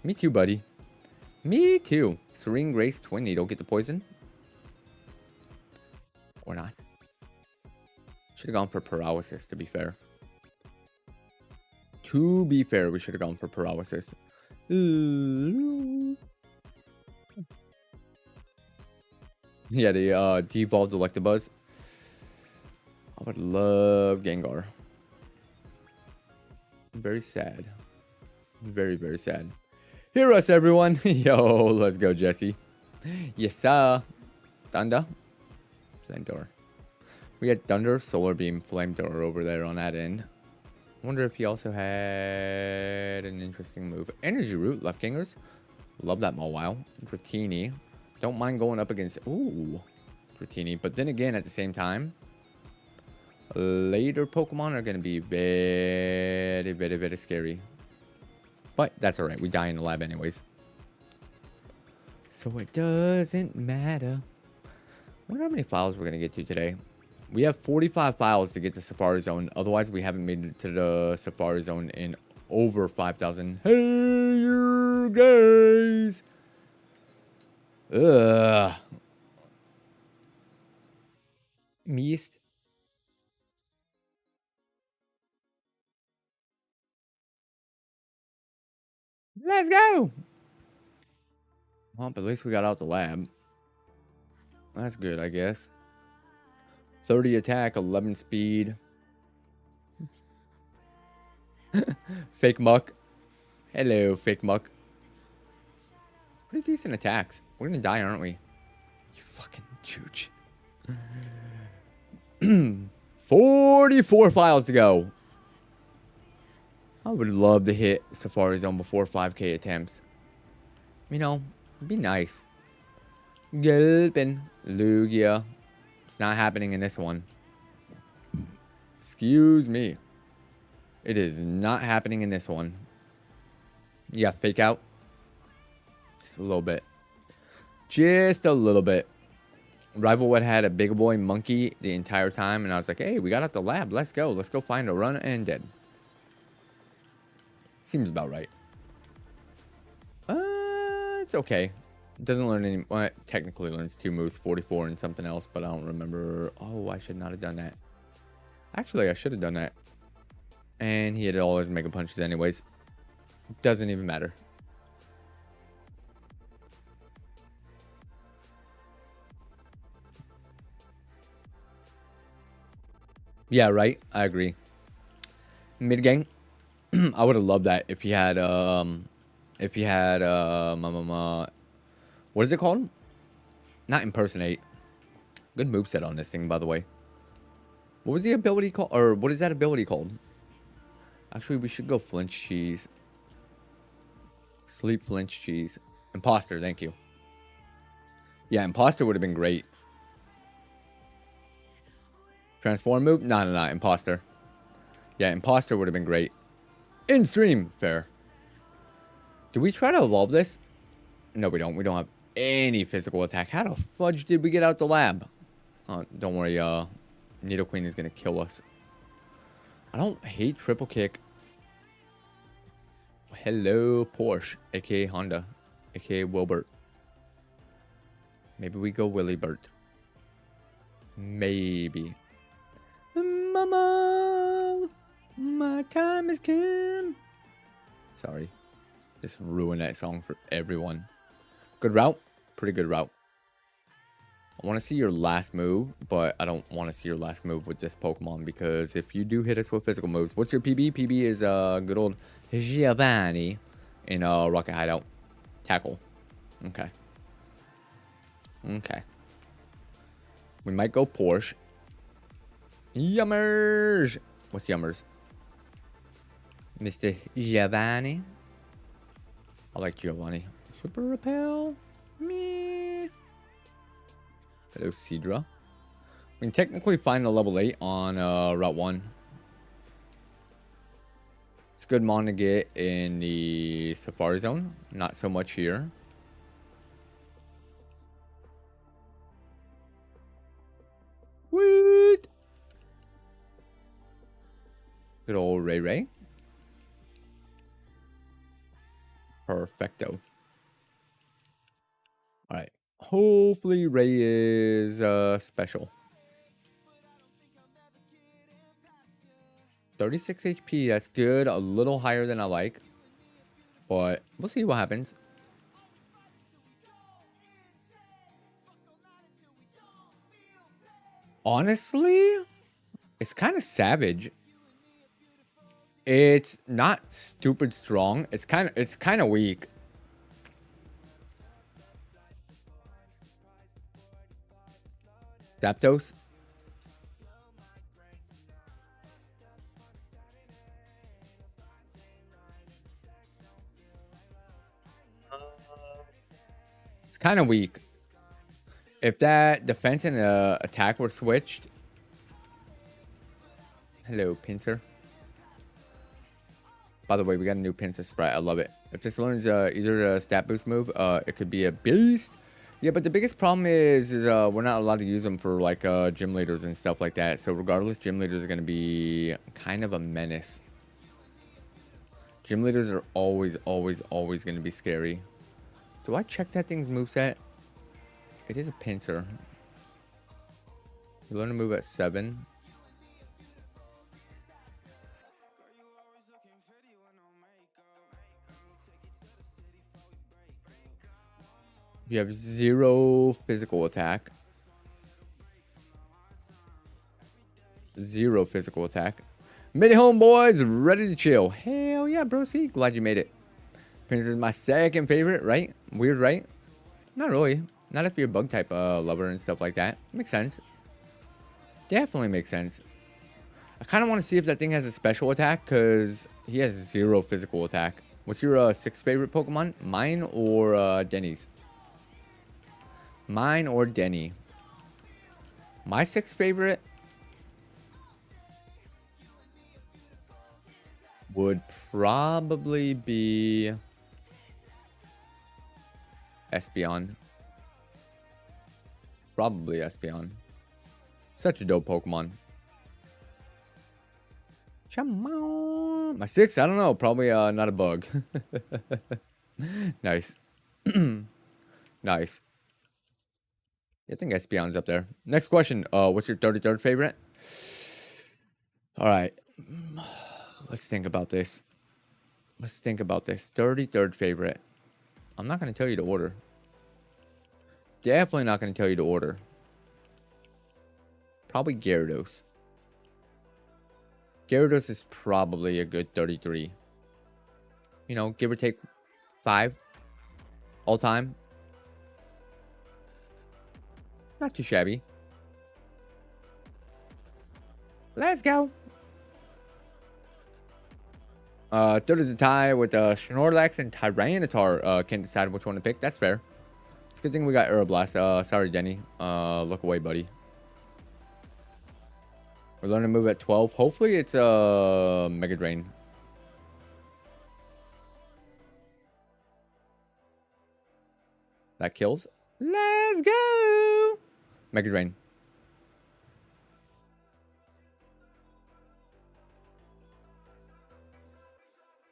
Me too, buddy. Me too. Serene Grace, Twin Needle, get the poison. Or not. Should have gone for paralysis, to be fair. To be fair, we should have gone for paralysis. Yeah, the devolved Electabuzz. I would love Gengar. Very sad. Very, very sad. Hear us, everyone. Yo, let's go, Jesse. Yes, sir. Thunder. Zendor. We had Thunder, Solar Beam, Flamethrower over there on that end. I wonder if he also had an interesting move. Energy Root, Left Kingers. Love that Mawile. Dratini. Don't mind going up against... Ooh. Dratini. But then again, at the same time, later Pokemon are going to be very, very, very scary. But that's alright. We die in the lab anyways. So it doesn't matter. I wonder how many files we're going to get to today. We have 45 files to get to Safari Zone. Otherwise, we haven't made it to the Safari Zone in over 5,000. Hey, you guys! Ugh. Missed. Let's go! Well, but at least we got out the lab. That's good, I guess. 30 attack, 11 speed. Fake Muck. Hello, Fake Muck. Pretty decent attacks. We're gonna die, aren't we? You fucking chooch. 44 files to go. I would love to hit Safari Zone before 5k attempts. You know, it'd be nice. Gulpin. Lugia. It's not happening in this one. Excuse me. It is not happening in this one. Yeah, Fake Out. Just a little bit. Just a little bit. Rival would had a big boy monkey the entire time, and I was like, hey, we got out the lab. Let's go. Let's go find a run and dead. Seems about right. It's okay. It doesn't learn any. Well, it technically learns 2 moves, 44 and something else, but I don't remember. Oh, I should not have done that. Actually, I should have done that. And he had all his mega punches anyways. Doesn't even matter. Yeah, right. I agree. Mid game, I would have loved that if he had what is it called? Not impersonate. Good moveset on this thing, by the way. What was the ability called? Or what is that ability called? Actually, we should go flinch cheese. Sleep flinch cheese. Imposter, thank you. Yeah, imposter would have been great. Transform move? No, imposter. Yeah, imposter would have been great. In stream, fair. Do we try to evolve this? No, we don't. We don't have any physical attack. How the fudge did we get out the lab? Don't worry, Nidoqueen is gonna kill us. I don't hate triple kick. Hello, Porsche, aka Honda, aka Wilbert. Maybe we go Willy Bert. Maybe. Mama, my time has come. Sorry. Just ruin that song for everyone. Good route. Pretty good route. I want to see your last move, but I don't want to see your last move with this Pokemon, because if you do hit us with physical moves, what's your PB? PB is good old Giovanni in Rocket Hideout. Tackle. Okay. Okay. We might go Porsche. Yummers. What's Yummers? Mr. Giovanni. I like Giovanni. Super Repel. Me. Hello, Cedra. We can technically find a level 8 on Route 1. It's a good mon to get in the Safari Zone. Not so much here. Sweet. Good old Ray Ray. Perfecto. Alright. Hopefully Ray is special. 36 HP, that's good. A little higher than I like. But we'll see what happens. Honestly, it's kind of savage. It's not stupid strong. It's kind of weak. Zapdos. It's kind of weak. If that defense and attack were switched. Hello, Pinsir. By the way, we got a new Pinsir sprite. I love it. If this learns either a stat boost move, it could be a beast. Yeah, but the biggest problem is we're not allowed to use them for like gym leaders and stuff like that. So regardless, gym leaders are going to be kind of a menace. Gym leaders are always going to be scary. Do I check that thing's moveset? It is a Pinsir. You learn to move at 7. You have 0 physical attack. 0 physical attack. Made it home, boys. Ready to chill. Hell yeah, bro. See, glad you made it. Pinsir is my second favorite, right? Weird, right? Not really. Not if you're a bug type lover and stuff like that. Makes sense. Definitely makes sense. I kind of want to see if that thing has a special attack, because he has 0 physical attack. What's your 6th favorite Pokemon? Mine or Denny's? Mine or Denny? My 6th favorite would probably be Espeon. Probably Espeon. Such a dope Pokemon. Come on. My 6? I don't know. Probably not a bug. Nice. Nice. I think Espeon's up there. Next question. What's your 33rd favorite? All right. Let's think about this. 33rd favorite. I'm not going to tell you to order. Definitely not going to tell you to order. Probably Gyarados. Gyarados is probably a good 33. You know, give or take 5. All time. Not too shabby. Let's go. Third is a tie with Snorlax and Tyranitar. Can't decide which one to pick. That's fair. It's a good thing we got Aeroblast. Sorry, Denny. Look away, buddy. We're learning to move at 12. Hopefully it's Mega Drain. That kills. Let's go. Mega Drain.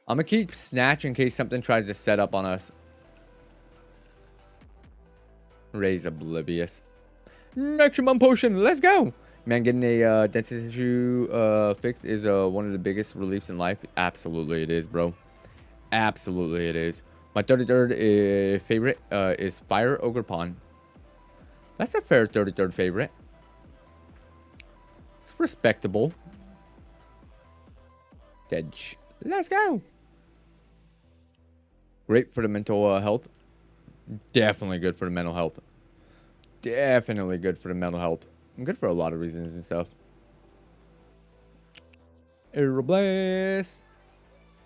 I'm gonna keep Snatch in case something tries to set up on us. Ray's oblivious. Maximum Potion. Let's go. Man, getting a dentist issue fixed is one of the biggest reliefs in life. Absolutely it is, bro. Absolutely it is. My 33rd favorite is Fire Ogerpon. That's a fair 33rd favorite. It's respectable. Dedge. Let's go. Great for the mental health. Definitely good for the mental health. Definitely good for the mental health. Good for a lot of reasons and stuff. Aeroblast.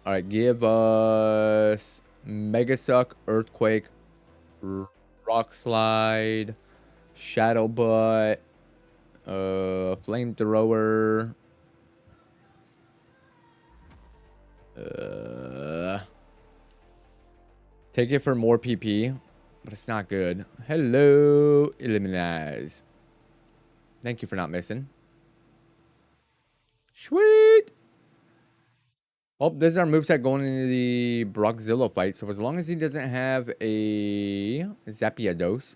Alright, give us Mega Suck, Earthquake, Rock Slide, Shadow Butt, Flamethrower. Take it for more PP, but it's not good. Hello, Randomize. Thank you for not missing. Sweet. Well, this is our moveset going into the Brockzilla fight. So as long as he doesn't have a Zapdos,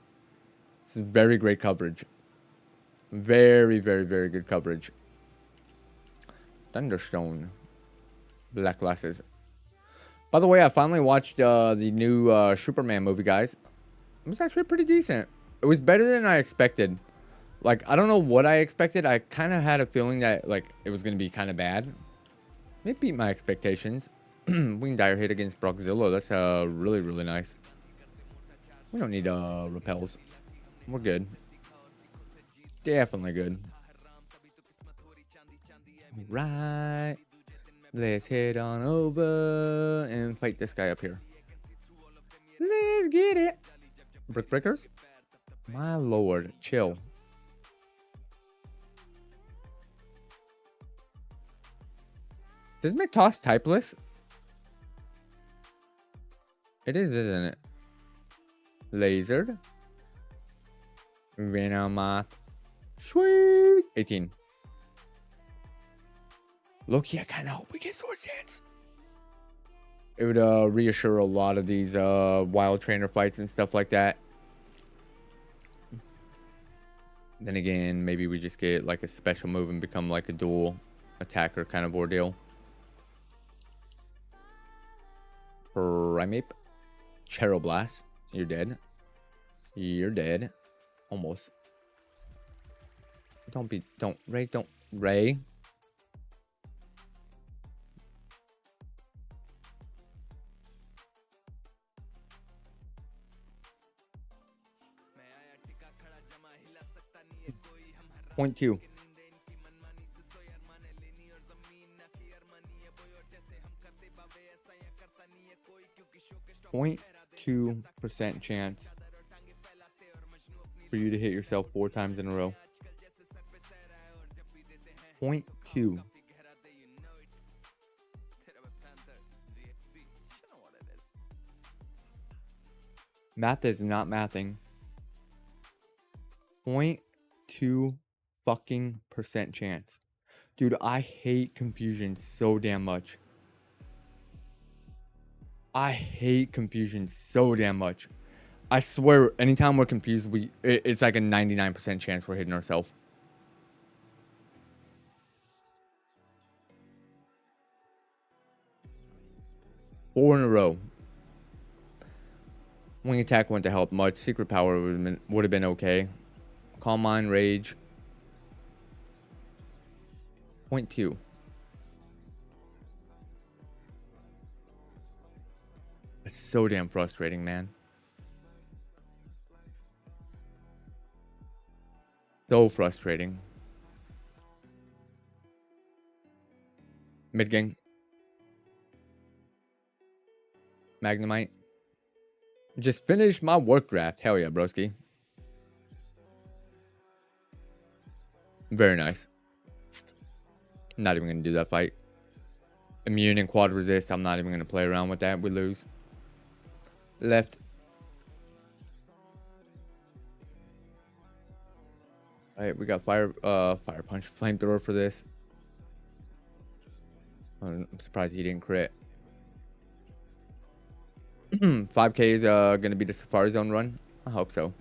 this is very great coverage. Very, very, very good coverage. Thunderstone. Black glasses. By the way, I finally watched the new Superman movie, guys. It was actually pretty decent. It was better than I expected. Like, I don't know what I expected. I kind of had a feeling that, like, it was going to be kind of bad. It beat my expectations. Wing Dire hit against Brockzilla. That's really, really nice. We don't need repels. We're good. Definitely good. Right. Let's head on over and fight this guy up here. Let's get it. Brick Breakers? My lord. Chill. Does McToss typeless? It is, isn't it? Lasered. Venomoth. Sweet. 18. Loki, I kind of hope we get Sword Dance. It would reassure a lot of these wild trainer fights and stuff like that. Then again, maybe we just get like a special move and become like a dual attacker kind of ordeal. Primeape. Cheroblast. You're dead. You're dead. Almost. Ray. 0.2. 0.2% chance for you to hit yourself 4 times in a row. 0.2. Math is not mathing. 0.2 fucking percent chance. Dude, I hate confusion so damn much. I hate confusion so damn much. I swear, anytime we're confused, it's like a 99% chance we're hitting ourselves. Four in a row. Wing attack wouldn't have helped much. Secret power would have been okay. Calm mind, rage. 0.2. It's so damn frustrating, man. So frustrating. Mid gang. Magnemite. Just finished my work draft. Hell yeah, broski. Very nice. Not even going to do that fight. Immune and quad resist. I'm not even going to play around with that. We lose. Left. Alright, we got fire punch, flamethrower for this. I'm surprised he didn't crit. 5k is gonna be the Safari Zone run. I hope so.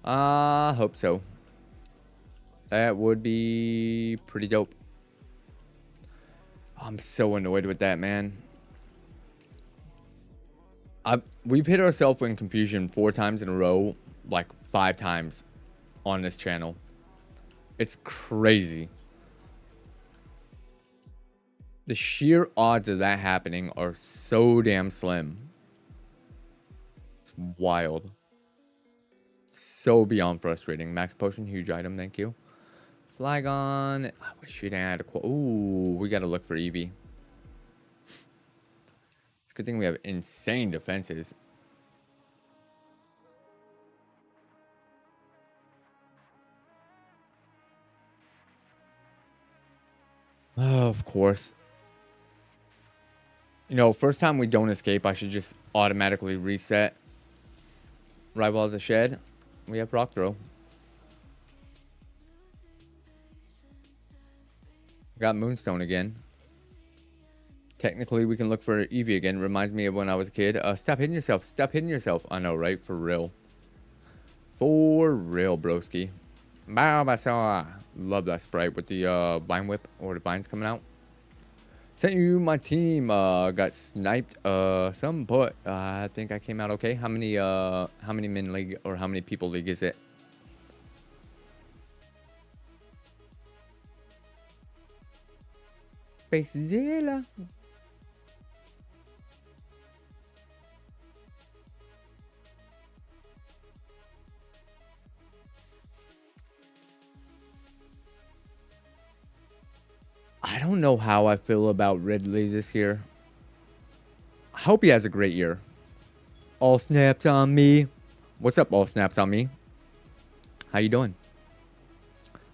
I hope so. That would be pretty dope. I'm so annoyed with that, man. We've hit ourselves in confusion 4 times in a row, like 5 times on this channel. It's crazy. The sheer odds of that happening are so damn slim. It's wild. So beyond frustrating. Max potion, huge item, thank you. Flygon. I wish you'd add a... Ooh, we gotta look for Eevee. It's a good thing we have insane defenses. Oh, of course. You know, first time we don't escape, I should just automatically reset. Rival as a shed. We have Rock Throw. Got Moonstone again. Technically, we can look for Eevee again. Reminds me of when I was a kid. Stop hitting yourself. Stop hitting yourself. I know, right? For real. For real, broski. Love that sprite with the vine whip or the vines coming out. Sent you my team. Got sniped. Some but I think I came out okay. How many min league or how many people league is it? Spacezilla. I don't know how I feel about Ridley this year. I hope he has a great year. All snaps on me. What's up, all snaps on me? How you doing?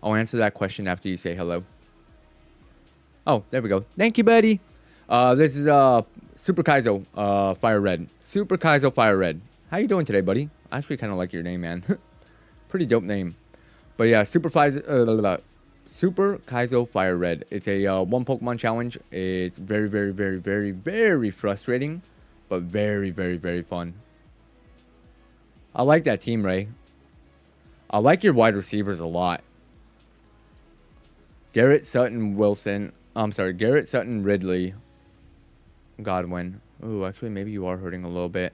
I'll answer that question after you say hello. Oh, there we go. Thank you, buddy. This is Super Kaizo Fire Red. Super Kaizo Fire Red. How you doing today, buddy? I actually kind of like your name, man. Pretty dope name. But yeah, Super Kaizo Fire Red. It's a 1 Pokemon challenge. It's very, very, very, very, very frustrating, but very, very, very fun. I like that team, Ray. I like your wide receivers a lot. Garrett, Sutton, Wilson. I'm sorry, Garrett, Sutton, Ridley, Godwin. Ooh, actually, maybe you are hurting a little bit.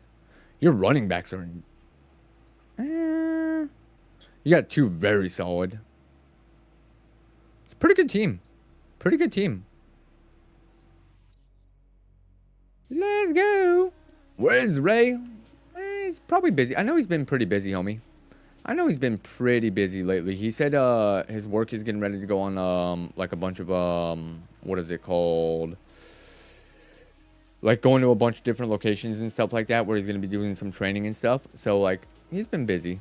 Your running backs are... You got 2 very solid. It's a pretty good team. Pretty good team. Let's go. Where's Ray? He's probably busy. I know he's been pretty busy, homie. I know he's been pretty busy lately. He said his work is getting ready to go on like a bunch of what is it called? Like going to a bunch of different locations and stuff like that where he's going to be doing some training and stuff. So like he's been busy.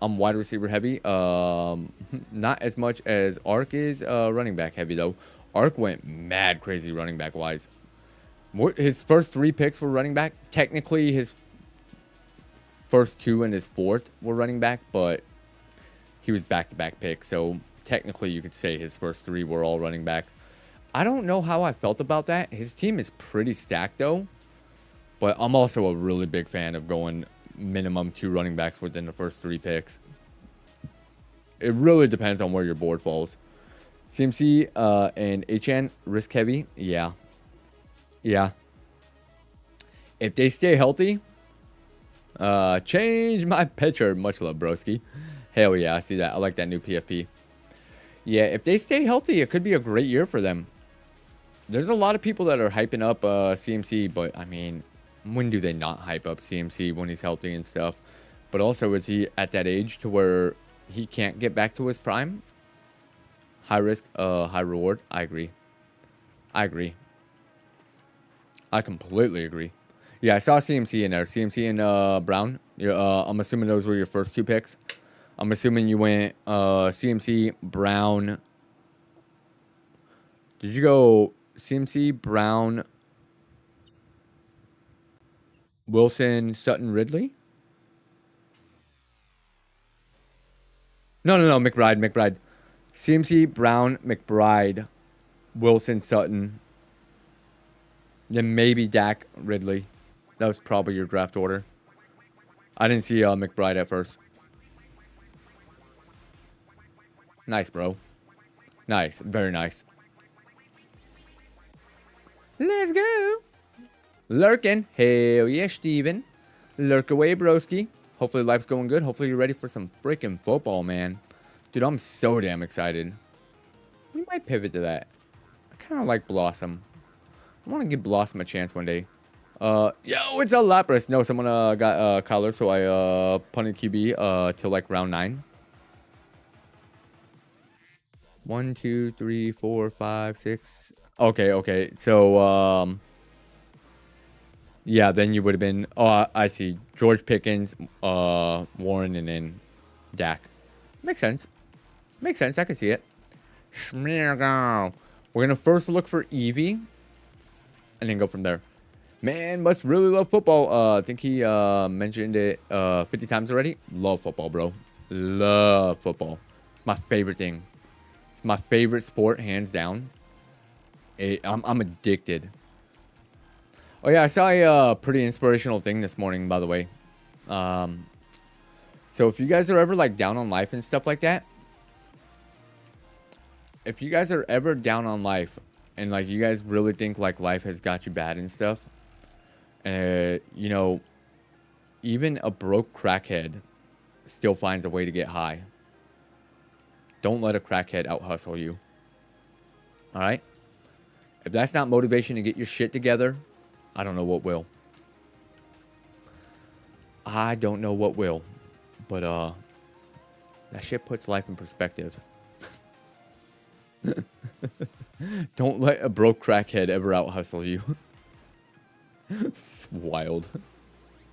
I'm wide receiver heavy. Not as much as Ark is running back heavy though. Ark went mad crazy running back wise. His first 3 picks were running back. Technically his first 2 and his 4th were running back, but he was back-to-back picks. So technically, you could say his first 3 were all running backs. I don't know how I felt about that. His team is pretty stacked, though. But I'm also a really big fan of going minimum 2 running backs within the first 3 picks. It really depends on where your board falls. CMC and HN, risk heavy. Yeah. Yeah. If they stay healthy, change my picture. Much love, broski. Hell yeah, I see that. I like that new PFP. Yeah, if they stay healthy, it could be a great year for them. There's a lot of people that are hyping up CMC, but I mean, when do they not hype up CMC when he's healthy and stuff? But also, is he at that age to where he can't get back to his prime? High risk, high reward. I agree. I agree. I completely agree. Yeah, I saw CMC in there. CMC and Brown. I'm assuming those were your first 2 picks. I'm assuming you went CMC, Brown. Did you go CMC, Brown, Wilson, Sutton, Ridley? No, McBride. CMC, Brown, McBride, Wilson, Sutton. Then maybe Dak, Ridley. That was probably your draft order. I didn't see McBride at first. Nice, bro. Nice. Very nice. Let's go. Lurking. Hell yeah, Steven. Lurk away, broski. Hopefully life's going good. Hopefully you're ready for some freaking football, man. Dude, I'm so damn excited. We might pivot to that. I kind of like Blossom. I want to give Blossom a chance one day. Yo, it's a Lapras. No, someone got Kyler, so I punted QB till like round 9. 1, 2, 3, 4, 5, 6. Okay. So yeah, then you would have been. Oh, I see. George Pickens, Warren, and then Dak. Makes sense. Makes sense. I can see it. We're gonna first look for Eevee, and then go from there. Man, must really love football. I think he mentioned it 50 times already. Love football, bro. Love football. It's my favorite thing. It's my favorite sport, hands down. I'm addicted. Oh yeah, I saw a pretty inspirational thing this morning, by the way. So if you guys are ever like down on life and stuff like that, if you guys are ever down on life and like you guys really think like life has got you bad and stuff, you know, even a broke crackhead still finds a way to get high. Don't let a crackhead out hustle you. All right? If that's not motivation to get your shit together, I don't know what will. I don't know what will. But that shit puts life in perspective. Don't let a broke crackhead ever out hustle you. It's wild.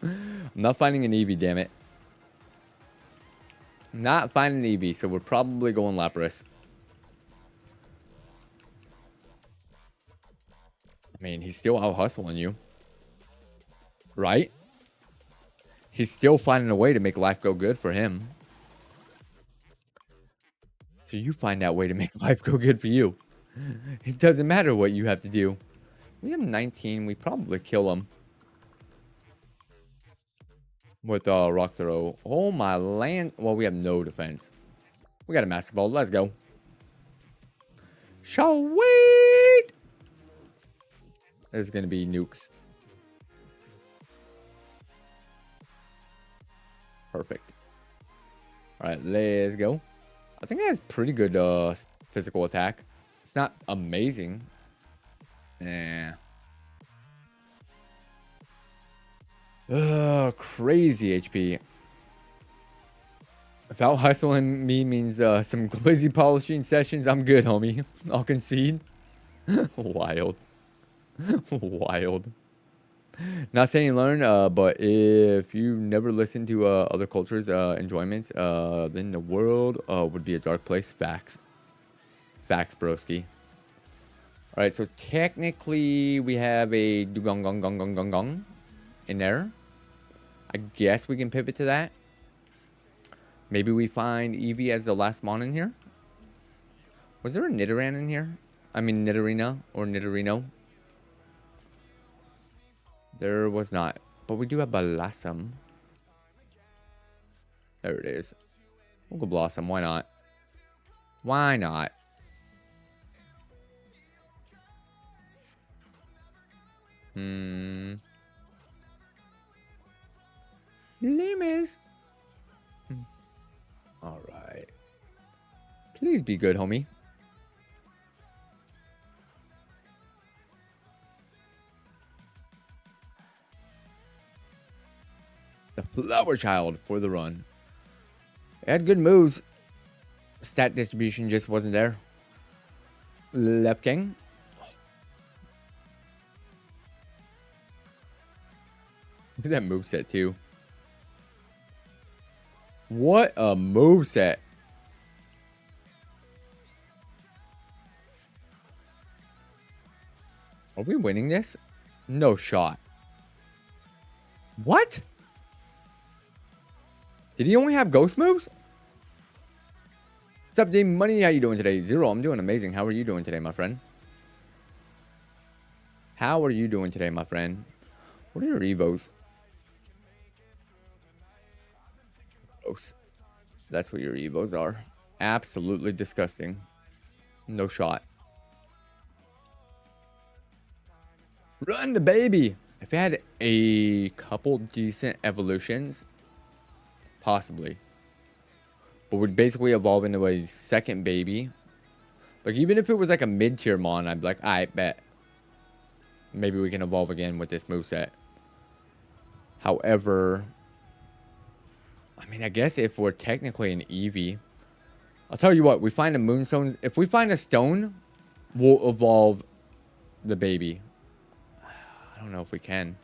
I'm not finding an Eevee, damn it. Not finding an Eevee, so we're probably going Lapras. I mean, he's still out hustling you. Right? He's still finding a way to make life go good for him. So you find that way to make life go good for you. It doesn't matter what you have to do. We have 19. We probably kill him. With rock throw. Oh my land. Well, we have no defense. We got a master ball. Let's go. Sweet. There's going to be nukes. Perfect. All right, let's go. I think it has pretty good physical attack. It's not amazing. Yeah. Crazy HP. If out hustling me means some glizzy polishing sessions, I'm good, homie. I'll concede. Wild. Wild. Not saying learn, but if you never listen to other cultures' enjoyments, then the world would be a dark place. Facts. Facts, broski. Alright, so technically we have a Dugong Gong Gong Gong Gong Gong in there. I guess we can pivot to that. Maybe we find Eevee as the last mon in here. Was there a Nidoran in here? I mean Nidorina or Nidorino. There was not. But we do have Blossom. There it is. We'll go Blossom. Why not? Why not? Limes. Alright. Please be good, homie. The Flower Child for the run. It had good moves. Stat distribution just wasn't there. Left King. Look at that moveset too. What a moveset. Are we winning this? No shot. What? Did he only have ghost moves? What's up, D Money? How you doing today? Zero, I'm doing amazing. How are you doing today, my friend? How are you doing today, my friend? What are your evos? Gross. That's what your evos are. Absolutely disgusting. No shot. Run the baby. If it had a couple decent evolutions, possibly. But would basically evolve into a second baby. Like, even if it was like a mid-tier mon, I'd be like, I bet. Maybe we can evolve again with this moveset. However, I mean, I guess if we're technically an Eevee, I'll tell you what, we find a moonstone. If we find a stone, we'll evolve the baby. I don't know if we can.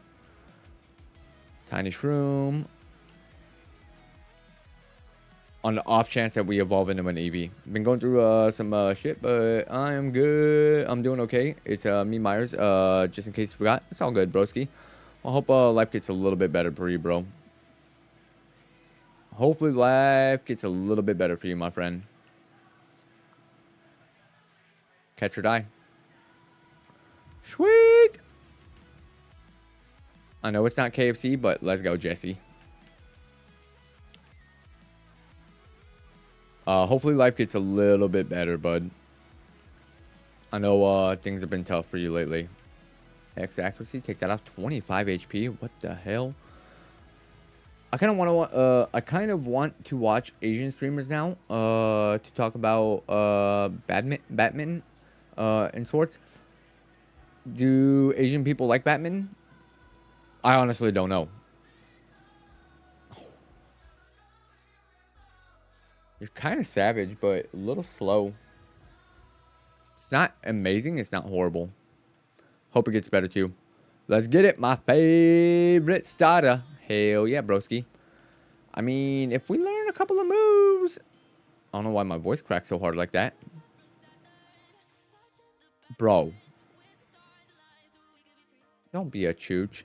Tiny Shroom. On the off chance that we evolve into an Eevee. Been going through some shit, but I am good. I'm doing okay. It's me, Myers. Just in case you forgot. It's all good, broski. I hope life gets a little bit better for you, bro. Hopefully life gets a little bit better for you, my friend. Catch or die. Sweet! I know it's not KFC, but let's go, Jesse. Hopefully life gets a little bit better, bud. I know things have been tough for you lately. X accuracy, take that off. 25 HP. What the hell? I kind of want to watch Asian streamers now to talk about badminton and sports. Do Asian people like badminton? I honestly don't know. You're kind of savage, but a little slow. It's not amazing. It's not horrible. Hope it gets better too. Let's get it. My favorite starter. Hell yeah, broski. I mean, if we learn a couple of moves. I don't know why my voice cracks so hard like that. Bro. Don't be a chooch.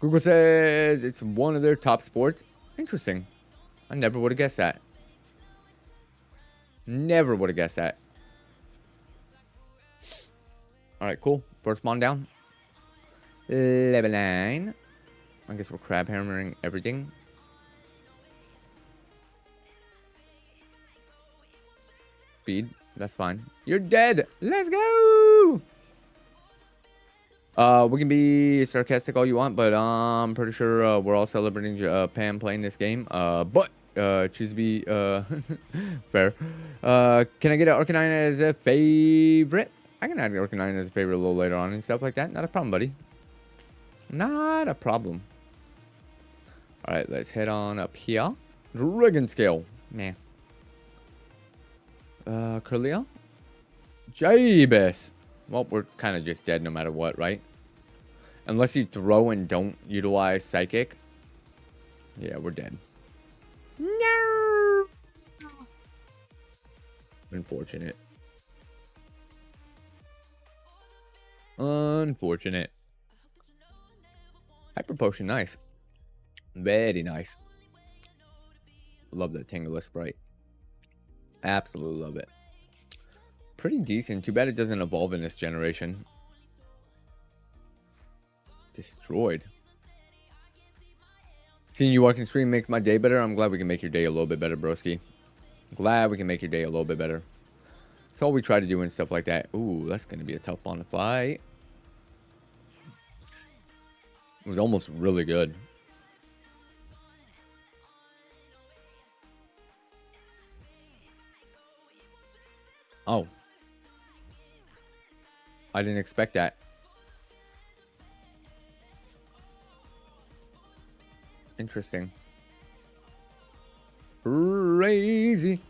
Google says it's one of their top sports. Interesting. I never would have guessed that. Never would have guessed that. Alright, cool. First mon down. Level 9. I guess we're crab hammering everything. Speed. That's fine. You're dead. Let's go. We can be sarcastic all you want, but I'm pretty sure we're all celebrating Pam playing this game. But choose to be fair. Can I get an Arcanine as a favorite? I can add Arcanine as a favorite a little later on and stuff like that. Not a problem, buddy. Not a problem. All right, let's head on up here. Dragon Scale. Nah. Curlia. Jabus. Well, we're kind of just dead no matter what, right? Unless you throw and don't utilize Psychic. Yeah, we're dead. No. Unfortunate. Unfortunate. Hyper Potion, nice. Very nice. Love that Tingler Sprite. Absolutely love it. Pretty decent. Too bad it doesn't evolve in this generation. Destroyed. Seeing you walking stream makes my day better. I'm glad we can make your day a little bit better, broski. Glad we can make your day a little bit better. That's all we try to do and stuff like that. Ooh, that's going to be a tough one to fight. It was almost really good. Oh. I didn't expect that. Interesting. Crazy.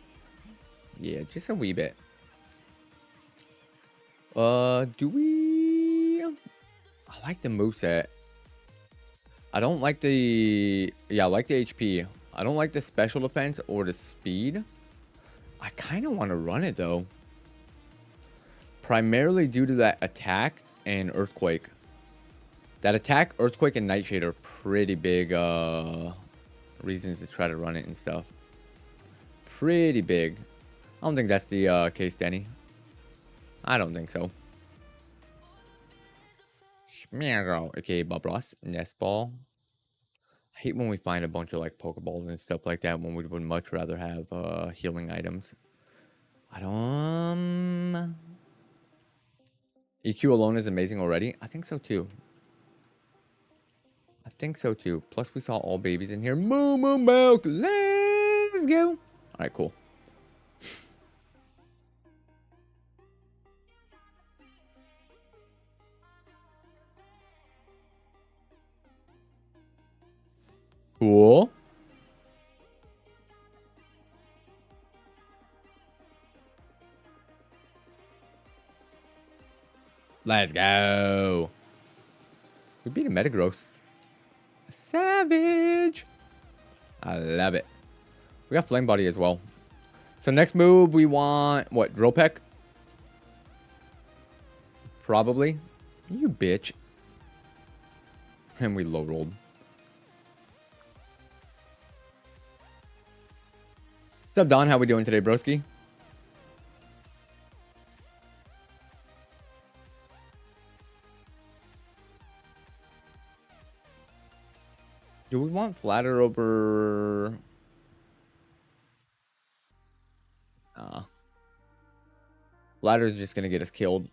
Yeah, just a wee bit. Do we... I like the moveset. I don't like the... Yeah, I like the HP. I don't like the special defense or the speed. I kind of want to run it, though. Primarily due to that attack and earthquake. That attack, earthquake, and nightshade are pretty big reasons to try to run it and stuff. Pretty big. I don't think that's the case, Danny. I don't think so. Okay, Bob Ross, Nest Ball. I hate when we find a bunch of like Pokeballs and stuff like that when we would much rather have healing items. EQ alone is amazing already. I think so too. I think so too. Plus we saw all babies in here. Moo moo milk. Let's go. All right, cool. Cool. Let's go. We beat a Metagross. Savage. I love it. We got Flame Body as well. So next move we want what? Drill Peck? Probably. You bitch. And we low rolled. What's up, Don? How we doing today, broski? Do we want Flatter over... Flatter is just going to get us killed.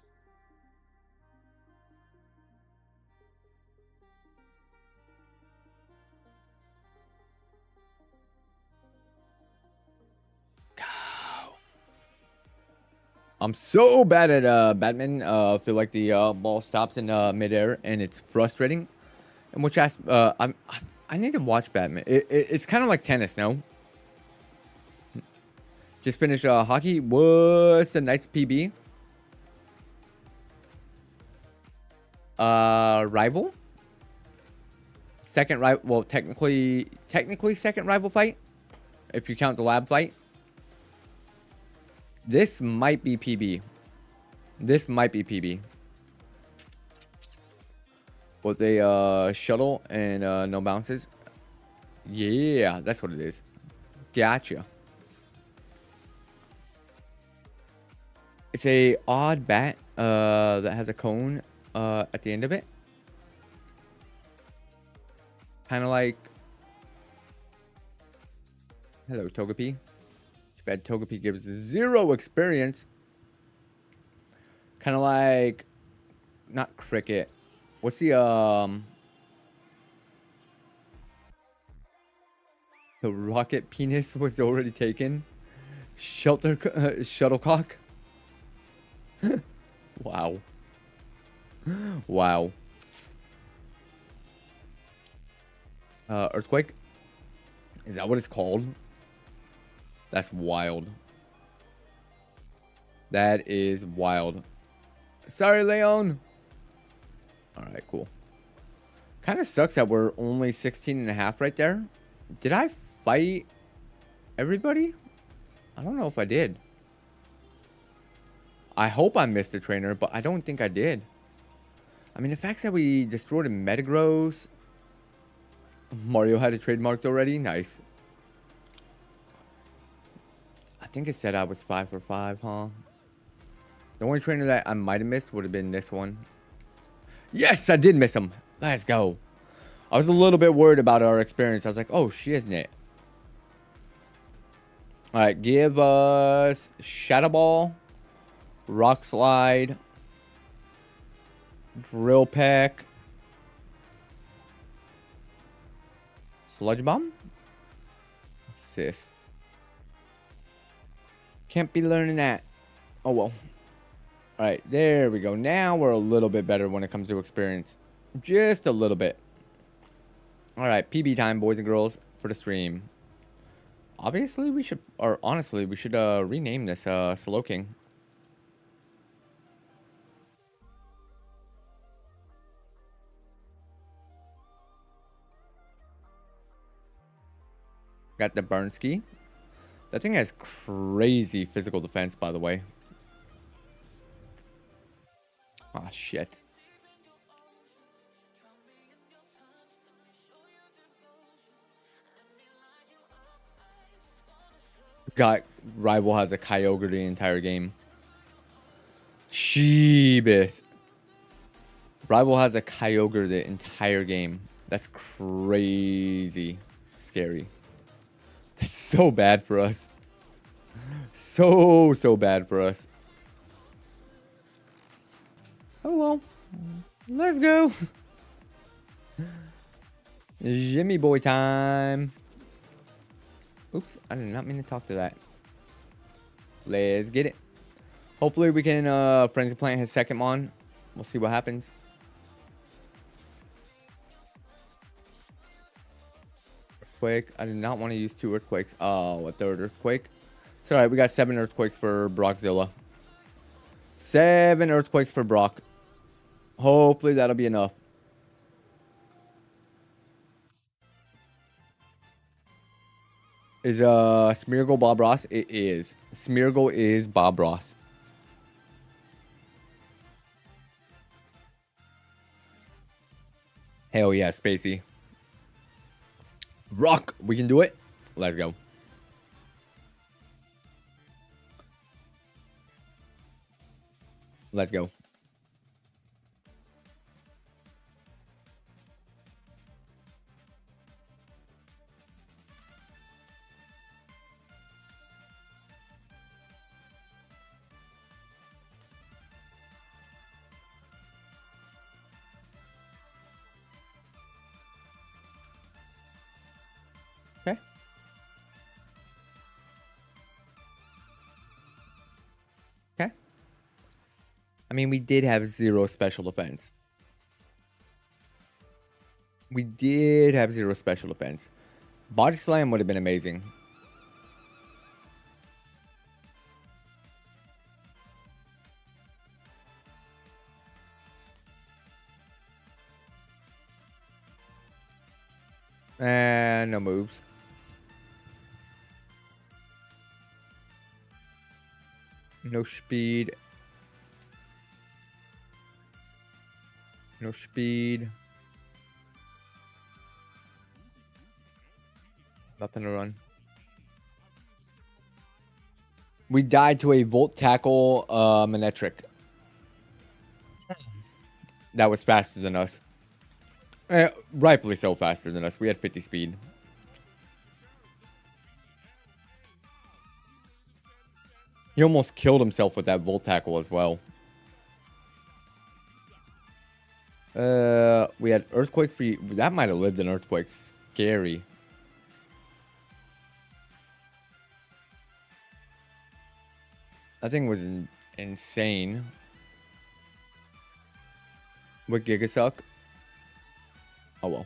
Let's go. I'm so bad at Batman. I feel like the ball stops in midair and it's frustrating. And which I need to watch Batman. It's kind of like tennis, no? Just finished hockey. What's the night's PB? Rival? Second rival. Well, technically second rival fight. If you count the lab fight. This might be PB. This might be PB. With a shuttle and no bounces. Yeah, that's what it is. Gotcha. It's a odd bat that has a cone at the end of it. Kind of like... Hello, Togepi. Too bad Togepi gives 0 experience. Kind of like... Not Cricket. What's the rocket penis was already taken. Shuttlecock. Wow. Wow. Earthquake. Is that what it's called? That's wild. That is wild. Sorry, Leon. Alright, cool. Kind of sucks that we're only 16.5 right there. Did I fight everybody? I don't know if I did. I hope I missed a trainer, but I don't think I did. I mean, the fact that we destroyed a Metagross Mario had it trademarked already. Nice. I think it said I was 5 for 5, huh? The only trainer that I might have missed would have been this one. Yes, I did miss him. Let's go. I was a little bit worried about our experience. I was like, oh, she isn't it? All right, give us Shadow Ball, Rock Slide, Drill Peck, Sludge Bomb, Sis. Can't be learning that. Oh well. All right, there we go. Now we're a little bit better when it comes to experience. Just a little bit. All right, PB time, boys and girls, for the stream. Obviously, we should, or honestly, we should rename this Slow King. Got the Burnski. That thing has crazy physical defense, by the way. Ah, shit. Got rival has a Kyogre the entire game. Sheebus. Rival has a Kyogre the entire game. That's crazy scary. That's so bad for us. So bad for us. Oh well. Let's go. Jimmy boy time. Oops, I did not mean to talk to that. Let's get it. Hopefully we can Frenzy Plant his second mon. We'll see what happens. Earthquake. I did not want to use 2 earthquakes. Oh, a third earthquake. It's alright, we got 7 earthquakes for Brockzilla. 7 earthquakes for Brock. Hopefully that'll be enough. Is Smeargle Bob Ross? It is. Smeargle is Bob Ross. Hell yeah, Spacey. Rock! We can do it. Let's go. Let's go. Okay. Okay. I mean, we did have 0 special defense. We did have 0 special defense. Body Slam would have been amazing. And no moves. No speed. No speed. Nothing to run. We died to a Volt Tackle Manectric. That was faster than us. Rightfully so faster than us. We had 50 speed. He almost killed himself with that Volt Tackle as well. We had Earthquake for you. That might have lived in Earthquake. Scary. That thing was insane. With Gigasuck. Oh well.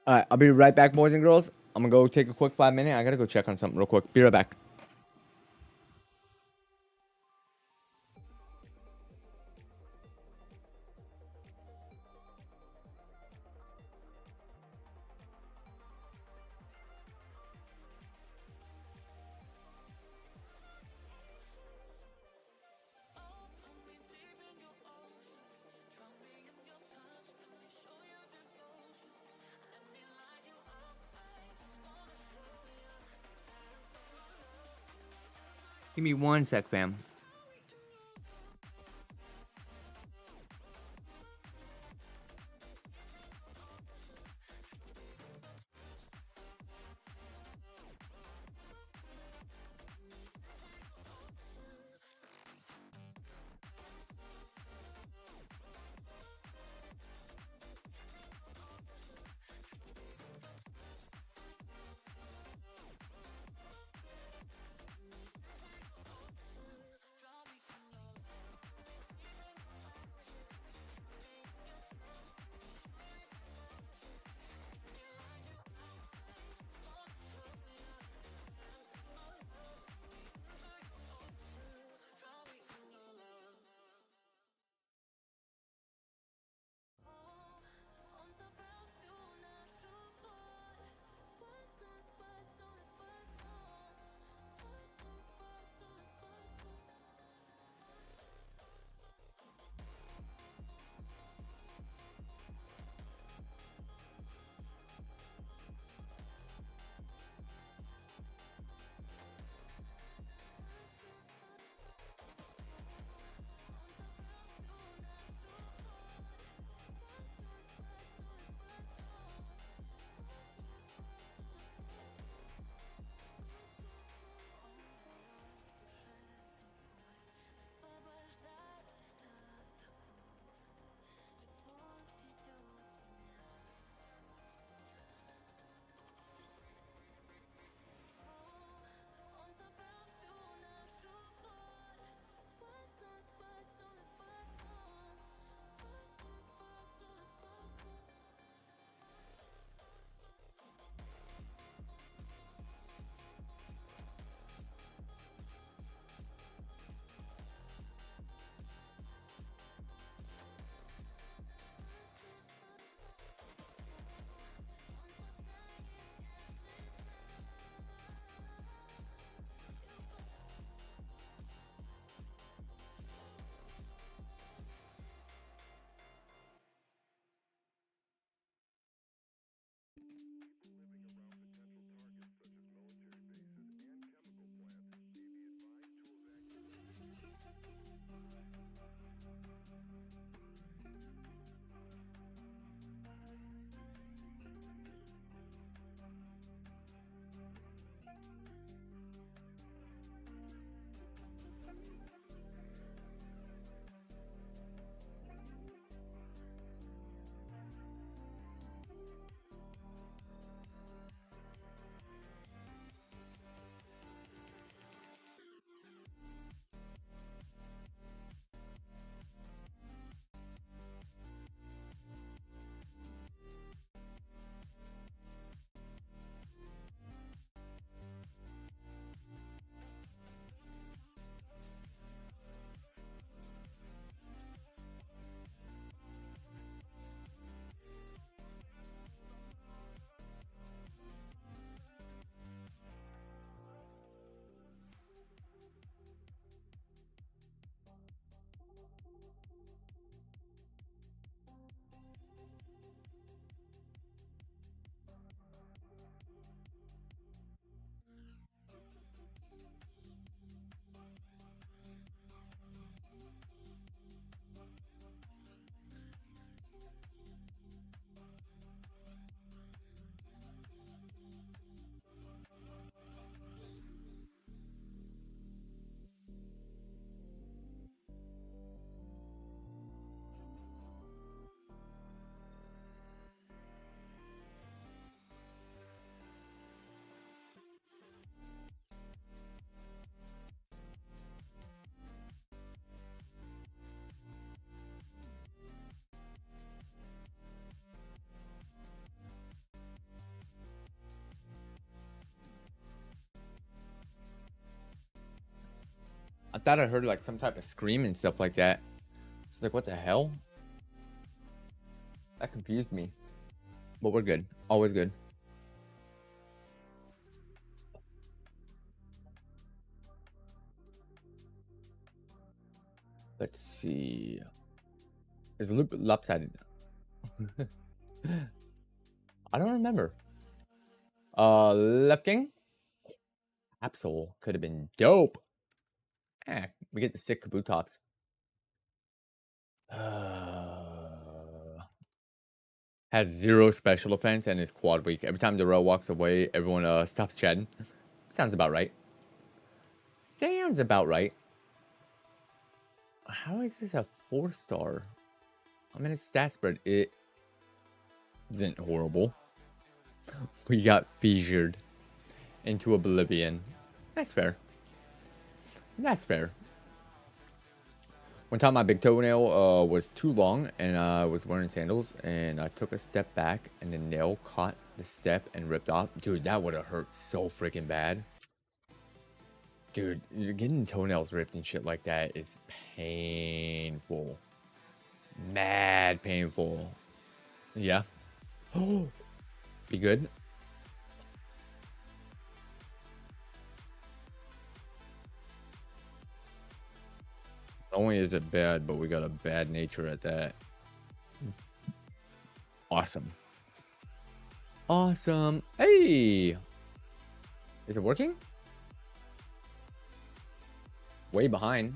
Alright, I'll be right back, boys and girls. I'm gonna go take a quick 5-minute. I gotta go check on something real quick. Be right back. Give me 1 sec, fam. I thought I heard like some type of scream and stuff like that. It's like, what the hell? That confused me. But we're good. Always good. Let's see. Is loop lopsided? I don't remember. Left king? Absol could have been dope. We get the sick Kabutops. Has 0 special defense and is quad weak. Every time Da-Rell walks away, everyone stops chatting. Sounds about right. Sounds about right. How is this a 4-star? I mean, its stat spread, it isn't horrible. We got fissured into oblivion. That's fair. That's fair. One time my big toenail was too long and I was wearing sandals and I took a step back and the nail caught the step and ripped off. Dude, that would have hurt so freaking bad. Dude, you're getting toenails ripped and shit like that is painful. Mad painful. Yeah. Oh, be good. Not only is it bad, but we got a bad nature at that. Awesome. Awesome. Hey! Is it working? Way behind.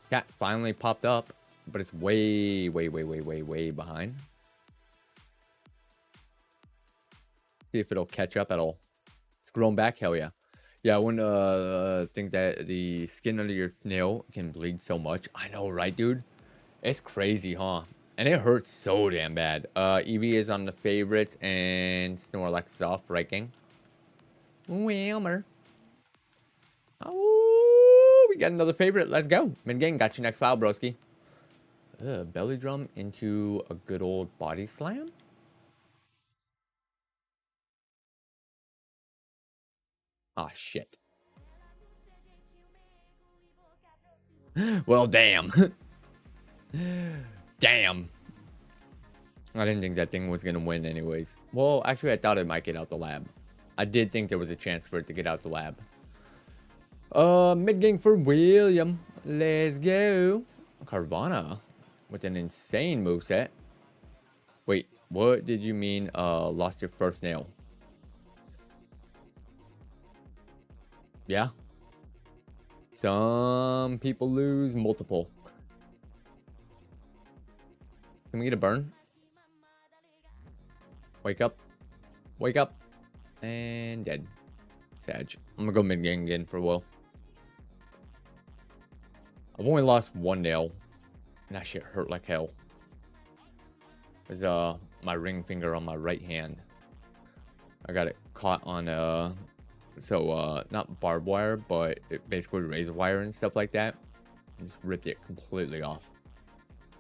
Cat finally popped up, but it's way behind. See if it'll catch up at all. It's grown back, hell yeah. Yeah, I wouldn't think that the skin under your nail can bleed so much. I know, right, dude? It's crazy, huh? And it hurts so damn bad. Eevee is on the favorites, and Snorlax is off, right, gang? Wilmer. Oh, we got another favorite. Let's go. Mid-gang, got you next file, broski. Belly drum into a good old body slam? Ah, shit. Well, damn. Damn. I didn't think that thing was going to win anyways. Well, actually, I thought it might get out the lab. I did think there was a chance for it to get out the lab. Mid-game for William. Let's go. Carvana with an insane moveset. Wait, what did you mean, lost your first nail? Yeah. Some people lose multiple. Can we get a burn? Wake up. Wake up. And dead. Sag. I'm gonna go mid-game again for a while. I've only lost one nail. And that shit hurt like hell. There's my ring finger on my right hand. I got it caught on not barbed wire, but it basically razor wire and stuff like that. I just ripped it completely off.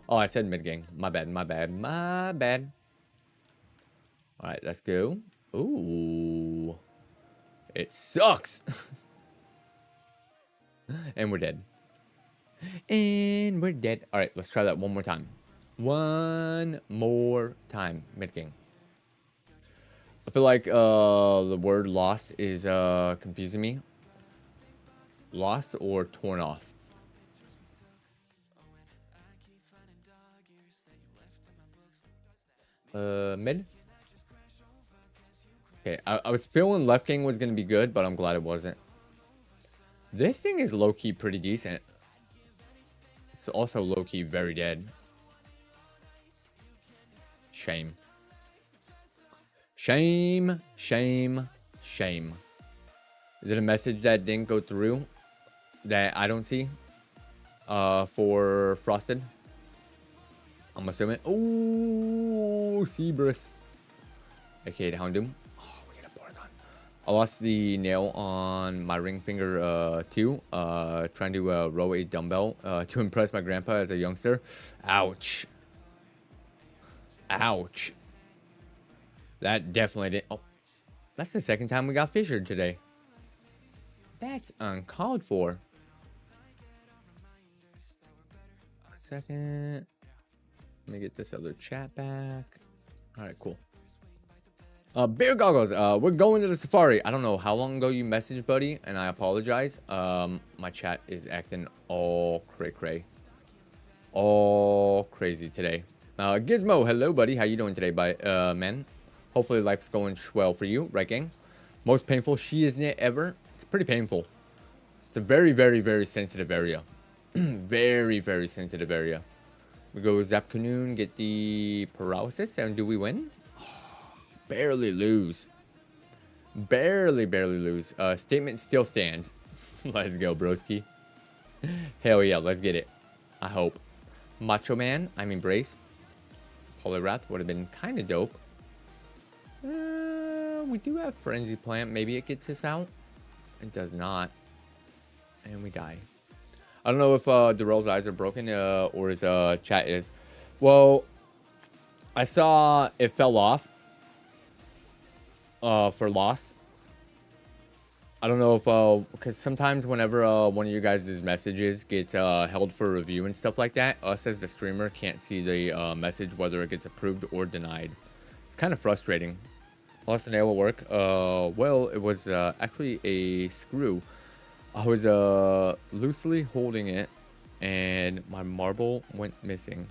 Oh, I said mid-game. My bad, my bad, my bad. Alright, let's go. Ooh. It sucks. And we're dead. And we're dead. Alright, let's try that one more time. One more time. Mid-game. I feel like the word lost is confusing me. Lost or torn off? Mid? Okay, I was feeling left king was going to be good, but I'm glad it wasn't. This thing is low-key pretty decent. It's also low-key very dead. Shame. Shame, shame, shame. Is it a message that didn't go through that I don't see for Frosted? I'm assuming. Ooh, Cerberus. Okay, the Houndoom. Oh, we got a Porygon. I lost the nail on my ring finger too. Trying to row a dumbbell to impress my grandpa as a youngster. Ouch. Ouch. That definitely did. Oh, that's the second time we got fissured today. That's uncalled for. 1 second. Let me get this other chat back. All right, cool. Bear Goggles, we're going to the safari. I don't know how long ago you messaged, buddy, and I apologize. My chat is acting all cray-cray. All crazy today. Gizmo, hello, buddy. How you doing today, man? Hopefully life's going well for you, right, gang? Most painful she isn't it ever. It's pretty painful. It's a very, very, very sensitive area. Very, very sensitive area. We go Zapkanoon, get the paralysis, and do we win? Barely lose. Barely lose. Statement still stands. Let's go, broski. Hell yeah, let's get it. I hope. Macho Man, I mean Brace. Poliwrath would have been kind of dope. We do have Frenzy Plant. Maybe it gets us out. It does not. And we die. I don't know if Da-Rell's eyes are broken or his chat is. Well, I saw it fell off for loss. I don't know if because sometimes whenever one of you guys' messages gets held for review and stuff like that, us as the streamer can't see the message whether it gets approved or denied. It's kind of frustrating. Lost a nail at work. Well, it was actually a screw. I was loosely holding it, and my marble went missing.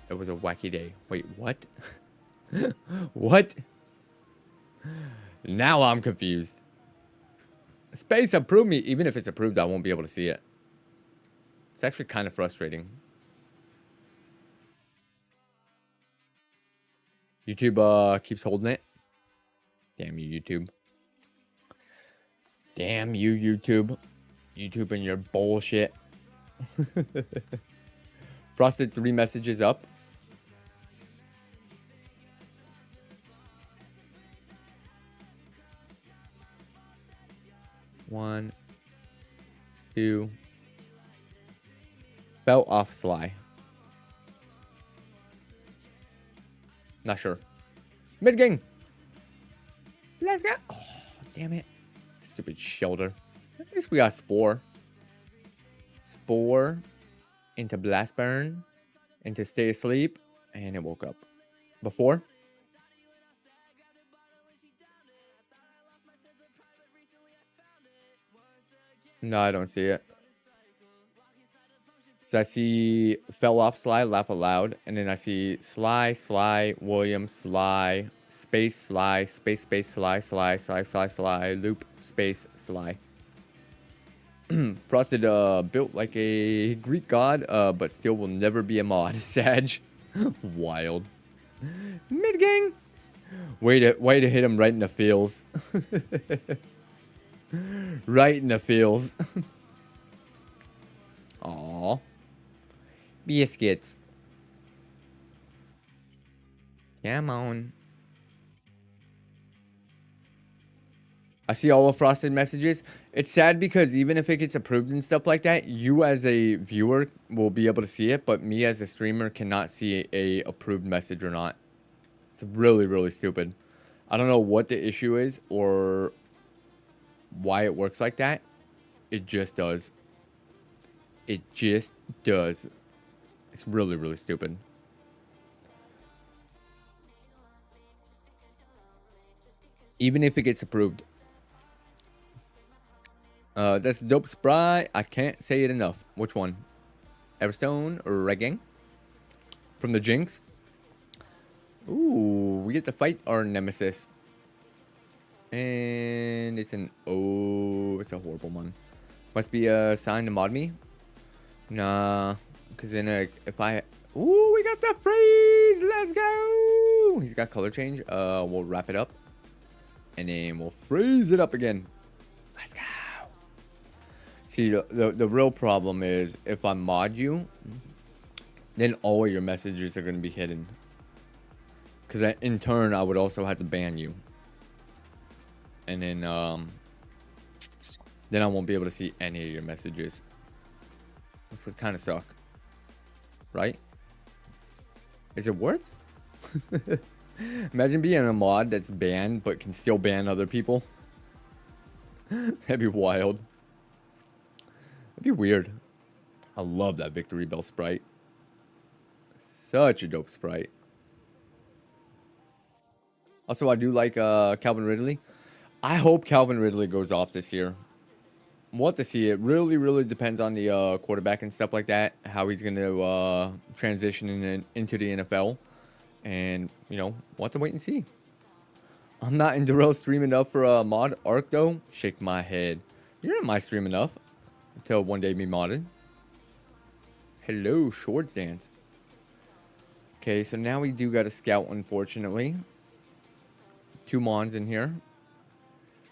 It was a wacky day. Wait, what? What? Now I'm confused. Space approved me. Even if it's approved, I won't be able to see it. It's actually kind of frustrating. YouTube keeps holding it. Damn you, YouTube. Damn you, YouTube. YouTube and your bullshit. Frosted 3 messages up. One, two. Belt off Sly. Not sure. Mid game. Let's go. Oh, damn it. Stupid shelter. At least we got Spore. Spore into Blast Burn. Into Stay Asleep. And it woke up. Before. No, I don't see it. So I see Fell Off Sly, Laugh Aloud. And then I see Sly, Sly, William, Sly, Space, Sly, Space, Space, Sly, Sly, Sly, Sly, Sly, Loop, Space, Sly. Frosted built like a Greek god, but still will never be a mod. Sag. Wild. Mid-gang. Way to hit him right in the feels. Right in the feels. Aww. Biscuits. Come on. I see all the Frosted messages. It's sad because even if it gets approved and stuff like that, you as a viewer will be able to see it, but me as a streamer cannot see a approved message or not. It's really, really stupid. I don't know what the issue is or why it works like that. It just does. It just does. It's really, really stupid. Even if it gets approved. That's a dope sprite. I can't say it enough. Which one? Everstone or Regang? From the Jinx? Ooh, we get to fight our nemesis. And it's an... Oh, it's a horrible one. Must be a sign to mod me? Nah. Because then if I... Ooh, we got the freeze! Let's go! He's got color change. We'll wrap it up. And then we'll freeze it up again. Let's go. See, the real problem is if I mod you, then all of your messages are going to be hidden. Because in turn, I would also have to ban you. And then I won't be able to see any of your messages. Which would kind of suck. Right? Is it worth? Imagine being a mod that's banned, but can still ban other people. That'd be wild. That'd be weird. I love that Victory Bell sprite. Such a dope sprite. Also, I do like Calvin Ridley. I hope Calvin Ridley goes off this year. We'll have to see. It really depends on the quarterback and stuff like that. How he's going to transition into the NFL. And, you know, we'll have to wait and see. I'm not in Da-Rell stream enough for a mod arc though. Shake my head. You're in my stream enough until one day me modded. Hello, Short Dance. Okay, so now we do got a scout, unfortunately. 2 mons in here.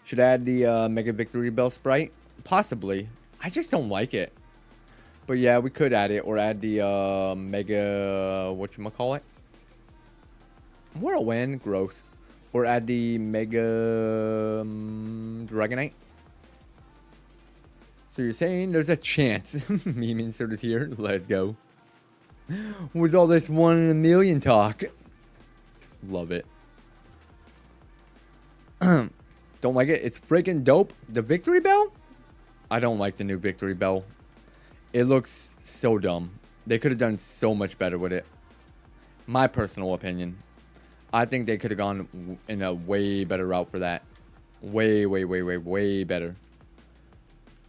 Should add the Mega Victory Bell sprite? Possibly. I just don't like it. But yeah, we could add it, or add the Mega... whatchamacallit? Whirlwind, gross. Or add the Mega Dragonite. So you're saying there's a chance. Meme inserted here. Let's go. Was all this 1 in a million talk? Love it. Don't like it. It's freaking dope. The Victory Bell? I don't like the new Victory Bell. It looks so dumb. They could have done so much better with it. My personal opinion. I think they could have gone in a way better route for that. Way better.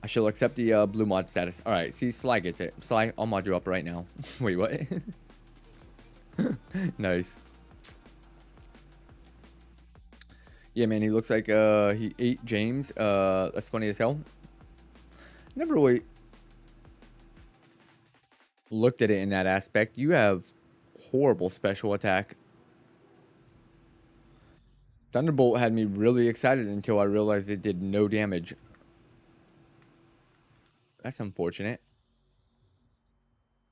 I shall accept the blue mod status. Alright, see, Sly gets it. Sly, I'll mod you up right now. Wait, what? Nice. Yeah, man, he looks like he ate James. That's funny as hell. Never really looked at it in that aspect. You have horrible special attack. Thunderbolt had me really excited until I realized it did no damage. That's unfortunate.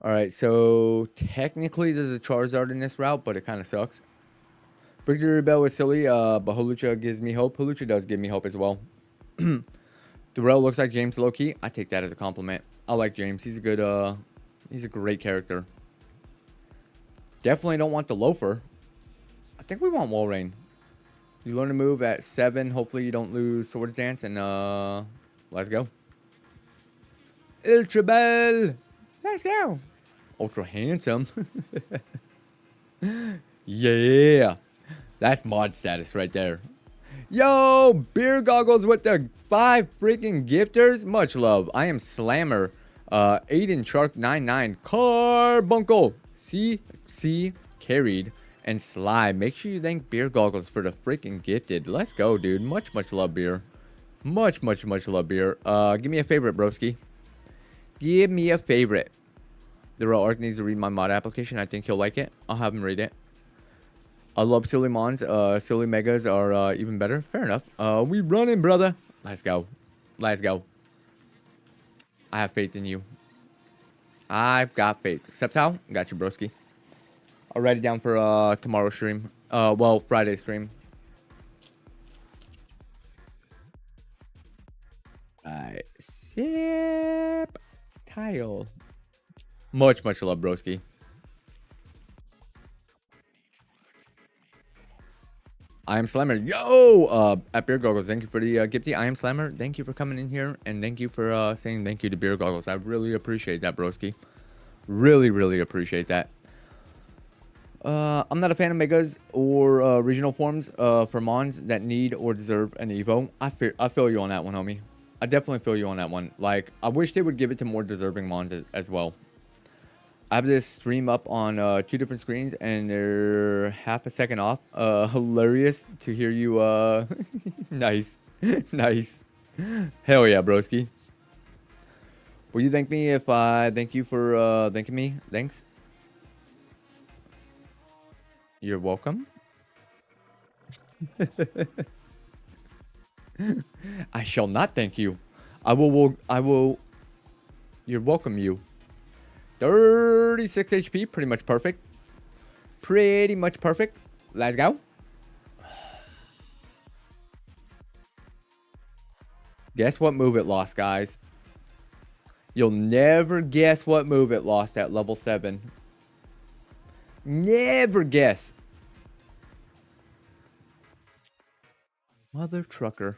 Alright, so technically there's a Charizard in this route, but it kind of sucks. Victory Bell is silly, but Holucha gives me hope. Holucha does give me hope as well. Da-Rell looks like James low-key. I take that as a compliment. I like James. He's a good, he's a great character. Definitely don't want the Loafer. I think we want Walrein. You learn to move at 7. Hopefully you don't lose Sword Dance, and let's go. Ultra Bell! Let's go! Ultra Handsome. Yeah! That's mod status right there. Yo! Beer Goggles with the 5 freaking gifters. Much love. I am Slammer. Aiden Shark 99. Carbuncle. CC carried. And Sly. Make sure you thank Beer Goggles for the freaking gifted. Let's go, dude. Much love, Beer. Much love, Beer. Give me a favorite, broski. Give me a favorite. The Real Arc needs to read my mod application. I think he'll like it. I'll have him read it. I love silly mons. Silly megas are even better. Fair enough. We running, brother. Let's go. Let's go. I have faith in you. I've got faith. Septile, got you, broski. I'll write it down for tomorrow's stream. Well, Friday's stream. Alright. Sip. Tile. Much love, broski. I am Slammer. Yo! At Beer Goggles, thank you for the gifty. I am Slammer. Thank you for coming in here. And thank you for saying thank you to Beer Goggles. I really appreciate that, broski. Really appreciate that. I'm not a fan of megas or regional forms for mons that need or deserve an Evo. I feel you on that one, homie. I definitely feel you on that one. Like, I wish they would give it to more deserving mons as well. I have this stream up on 2 different screens, and they're half a second off. Hilarious to hear you. Nice. Nice. Hell yeah, broski. Will you thank me if I thank you for thanking me? Thanks. You're welcome. I shall not thank you. I will. You're welcome, you. 36 HP, pretty much perfect. Pretty much perfect. Let's go. Guess what move it lost, guys? You'll never guess what move it lost at level 7. Never guess. Mother trucker.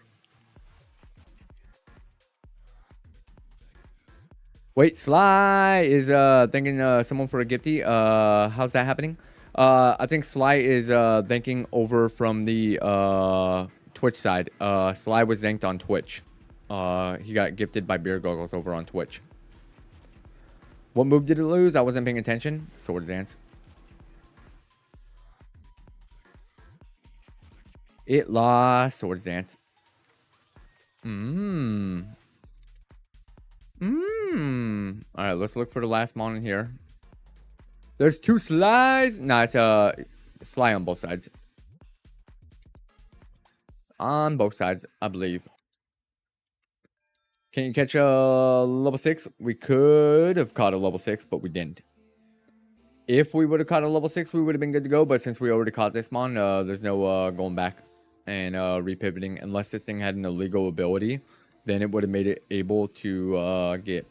Wait, Sly is thanking someone for a gifty. How's that happening? I think Sly is thanking over from the Twitch side. Sly was thanked on Twitch. He got gifted by Beer Goggles over on Twitch. What move did it lose? I wasn't paying attention. Sword Dance. It lost Swords Dance. Alright, let's look for the last mon in here. There's 2 slides. Nah, it's a Sly on both sides. On both sides, I believe. Can you catch a level 6? We could have caught a level 6, but we didn't. If we would have caught a level 6, we would have been good to go. But since we already caught this mon, there's no going back and repivoting. Unless this thing had an illegal ability, then it would have made it able to get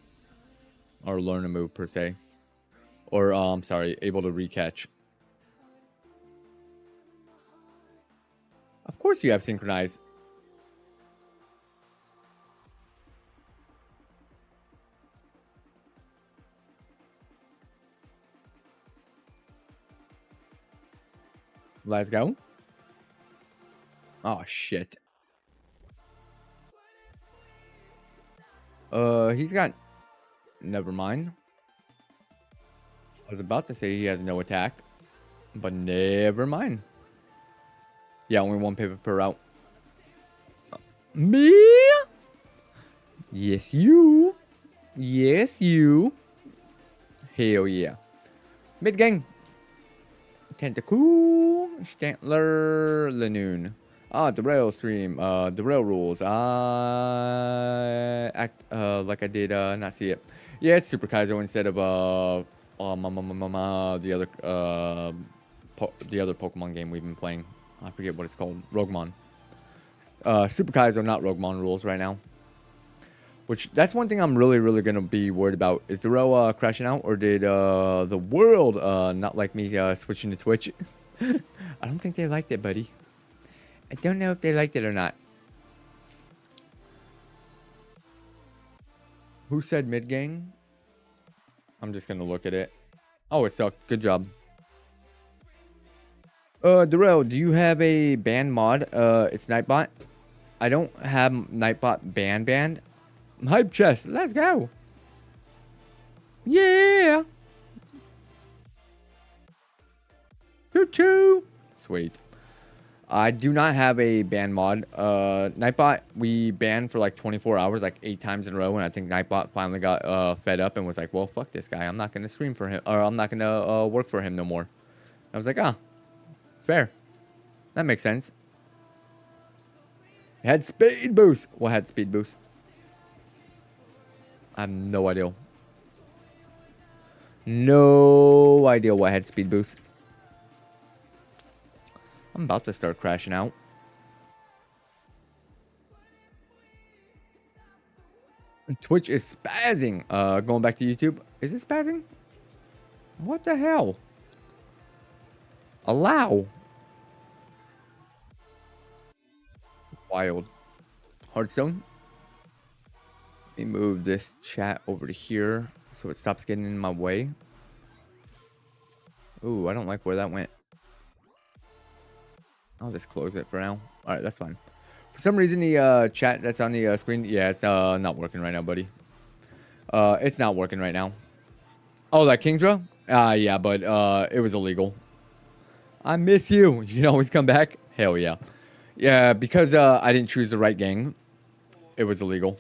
or learn a move per se. Or, I'm sorry, able to recatch. Of course you have Synchronize. Let's go. Oh, shit. He's got... Never mind. I was about to say he has no attack. But never mind. Yeah, only 1 pivot per route. Me? Yes, you. Yes, you. Hell yeah. Mid gang. Tentacool. Stantler. Lanoon. Ah, Da-Rell stream. Da-Rell rules. Act like I did not see it. Yeah, it's Super Kaizo instead of the other Pokemon game we've been playing. I forget what it's called. Roguemon. Super Kaizo, not Roguemon rules right now. Which, that's one thing I'm really going to be worried about. Is Da-Rell crashing out? Or did the world not like me switching to Twitch? I don't think they liked it, buddy. I don't know if they liked it or not. Who said mid-gang? I'm just going to look at it. Oh, it sucked. Good job. Da-Rell, do you have a ban mod? It's Nightbot. I don't have Nightbot banned. Hype chest. Let's go. Yeah. Choo-choo. Sweet. I do not have a ban mod. Nightbot, we banned for like 24 hours, like 8 times in a row. And I think Nightbot finally got fed up and was like, well, fuck this guy. I'm not going to stream for him. Or I'm not going to work for him no more. I was like, ah, fair. That makes sense. It had speed boost. What had speed boost? I have no idea. No idea what had speed boost. I'm about to start crashing out. Twitch is spazzing. Going back to YouTube. Is it spazzing? What the hell? Allow. Wild. Hearthstone. Let me move this chat over to here so it stops getting in my way. Ooh, I don't like where that went. I'll just close it for now. Alright, that's fine. For some reason, the chat that's on the screen, yeah, it's not working right now, buddy. It's not working right now. Oh, that Kingdra? Yeah, but it was illegal. I miss you. You can always come back. Hell yeah. Yeah, because I didn't choose the right gang. It was illegal.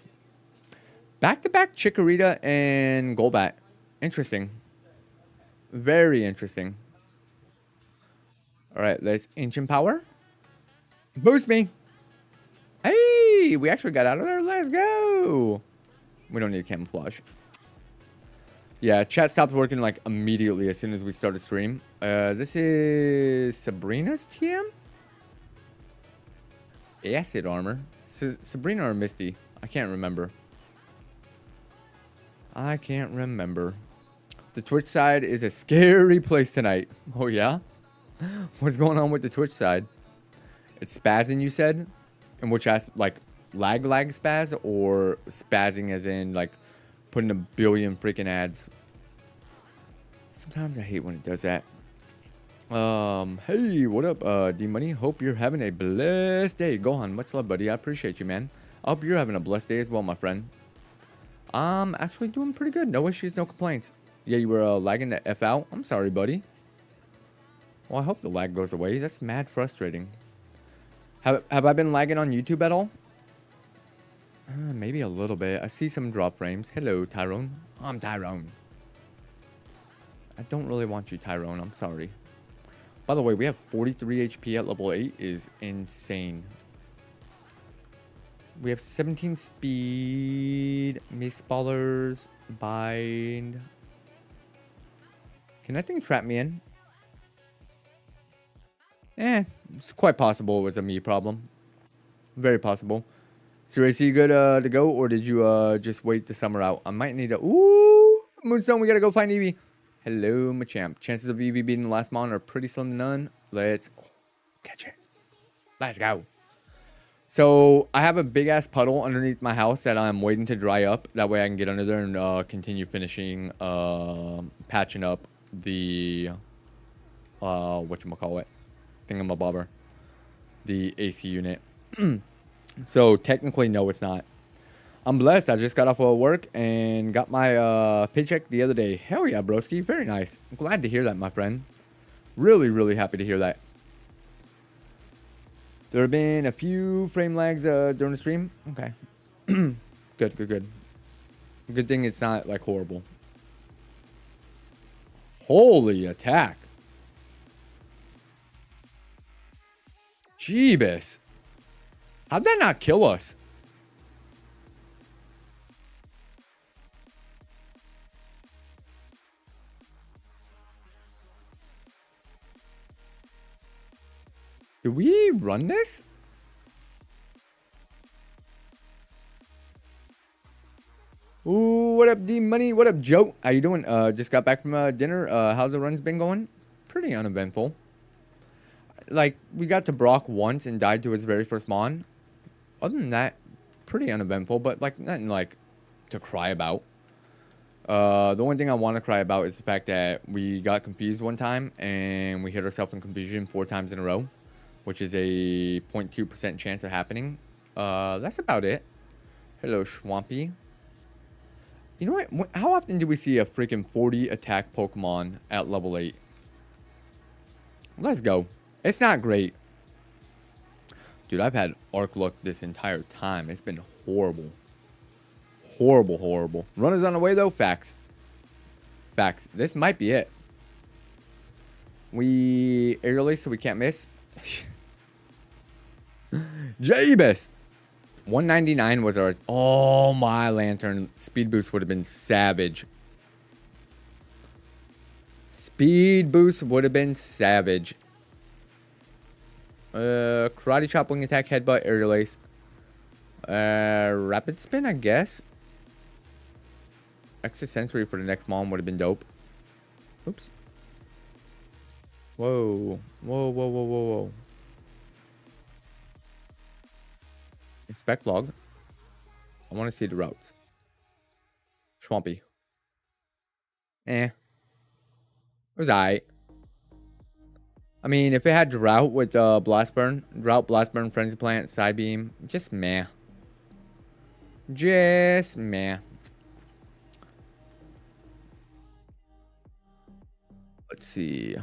Back-to-back Chikorita and Golbat. Interesting. Very interesting. Alright, let's Ancient Power. Boost me. Hey, we actually got out of there. Let's go. We don't need camouflage. Yeah, chat stopped working like immediately as soon as we started stream. This is Sabrina's TM? Acid armor. Sabrina or Misty? I can't remember. I can't remember. The Twitch side is a scary place tonight. Oh, yeah? What's going on with the Twitch side? It's spazzing, you said? In which aspect? Like, lag spaz? Or spazzing as in, like, putting a billion freaking ads? Sometimes I hate when it does that. Hey, what up, D-Money? Hope you're having a blessed day. Gohan, much love, buddy. I appreciate you, man. I hope you're having a blessed day as well, my friend. I'm actually doing pretty good. No issues, no complaints. Yeah, you were lagging the F out. I'm sorry, buddy. Well, I hope the lag goes away. That's mad frustrating. Have I been lagging on YouTube at all? Maybe a little bit. I see some drop frames. Hello, Tyrone. I'm Tyrone. I don't really want you, Tyrone. I'm sorry. By the way, we have 43 HP at level 8 is insane. We have 17 speed. Mace ballers. Bind. Can that thing trap me in? It's quite possible it was a me problem. Very possible. So, Racy, you good to go, or did you just wait the summer out? I might need to. Ooh, Moonstone, we gotta go find Eevee. Hello, Machamp. Chances of Eevee beating the last mon are pretty slim to none. Let's catch it. Let's go. So I have a big ass puddle underneath my house that I'm waiting to dry up. That way I can get under there and continue finishing patching up the whatchamacallit, thingamabobber, the AC unit. So technically, no, it's not. I'm blessed. I just got off of work and got my paycheck the other day. Hell yeah, broski. Very nice. I'm glad to hear that, my friend. Really, really happy to hear that. There have been a few frame lags during the stream. Okay. Good. Good thing it's not, like, horrible. Holy attack. Jeebus. How'd that not kill us? Do we run this? Ooh, what up, D Money? What up, Joe? How you doing? Just got back from dinner. How's the runs been going? Pretty uneventful. Like, we got to Brock once and died to his very first mon. Other than that, pretty uneventful, but like nothing like to cry about. The only thing I want to cry about is the fact that we got confused one time and we hit ourselves in confusion 4 times in a row, which is a 0.2% chance of happening. That's about it. Hello, Swampy. You know what? How often do we see a freaking 40 attack Pokemon at level 8? Let's go. It's not great. Dude, I've had arc luck this entire time. It's been horrible. Horrible. Runners on the way, though. Facts. This might be it. We air release so we can't miss. Jeebus. 199 was our... Oh, my lantern. Speed boost would have been savage. Karate chop, wing attack, headbutt, air release. Rapid spin, I guess. Extra sensory for the next mom would have been dope. Oops. Whoa. Inspect log. I want to see the routes. Swampy. It was alright. I mean, if it had drought with blast burn, frenzy plant, side beam, just meh. Let's see.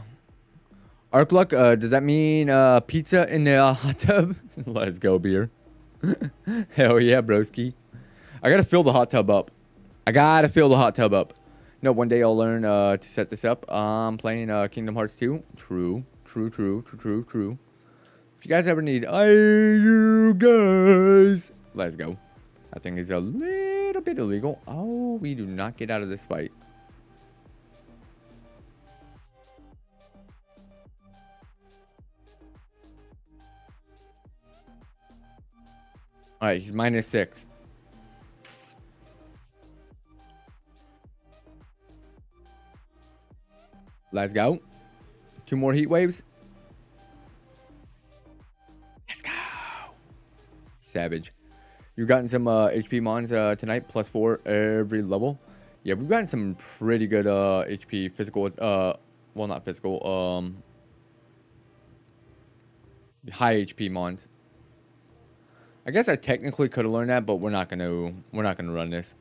Arc luck, does that mean pizza in the hot tub? Let's go, beer. Hell yeah, broski. I gotta fill the hot tub up. No, one day I'll learn to set this up. I'm playing Kingdom Hearts 2. True. If you guys ever need, you guys, let's go. That thing is a little bit illegal. Oh, we do not get out of this fight. All right, he's -6. Let's go. 2 more heat waves. Let's go. Savage. You've gotten some HP mons tonight, +4 every level. Yeah, we've gotten some pretty good HP physical. Well, not physical. High HP mons. I guess I technically could have learned that, but we're not gonna run this.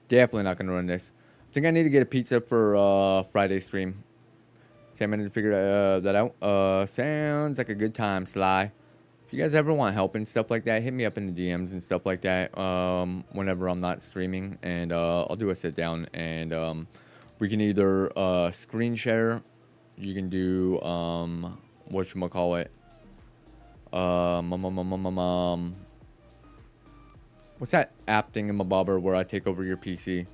Definitely not gonna run this. I think I need to get a pizza for Friday stream. Sam, I need to figure that out. Sounds like a good time, Sly. you guys ever want help and stuff like that, hit me up in the DMs and stuff like that. Whenever I'm not streaming, and I'll do a sit down, and we can either screen share. You can do whatchamacallit. What's that app thingamabobber where I take over your PC?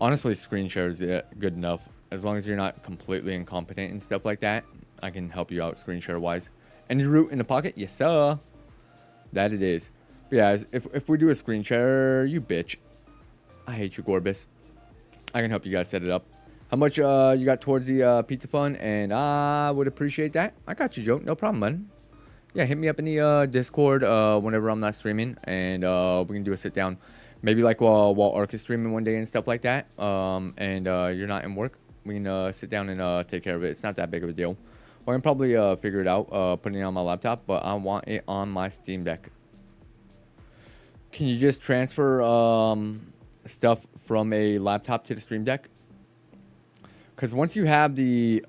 Honestly, screen share is good enough. As long as you're not completely incompetent and stuff like that, I can help you out screen share wise. Any root in the pocket? Yes, sir. That it is. But yeah, if we do a screen share, you bitch. I hate you, Gorbis. I can help you guys set it up. How much you got towards the pizza fund? And I would appreciate that. I got you, Joe. No problem, man. Yeah, hit me up in the Discord whenever I'm not streaming, and we can do a sit down. Maybe like while Ark is streaming one day and stuff like that. And you're not in work. We can sit down and take care of it. It's not that big of a deal. Well, I can probably figure it out, putting it on my laptop, but I want it on my Steam Deck. Can you just transfer stuff from a laptop to the Stream Deck? Because once you have the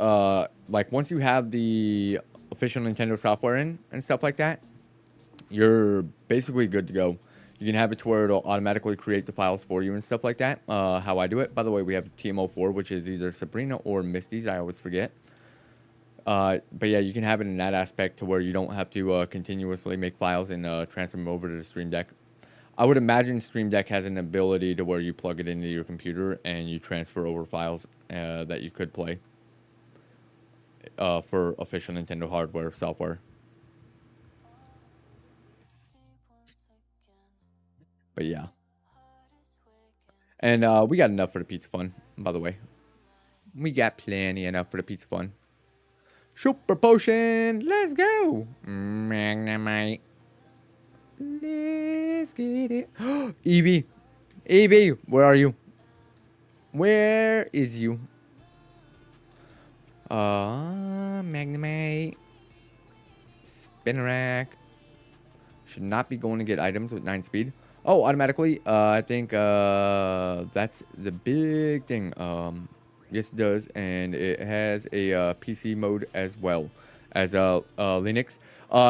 once you have the official Nintendo software in and stuff like that, you're basically good to go. You can have it to where it'll automatically create the files for you and stuff like that. How I do it. By the way, we have TMO4, which is either Sabrina or Misty's. I always forget. But yeah, you can have it in that aspect to where you don't have to continuously make files and transfer them over to the Stream Deck. I would imagine Stream Deck has an ability to where you plug it into your computer and you transfer over files that you could play for official Nintendo hardware software. But yeah. And we got enough for the pizza fun, by the way. We got plenty enough for the pizza fun. Super potion, let's go. Magnemite. Let's get it. Eevee. Eevee, where are you? Where is you? Magnemite. Spinarak. Should not be going to get items with 9 speed. Oh, automatically. I think that's the big thing. Yes, it does, and it has a PC mode as well as Linux.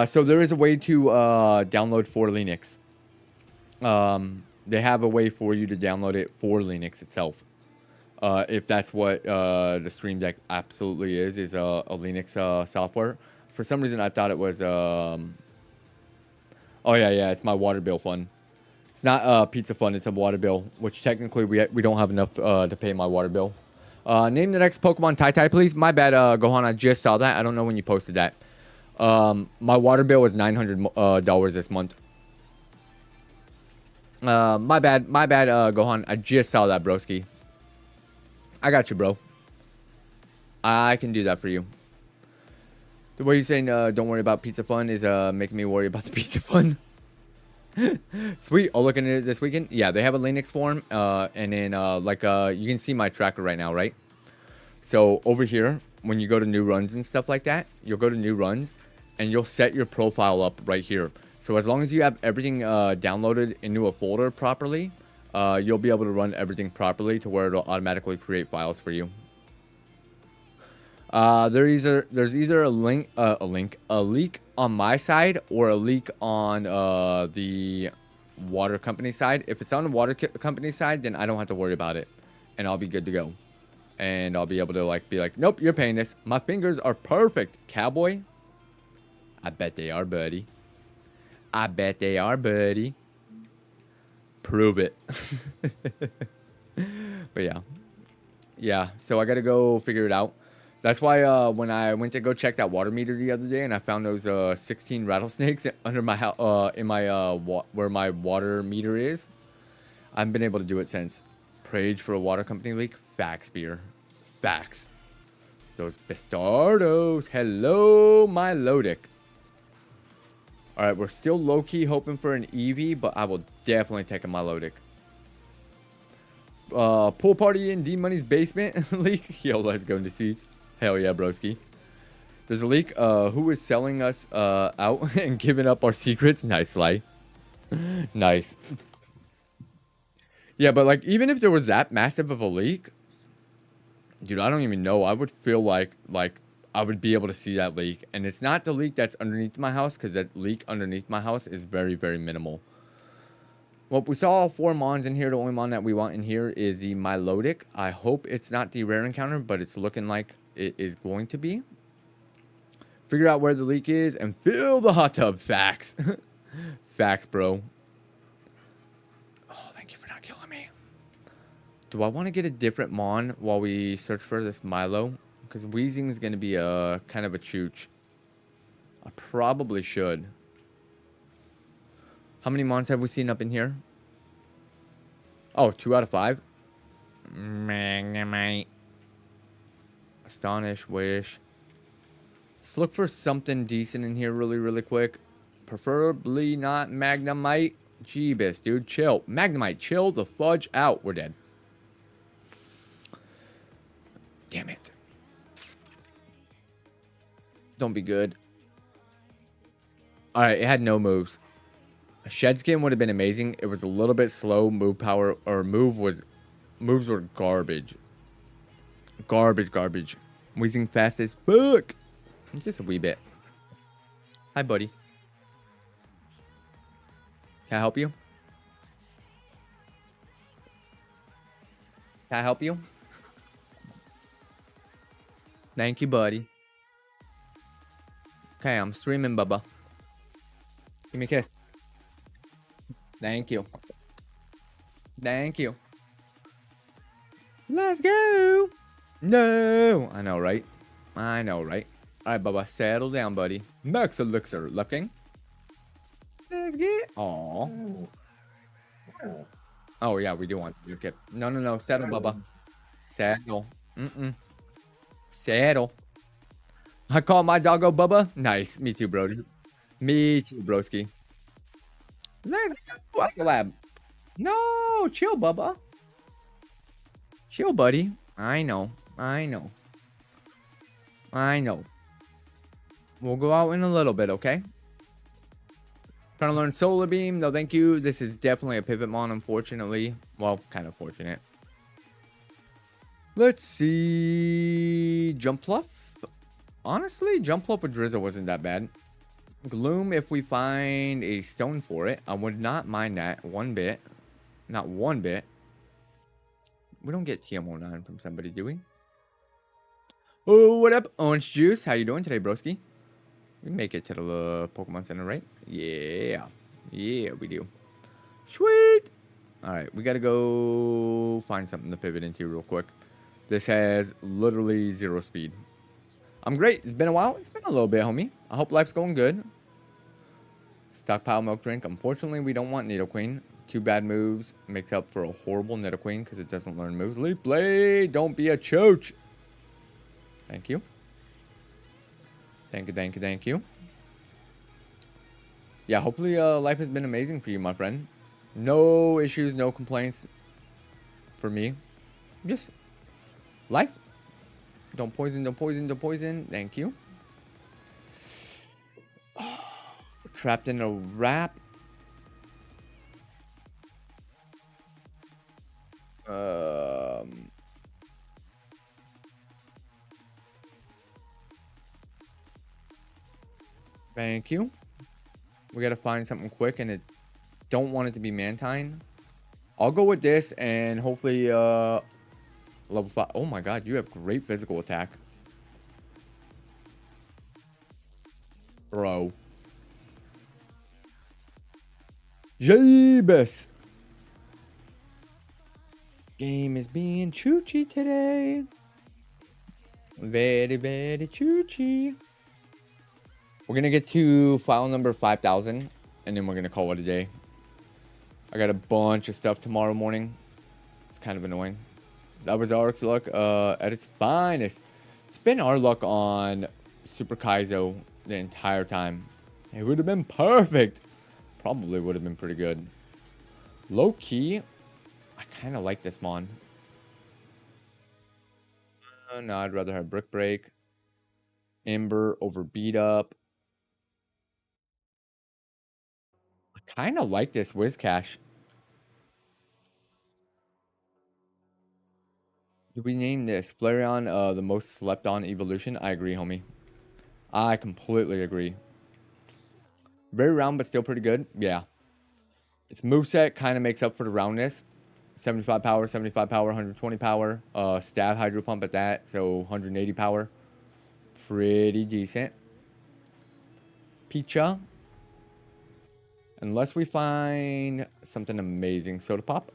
So there is a way to download for Linux. They have a way for you to download it for Linux itself. If that's what the Stream Deck absolutely is a Linux software. For some reason, I thought it was. Oh yeah, it's my water bill fund. It's not pizza fund. It's a water bill, which technically we don't have enough to pay my water bill. Name the next Pokemon Tai, please. My bad, Gohan. I just saw that. I don't know when you posted that. My water bill was $900 this month. My bad, Gohan. I just saw that, broski. I got you, bro. I can do that for you. The way you're saying don't worry about pizza fun is making me worry about the pizza fun. Sweet. I'll look into it this weekend. Yeah, they have a Linux form, and then you can see my tracker right now, right? So over here, when you go to new runs and stuff like that, you'll go to new runs, and you'll set your profile up right here. So as long as you have everything downloaded into a folder properly, you'll be able to run everything properly to where it'll automatically create files for you. There's either a leak on my side or a leak on the water company side. If it's on the water company side, then I don't have to worry about it, and I'll be good to go. And I'll be able to be like, nope, you're paying this. My fingers are perfect, cowboy. I bet they are, buddy. I bet they are, buddy. Prove it. But yeah. So I gotta go figure it out. That's why when I went to go check that water meter the other day, and I found those 16 rattlesnakes under my house, in my where my water meter is, I haven't been able to do it since. Prayed for a water company leak. Facts, beer. Facts. Those bastardos. Hello, my Lodic. All right, we're still low-key hoping for an Eevee, but I will definitely take a Milotic. Pool party in D-Money's basement leak. Yo, let's go into seeds. Hell yeah, broski. There's a leak. Who is selling us out and giving up our secrets? Nice, Sly. Nice. Yeah, but even if there was that massive of a leak, dude, I don't even know. I would feel like I would be able to see that leak. And it's not the leak that's underneath my house, because that leak underneath my house is very, very minimal. Well, we saw all 4 Mons in here. The only Mon that we want in here is the Milotic. I hope it's not the rare encounter, but it's looking like it is going to be. Figure out where the leak is and fill the hot tub. Facts. Facts, bro. Oh, thank you for not killing me. Do I want to get a different Mon while we search for this Milo? Because Weezing is going to be a kind of a chooch. I probably should. How many Mons have we seen up in here? Oh, 2 out of 5. Magnemite. Astonish, Wish. Let's look for something decent in here really, really quick. Preferably not Magnemite. Jeebus, dude. Chill. Magnemite, chill the fudge out. We're dead. Damn it. Don't be good. Alright, it had no moves. A Shed Skin would have been amazing. It was a little bit slow. Moves were garbage. Garbage. Weezing fast as fuck. Just a wee bit. Hi, buddy. Can I help you? Can I help you? Thank you, buddy. Okay, I'm streaming, Bubba. Give me a kiss. Thank you. Thank you. Let's go. No. I know, right? I know, right? All right, Bubba. Settle down, buddy. Max Elixir. Looking. Let's get it. Aww. Oh, yeah, we do want your kip. No. Settle, Bubba. Settle. Settle. I call my doggo Bubba. Nice. Me too, Brody. Me too, broski. Let's go. What's the lab? No, chill, Bubba. Chill, buddy. I know. We'll go out in a little bit, okay? Trying to learn Solar Beam. No, thank you. This is definitely a pivot mon, unfortunately. Well, kind of fortunate. Let's see. Jump Pluff. Honestly, Jump Pluff with Drizzle wasn't that bad. Gloom, if we find a stone for it, I would not mind that one bit. Not one bit. We don't get TM09 from somebody, do we? Oh, what up, Orange Juice? How you doing today, broski? We make it to the Pokemon Center, right? Yeah. Yeah, we do. Sweet. All right, we got to go find something to pivot into real quick. This has literally 0 speed. I'm great. It's been a while. It's been a little bit, homie. I hope life's going good. Stockpile milk drink. Unfortunately, we don't want Nidoqueen. 2 bad moves makes up for a horrible Nidoqueen because it doesn't learn moves. Leaf Blade. Don't be a chooch. Thank you. Thank you. Yeah, hopefully life has been amazing for you, my friend. No issues, no complaints for me. Just life. Don't poison. Thank you. Trapped in a wrap. Thank you. We gotta find something quick, and don't want it to be Mantine. I'll go with this, and hopefully level 5. Oh my god, you have great physical attack. Bro. Jeebus. Game is being choochy today. Very, very choochy. We're going to get to file number 5,000, and then we're going to call it a day. I got a bunch of stuff tomorrow morning. It's kind of annoying. That was our luck at its finest. It's been our luck on Super Kaizo the entire time. It would have been perfect. Probably would have been pretty good. Low key, I kind of like this mon. No, I'd rather have Brick Break. Ember over Beat Up. I kind of like this Whiscash. Do we name this Flareon the most slept on evolution? I agree, homie. I completely agree. Very round, but still pretty good. Yeah. Its moveset kind of makes up for the roundness. 75 power, 75 power, 120 power. Stab Hydro Pump at that, so 180 power. Pretty decent. Picha. Unless we find something amazing. Soda Pop.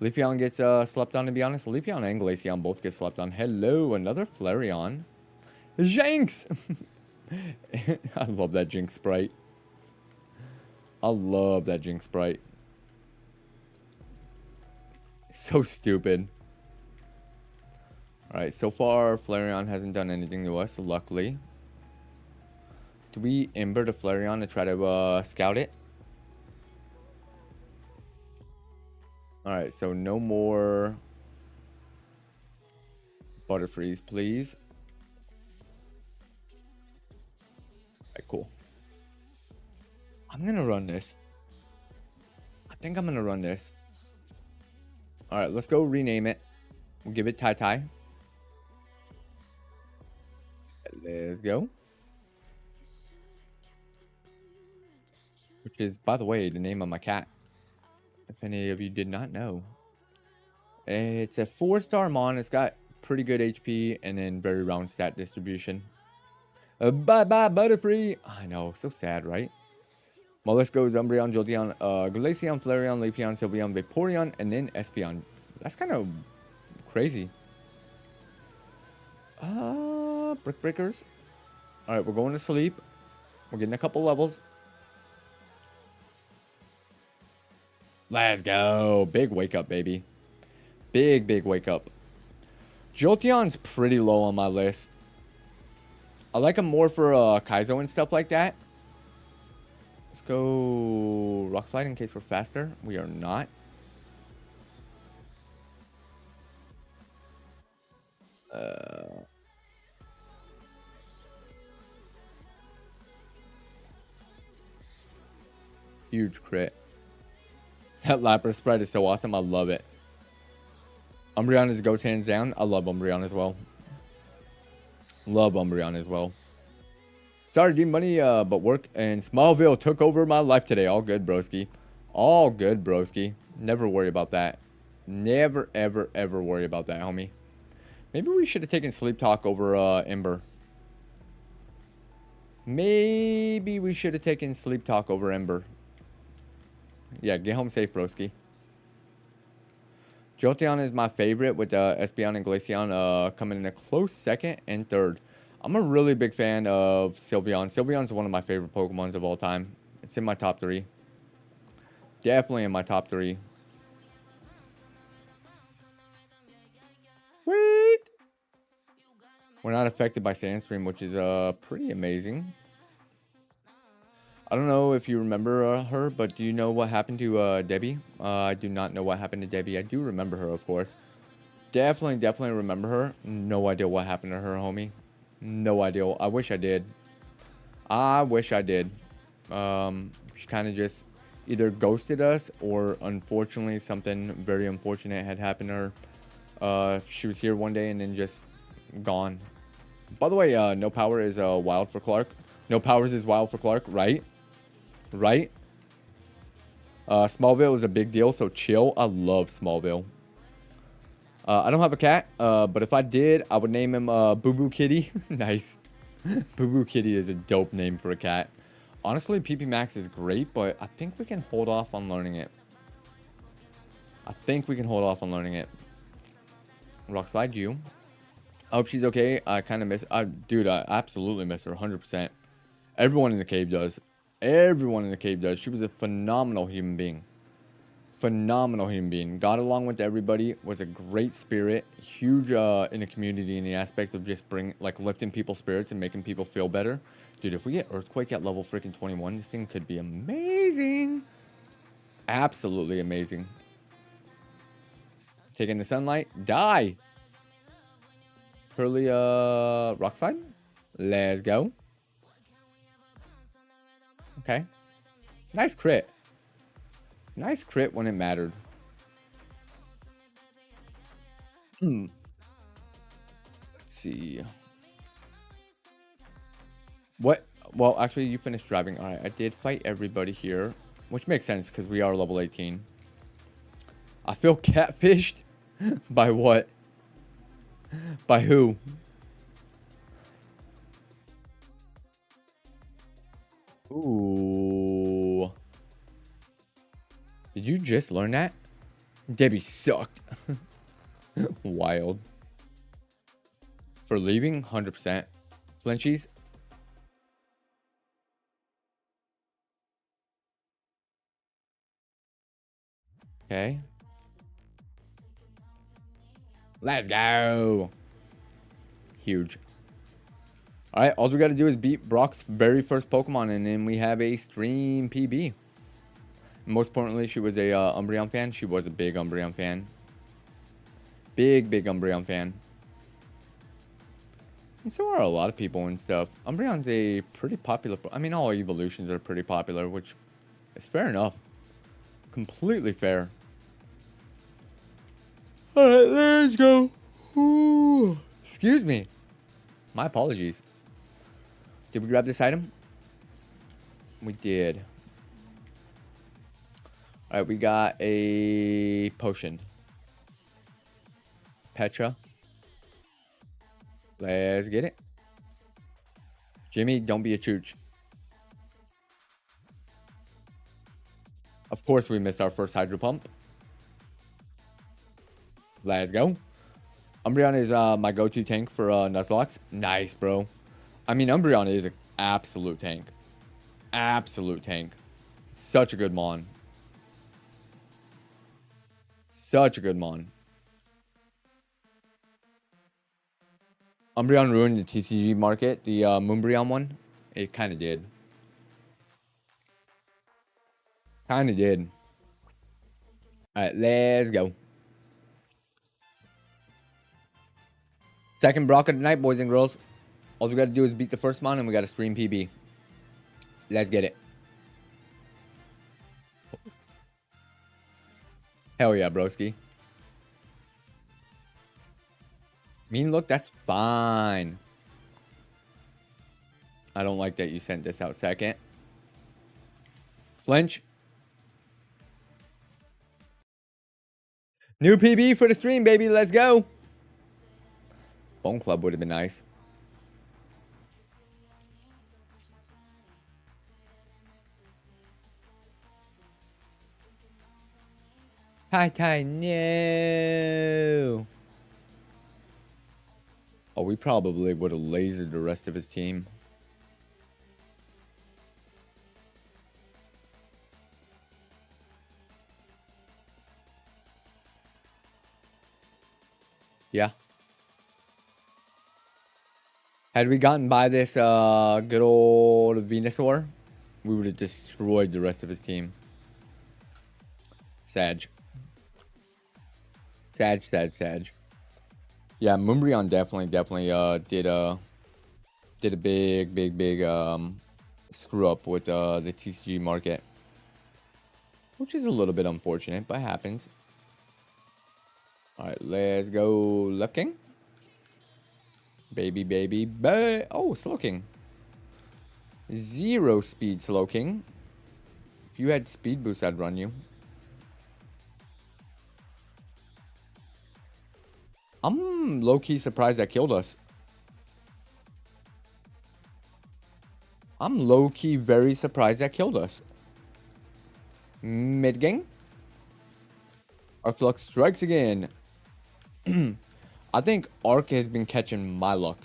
Leafeon gets slept on, to be honest. Leafeon and Glaceon both get slept on. Hello, another Flareon. Jinx! I love that Jinx sprite. I love that Jinx sprite. So stupid. Alright, so far Flareon hasn't done anything to us, luckily. Do we Ember the Flareon to try to scout it? Alright, so no more Butterfrees, please. Alright, cool. I'm gonna run this. I think I'm gonna run this. Alright, let's go rename it. We'll give it Tai. Let's go. Which is, by the way, the name of my cat. If any of you did not know. It's a 4-star mon. It's got pretty good HP and then very round stat distribution. Bye-bye, Butterfree. I know, so sad, right? Mollusco, Umbreon, Jolteon, Glaceon, Flareon, Leafeon, Sylveon, Vaporeon, and then Espeon. That's kind of crazy. Brick Breakers. Alright, we're going to sleep. We're getting a couple levels. Let's go. Big wake up, baby. Big wake up. Jolteon's pretty low on my list. I like him more for Kaizo and stuff like that. Let's go Rock Slide in case we're faster. We are not. Huge crit. That Lapras spread is so awesome. I love it. Umbreon is goes hands down. I love Umbreon as well. Love Umbreon as well. Sorry, D money, but work and Smallville took over my life today. All good, broski. All good, broski. Never worry about that. Never, ever, ever worry about that, homie. Maybe we should have taken Sleep Talk over Ember. Maybe we should have taken Sleep Talk over Ember. Yeah, get home safe, broski. Jolteon is my favorite with Espeon and Glaceon coming in a close second and third. I'm a really big fan of Sylveon. Sylveon's one of my favorite Pokemons of all time. It's in my top 3. Definitely in my top 3. Sweet! We're not affected by Sandstream, which is pretty amazing. I don't know if you remember her, but do you know what happened to Debbie? I do not know what happened to Debbie. I do remember her, of course. Definitely remember her. No idea what happened to her, homie. No idea. I wish I did. I wish I did. She kind of just either ghosted us or unfortunately something very unfortunate had happened to her. She was here one day and then just gone. By the way, no power is wild for Clark. No powers is wild for Clark, right? Right? Smallville is a big deal, so chill. I love Smallville. I don't have a cat, but if I did, I would name him Boo Boo Kitty. Nice. Boo Boo Kitty is a dope name for a cat. Honestly, PP Max is great, but I think we can hold off on learning it. Rock Slide you. I hope she's okay. I kind of miss... dude, I absolutely miss her, 100%. Everyone in the cave does. Everyone in the cave does. She was a phenomenal human being. Got along with everybody. Was a great spirit. Huge in the community in the aspect of just lifting people's spirits and making people feel better. Dude, if we get Earthquake at level freaking 21, this thing could be amazing. Absolutely amazing. Taking the sunlight. Die. Curly rock slide. Let's go. Okay. Nice crit. Nice crit when it mattered. see. What? Well, actually, you finished driving. All right, I did fight everybody here, which makes sense because we are level 18. I feel catfished. By what? By who? Ooh. Did you just learn that? Debbie sucked. Wild. For leaving, 100%. Flinchies. Okay. Let's go. Huge. All right, all we got to do is beat Brock's very first Pokemon, and then we have a stream PB. Most importantly, she was a Umbreon fan. She was a big Umbreon fan. Big Umbreon fan. And so are a lot of people and stuff. Umbreon's a pretty popular... I mean, all evolutions are pretty popular, which is fair enough. Completely fair. All right, let's go. Ooh. Excuse me. My apologies. Did we grab this item? We did. All right, we got a potion. Petra. Let's get it. Jimmy, don't be a chooch. Of course, we missed our first Hydro Pump. Let's go. Umbreon is my go-to tank for Nuzlocke. Nice, bro. I mean, Umbreon is an absolute tank. Absolute tank. Such a good mon. Such a good mon. Umbreon ruined the TCG market. The Moonbreon one. It kind of did. Kind of did. Alright, let's go. Second Brock of the night, boys and girls. All we got to do is beat the first mon, and we got to stream PB. Let's get it. Hell yeah, broski. Mean look, that's fine. I don't like that you sent this out second. Flinch. New PB for the stream, baby. Let's go. Bone Club would have been nice. Hi, no. Oh, we probably would have lasered the rest of his team. Yeah. Had we gotten by this good old Venusaur, we would have destroyed the rest of his team. Sag. Yeah, Moonbreon definitely did a big screw up with the TCG market, which is a little bit unfortunate, but happens. All right, let's go, Looking. Baby. Oh, Slowking. 0 speed, Slowking. If you had speed boost, I'd run you. I'm low-key surprised that killed us. I'm low-key very surprised that killed us. Mid-gang. Arc Flux strikes again. I think Arc has been catching my luck.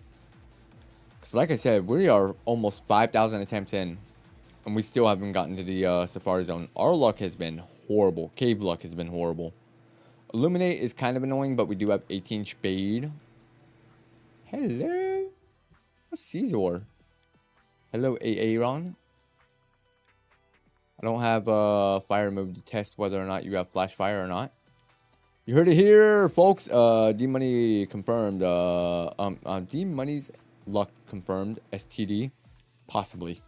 Because like I said, we are almost 5,000 attempts in. And we still haven't gotten to the Safari Zone. Our luck has been horrible. Cave luck has been horrible. Illuminate is kind of annoying, but we do have 18 speed. Hello. What's Caesar? Hello, Aaron. I don't have fire move to test whether or not you have flash fire or not. You heard it here, folks. D-Money confirmed. D-Money's luck confirmed. STD. Possibly.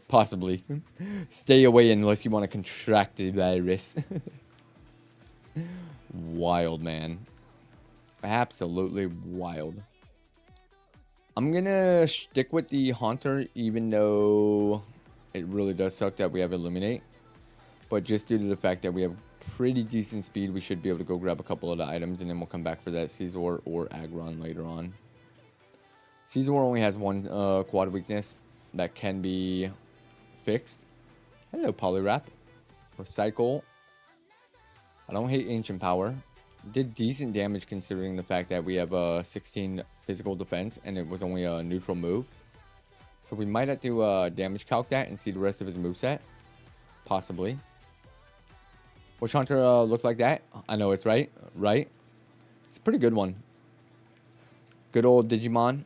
Possibly. Stay away unless you want to contract the virus. Wild, man. Absolutely wild. I'm gonna stick with the Haunter, even though it really does suck that we have Illuminate. But just due to the fact that we have pretty decent speed, we should be able to go grab a couple of the items, and then we'll come back for that Caesar or Aggron later on. Caesar only has one quad weakness that can be fixed. Hello, Poliwrath. Recycle. I don't hate Ancient Power. Did decent damage considering the fact that we have 16 physical defense and it was only a neutral move. So we might have to damage calc that and see the rest of his moveset. Possibly. Which Hunter looked like that? I know it's right. Right? It's a pretty good one. Good old Digimon.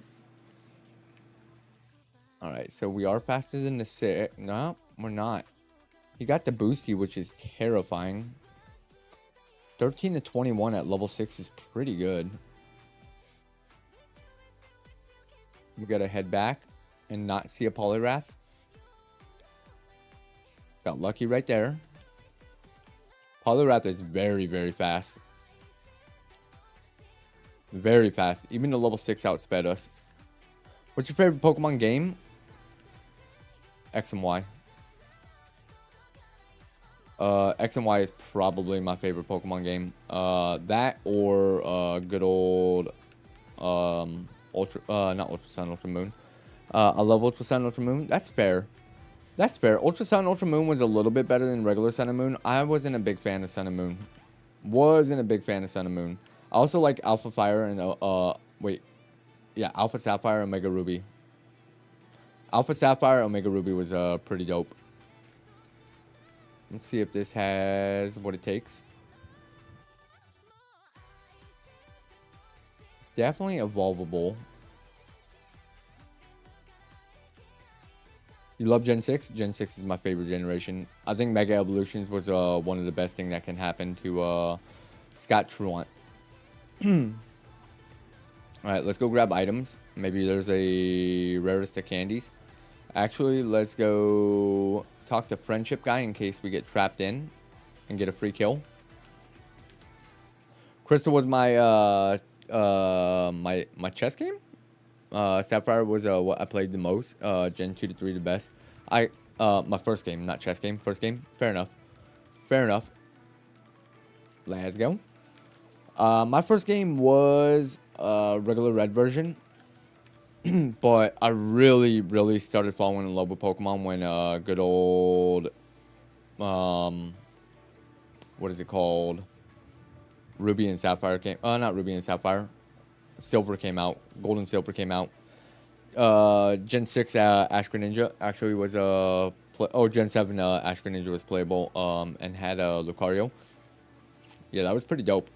Alright, so we are faster than the 6. No, we're not. He got the boosty, which is terrifying. 13 to 21 at level 6 is pretty good. We gotta head back and not see a Poliwrath. Got lucky right there. Poliwrath is very, very fast. Very fast. Even the level 6 outsped us. What's your favorite Pokemon game? X and Y. X and Y is probably my favorite Pokemon game. That or good old not Ultra Sun, Ultra Moon. I love Ultra Sun, Ultra Moon. That's fair. That's fair. Ultra Sun, Ultra Moon was a little bit better than regular Sun and Moon. I wasn't a big fan of Sun and Moon. Wasn't a big fan of Sun and Moon. I also like Alpha Fire and Alpha Sapphire, Omega Ruby. Alpha Sapphire, Omega Ruby was pretty dope. Let's see if this has what it takes. Definitely evolvable. You love Gen 6? Gen 6 is my favorite generation. I think Mega Evolutions was one of the best things that can happen to Scott Truant. Alright, let's go grab items. Maybe there's a rarest of candies. Actually, let's go talk to Friendship Guy in case we get trapped in and get a free kill. Crystal was my my chess game. Sapphire was what I played the most. Gen 2 to 3 the best. My first game, not chess game. First game. Fair enough. Fair enough. Let's go. My first game was regular red version. But I really started falling in love with Pokemon when good old what is it called? Ruby and Sapphire came. Not Ruby and Sapphire. Silver came out. Gold and Silver came out. Gen 6 Ash Greninja actually was Gen 7 Ash Greninja was playable and had Lucario. Yeah, that was pretty dope.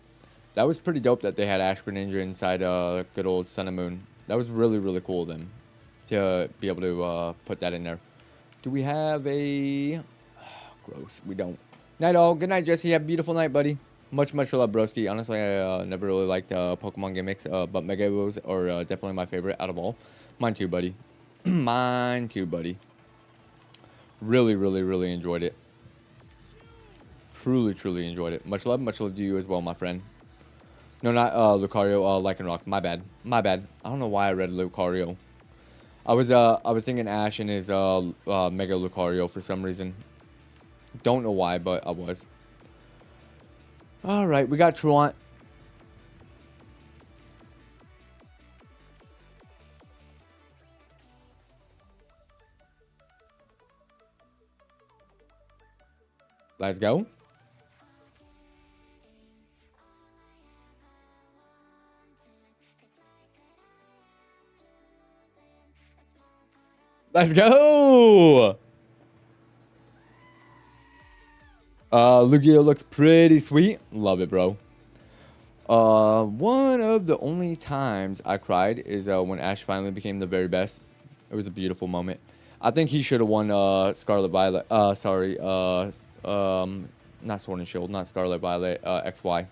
That was pretty dope that they had Ash Greninja inside good old Sun and Moon. That was really cool of them to be able to put that in there. Do we have a... gross, we don't. Night all. Good night, Jesse. Have a beautiful night, buddy. Much love, broski. Honestly, I never really liked Pokemon gimmicks, but Mega Evos are definitely my favorite out of all. Mine too, buddy. Mine too, buddy. Really enjoyed it. Truly enjoyed it. Much love to you as well, my friend. No, not Lucario, Lycanroc. My bad. I don't know why I read Lucario. I was thinking Ash and his Mega Lucario for some reason. Don't know why, but I was. Alright, we got Truant. Let's go. Let's go! Lugia looks pretty sweet. Love it, bro. One of the only times I cried is when Ash finally became the very best. It was a beautiful moment. I think he should have won Scarlet Violet. Not Sword and Shield, not Scarlet Violet, XY.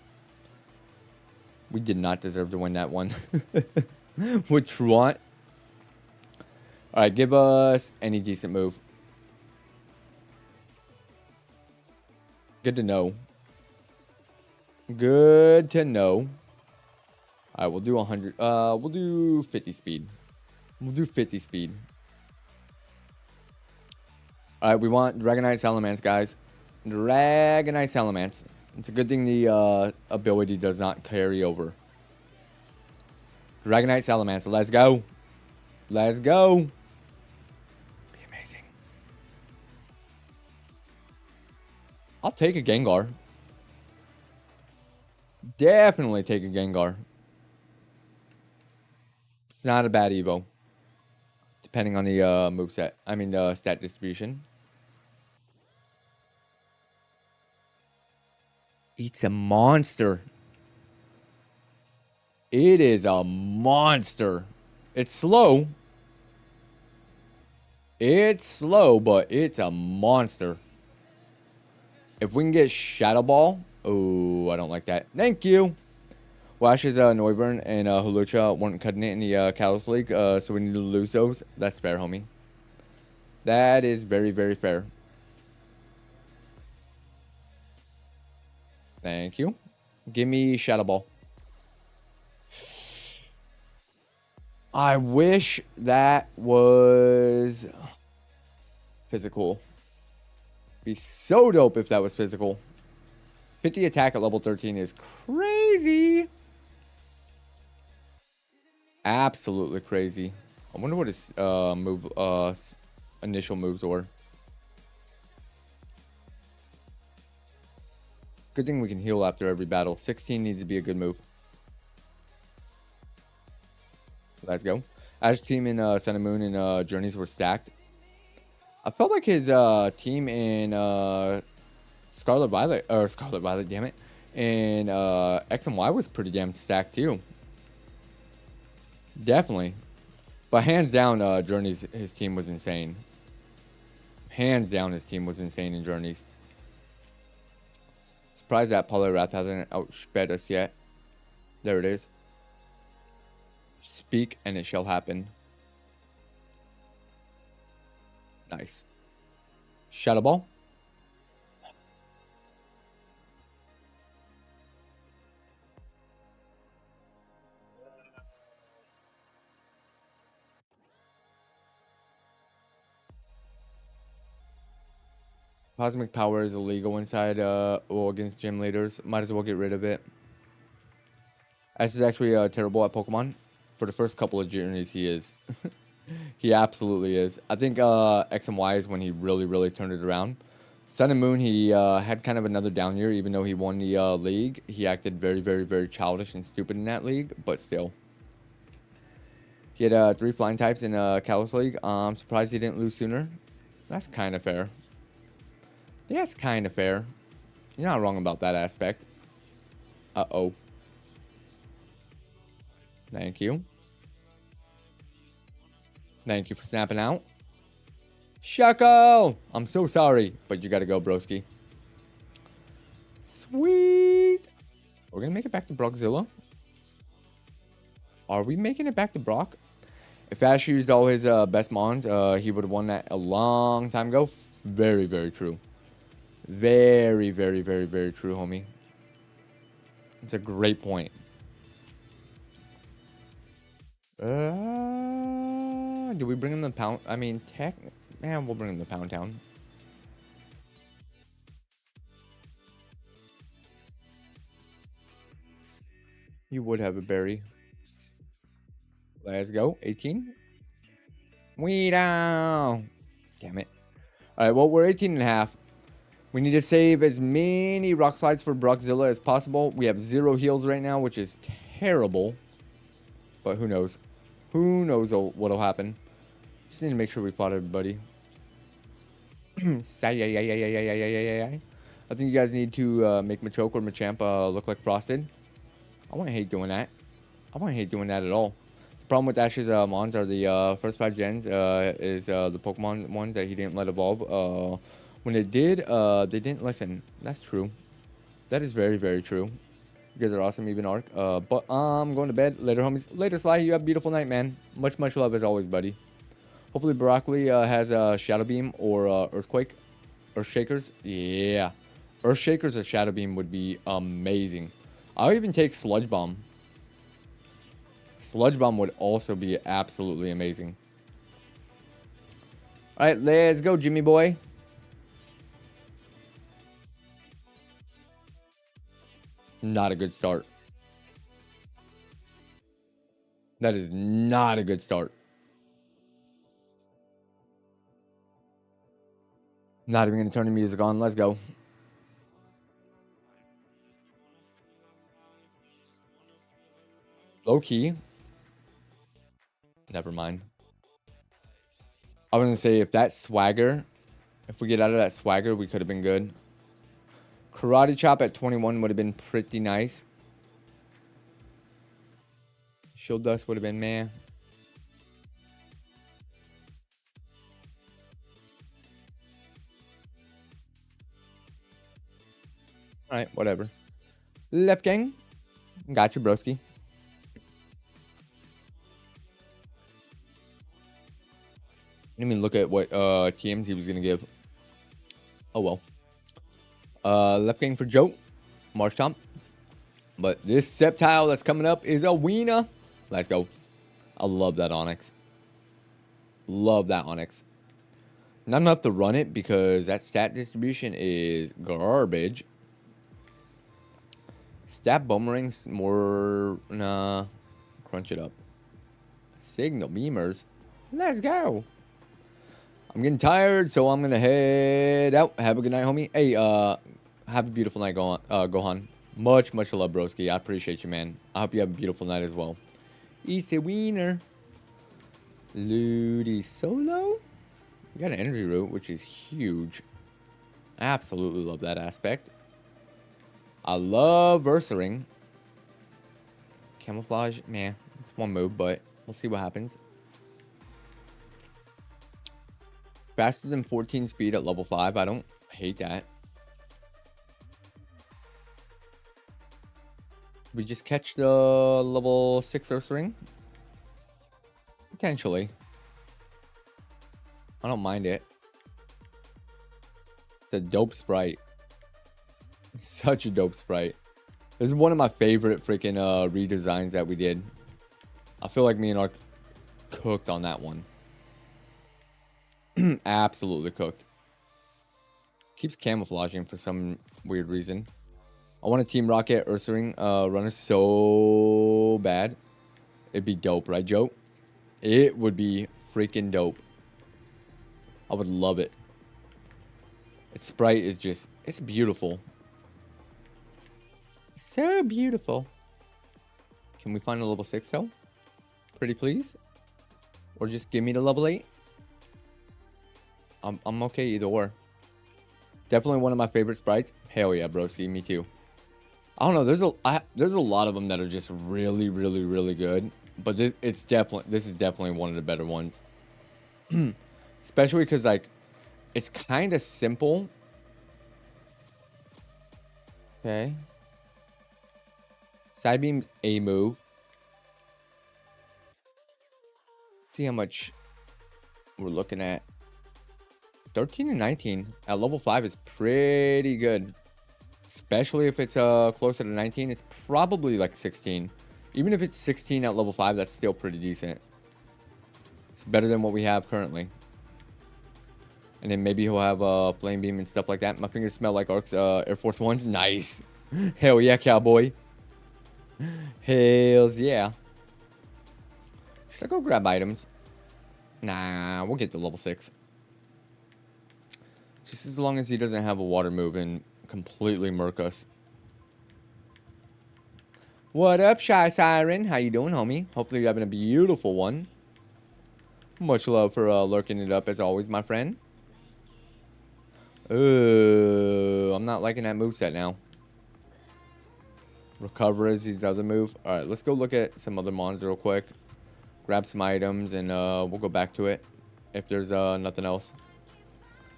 We did not deserve to win that one. With Truant. Alright, give us any decent move. Good to know. Good to know. All right, we'll do 100. We'll do 50 speed. We'll do 50 speed. All right, we want Dragonite Salamence, guys. Dragonite Salamence. It's a good thing the ability does not carry over. Dragonite Salamence. Let's go. Let's go. Be amazing. I'll take a Gengar. Definitely take a Gengar. It's not a bad Evo. Depending on the moveset. I mean, the stat distribution. It's a monster. It is a monster. It's slow. It's slow, but it's a monster. If we can get Shadow Ball. Oh, I don't like that. Thank you. Wash's Noivern and Hulucha weren't cutting it in the Kalos League, so we need to lose those. That's fair, homie. That is very, very fair. Thank you. Give me Shadow Ball. I wish that was physical. Be so dope if that was physical. 50 attack at level 13 is crazy. Absolutely crazy. I wonder what his initial moves were. Good thing we can heal after every battle. 16 needs to be a good move. Let's go. Ash's team in Sun and Moon and Journeys were stacked. I felt like his team in Scarlet Violet, damn it, and X and Y was pretty damn stacked too. Definitely. But hands down, Journeys, his team was insane. Hands down, his team was insane in Journeys. Surprised that Poliwrath hasn't outsped us yet. There it is. Speak and it shall happen. Nice. Shadow Ball. Cosmic Power is illegal inside or against gym leaders. Might as well get rid of it. Ash is actually terrible at Pokemon. For the first couple of journeys, he is. He absolutely is. I think X and Y is when he really turned it around. Sun and Moon, he had kind of another down year, even though he won the league. He acted very childish and stupid in that league, but still. He had 3 flying types in Kalos League. I'm surprised he didn't lose sooner. That's kind of fair. Yeah, it's kind of fair. You're not wrong about that aspect. Uh-oh. Thank you. Thank you for snapping out. Shuckle! I'm so sorry, but you gotta go, broski. Sweet! We're gonna make it back to Brockzilla. Are we making it back to Brock? If Ash used all his best mons, he would have won that a long time ago. Very true. Very true, homie. It's a great point. Do we bring him to Pound? I mean, we'll bring him to Pound Town. You would have a berry. Let's go. 18. We down. Damn it. All right, well, we're 18 and a half. We need to save as many rock slides for Brockzilla as possible. We have 0 heals right now, which is terrible. But who knows? Who knows what'll happen? Just need to make sure we fought everybody. I think you guys need to make Machoke or Machamp look like Frosted. I wouldn't hate doing that. I wouldn't hate doing that at all. The problem with Ash's mons are the first 5 gens is the Pokemon ones that he didn't let evolve. When they did, they didn't listen. That's true. That is very true. You guys are awesome, even Arc. But I'm going to bed. Later, homies. Later, Sly. You have a beautiful night, man. Much love as always, buddy. Hopefully, Broccoli has Shadow Beam or Earthquake. Earth Shakers. Yeah. Earth Shakers or Shadow Beam would be amazing. I'll even take Sludge Bomb. Sludge Bomb would also be absolutely amazing. All right, let's go, Jimmy boy. Not a good start. That is not a good start. Not even going to turn the music on. Let's go. Low key. Never mind. I was going to say, if that swagger, if we get out of that swagger, we could have been good. Karate Chop at 21 would have been pretty nice. Shield Dust would have been meh. Alright, whatever. Left gang. Gotcha, broski. I didn't even look at what TMs he was going to give. Oh, well. Left gang for Joe. Marshtomp. But this Sceptile that's coming up is a wiener. Let's go. I love that Onyx. Love that Onyx. Not enough to run it because that stat distribution is garbage. Stat Boomerangs more... Nah. Crunch it up. Signal Beamers. Let's go. I'm getting tired, so I'm going to head out. Have a good night, homie. Hey, have a beautiful night, Gohan. Much love, broski. I appreciate you, man. I hope you have a beautiful night as well. Eat a wiener. Ludi Solo. We got an energy root, which is huge. Absolutely love that aspect. I love Versering. Camouflage, man. It's one move, but we'll see what happens. Faster than 14 speed at level 5. I don't hate that. We just catch the level 6 Ursaring? Potentially. I don't mind it. It's a dope sprite. Such a dope sprite. This is one of my favorite freaking redesigns that we did. I feel like me and Ark cooked on that one. Absolutely cooked. Keeps camouflaging for some weird reason. I want a Team Rocket Ursaring runner so bad. It'd be dope, right, Joe? It would be freaking dope. I would love it. Its sprite is just, it's beautiful. So beautiful. Can we find a level 6 though? Pretty please? Or just give me the level 8? I'm okay either or. Definitely one of my favorite sprites. Hell yeah, broski, me too. I don't know, there's a lot of them that are just really good. But this is definitely one of the better ones. Especially because like it's kind of simple. Okay. Psybeam a move. See how much we're looking at. 13 and 19 at level 5 is pretty good. Especially if it's closer to 19, it's probably like 16. Even if it's 16 at level 5, that's still pretty decent. It's better than what we have currently. And then maybe he'll have Flame Beam and stuff like that. My fingers smell like Ark's Air Force Ones. Nice. Hell yeah, cowboy. Hells yeah. Should I go grab items? Nah, we'll get to level 6. Just as long as he doesn't have a water move and completely murk us. What up, Shy Siren? How you doing, homie? Hopefully you're having a beautiful one. Much love for lurking it up as always, my friend. I'm not liking that moveset now. Recover is his other move. Alright, let's go look at some other mons real quick. Grab some items and we'll go back to it if there's nothing else.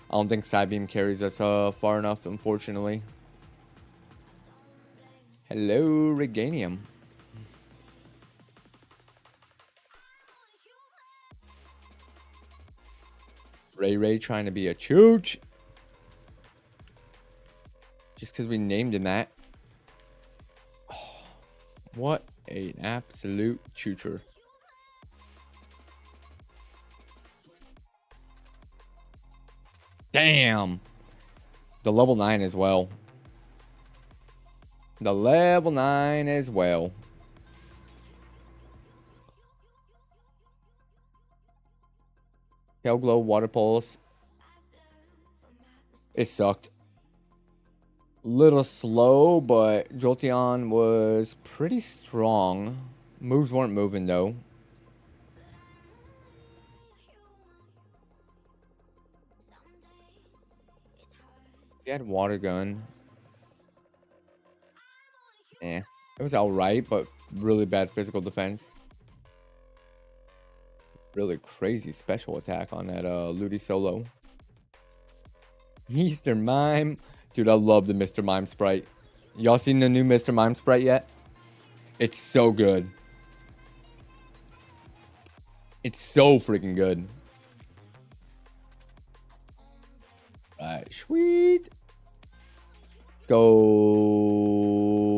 I don't think Psybeam carries us far enough, unfortunately. Hello, Reganium. Ray trying to be a chooch. Just because we named him that. Oh, what an absolute choocher. Damn. The level 9 as well. The level 9 as well. Tail Glow, Water Pulse. It sucked. Little slow, but Jolteon was pretty strong. Moves weren't moving though. He had Water Gun. Eh. It was alright, but really bad physical defense. Really crazy special attack on that Ludi Solo. Mr. Mime. Dude, I love the Mr. Mime sprite. Y'all seen the new Mr. Mime sprite yet? It's so good. It's so freaking good. Alright, sweet. Let's go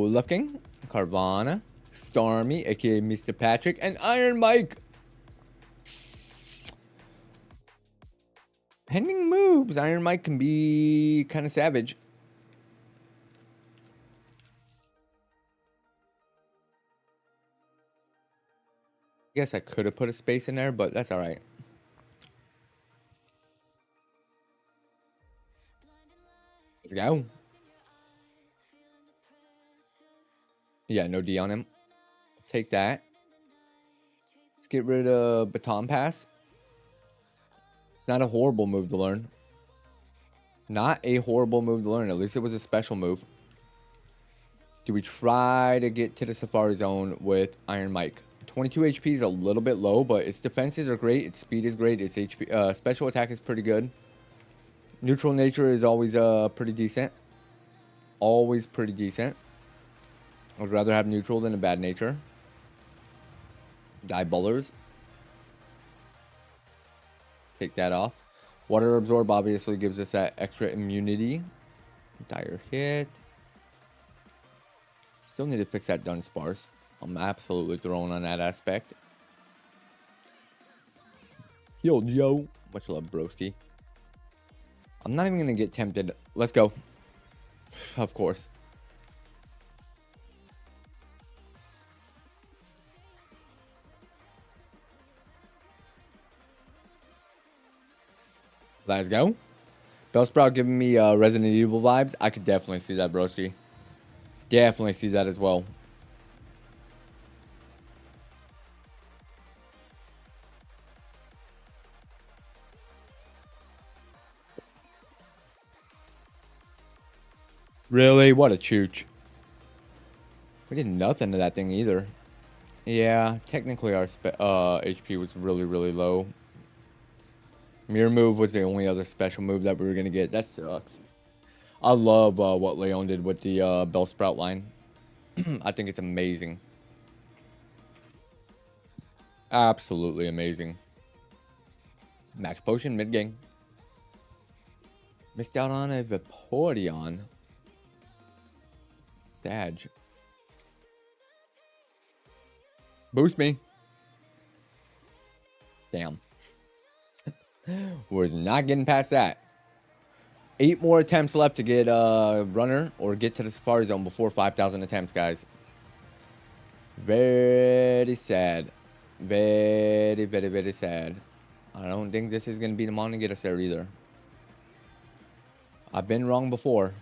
Looking, Carvana, Starmie, aka Mr. Patrick, and Iron Mike. Pending moves, Iron Mike can be kind of savage. Guess I could have put a space in there, but that's all right. Let's go. Yeah, no D on him. Take that. Let's get rid of Baton Pass. It's not a horrible move to learn. Not a horrible move to learn. At least it was a special move. Do we try to get to the Safari Zone with Iron Mike? 22 HP is a little bit low, but its defenses are great. Its speed is great. Its HP, special attack is pretty good. Neutral nature is always pretty decent. Always pretty decent. I'd rather have neutral than a bad nature. Die Bullers. Take that off. Water Absorb obviously gives us that extra immunity. Dire Hit. Still need to fix that Dunsparce. I'm absolutely thrown on that aspect. Yo, Joe. Much love, broski. I'm not even going to get tempted. Let's go. Of course. Let's go. Bellsprout giving me Resident Evil vibes. I could definitely see that, broski. Definitely see that as well. Really? What a chooch. We did nothing to that thing either. Yeah, technically our HP was really, really low. Mirror Move was the only other special move that we were going to get. That sucks. I love what Leon did with the Bellsprout line. I think it's amazing. Absolutely amazing. Max Potion mid-game. Missed out on a Vaporeon. Dodge. Boost me. Damn. Was not getting past that. 8 more attempts left to get runner or get to the Safari Zone before 5,000 attempts, guys. Very sad. Very, very, very sad. I don't think this is going to be the mon to get us there either. I've been wrong before.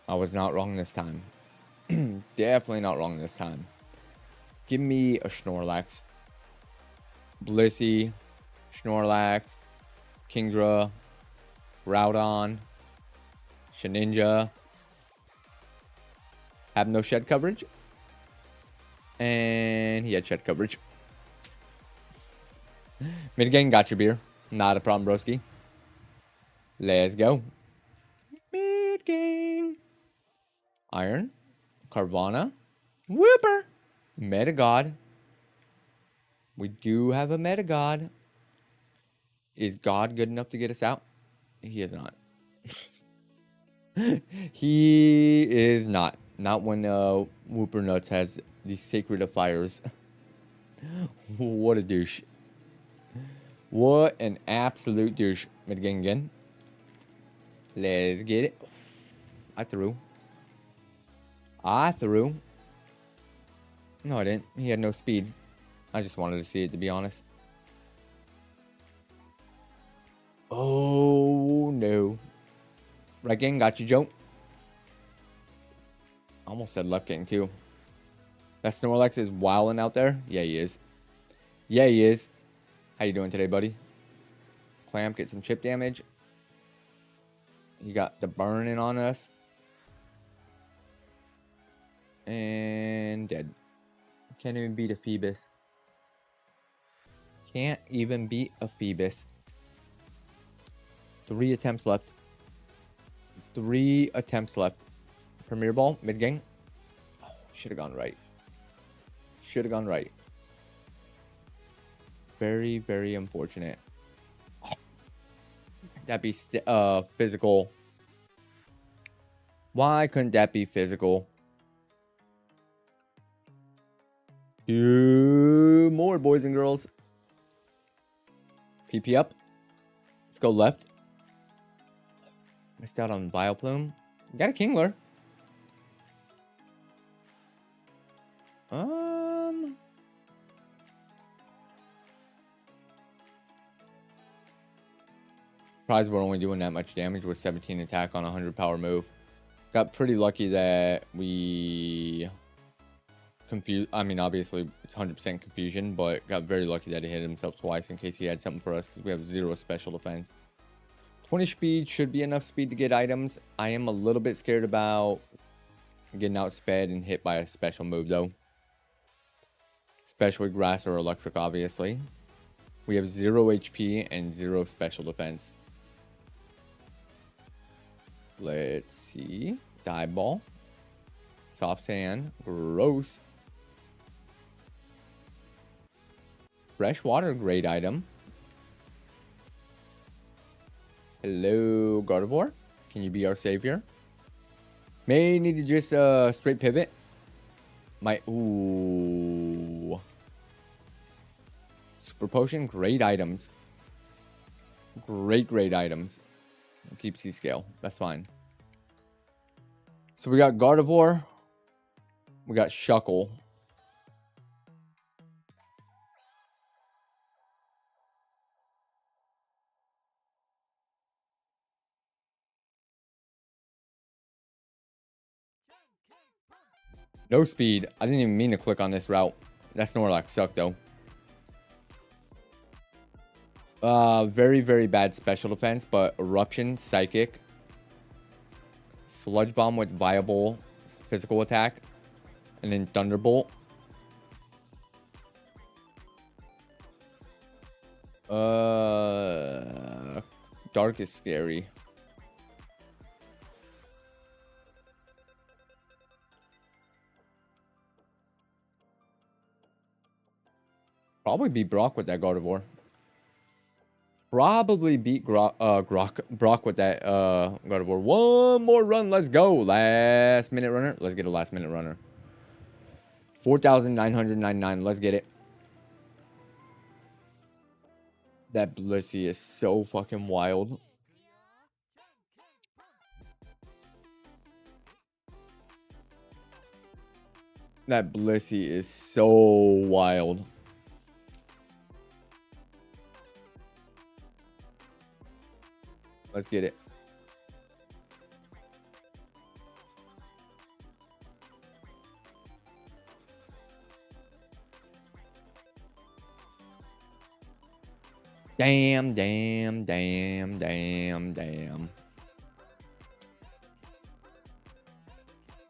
I was not wrong this time. Definitely not wrong this time. Give me a Snorlax. Blissey. Snorlax. Kingdra. Groudon. Shedinja. Have no shed coverage. And he had shed coverage. Mid-game, got your beer. Not a problem, broski. Let's go. Mid-game. Iron. Carvana. Whooper. Metagod. We do have a Metagod. Is God good enough to get us out? He is not. He is not. Not when Whooper Nuts has the Sacred of Fires. What a douche. What an absolute douche. Mid game again. Let's get it. I threw. No, I didn't. He had no speed. I just wanted to see it, to be honest. Oh, no. Right game, got you, Joe. Almost said left game, too. That Snorlax is wilding out there. Yeah, he is. Yeah, he is. How you doing today, buddy? Clamp, get some chip damage. You got the burning on us. And dead. Can't even beat a Phoebus. Can't even beat a Phoebus. 3 attempts left. 3 attempts left. Premier Ball, mid-game. Oh, should have gone right. Should have gone right. Very, very unfortunate. That be physical. Why couldn't that be physical? 2 more, boys and girls. PP up. Let's go left. Missed out on Bioplume. Got a Kingler. Surprised we're only doing that much damage with 17 attack on a 100 power move. Got pretty lucky that we confused. I mean, obviously it's 100% confusion, but got very lucky that he hit himself twice in case he had something for us because we have 0 special defense. 20 speed should be enough speed to get items. I am a little bit scared about getting outsped and hit by a special move though. Especially grass or electric, obviously. We have 0 HP and 0 special defense. Let's see. Dive Ball. Soft Sand. Gross. Fresh Water, great item. Hello, Gardevoir. Can you be our savior? May need to just straight pivot. Ooh. Super Potion, great items. Great items. Deep Sea Scale, that's fine. So we got Gardevoir. We got Shuckle. No speed. I didn't even mean to click on this route. That Snorlax sucked though. Very, very bad special defense, but Eruption, Psychic, Sludge Bomb with viable physical attack, and then Thunderbolt. Dark is scary. Probably beat Brock with that Gardevoir. Probably beat Brock with that Gardevoir. One more run. Let's go. Last minute runner. Let's get a last minute runner. 4,999. Let's get it. That Blissey is so fucking wild. That Blissey is so wild. Let's get it. Damn.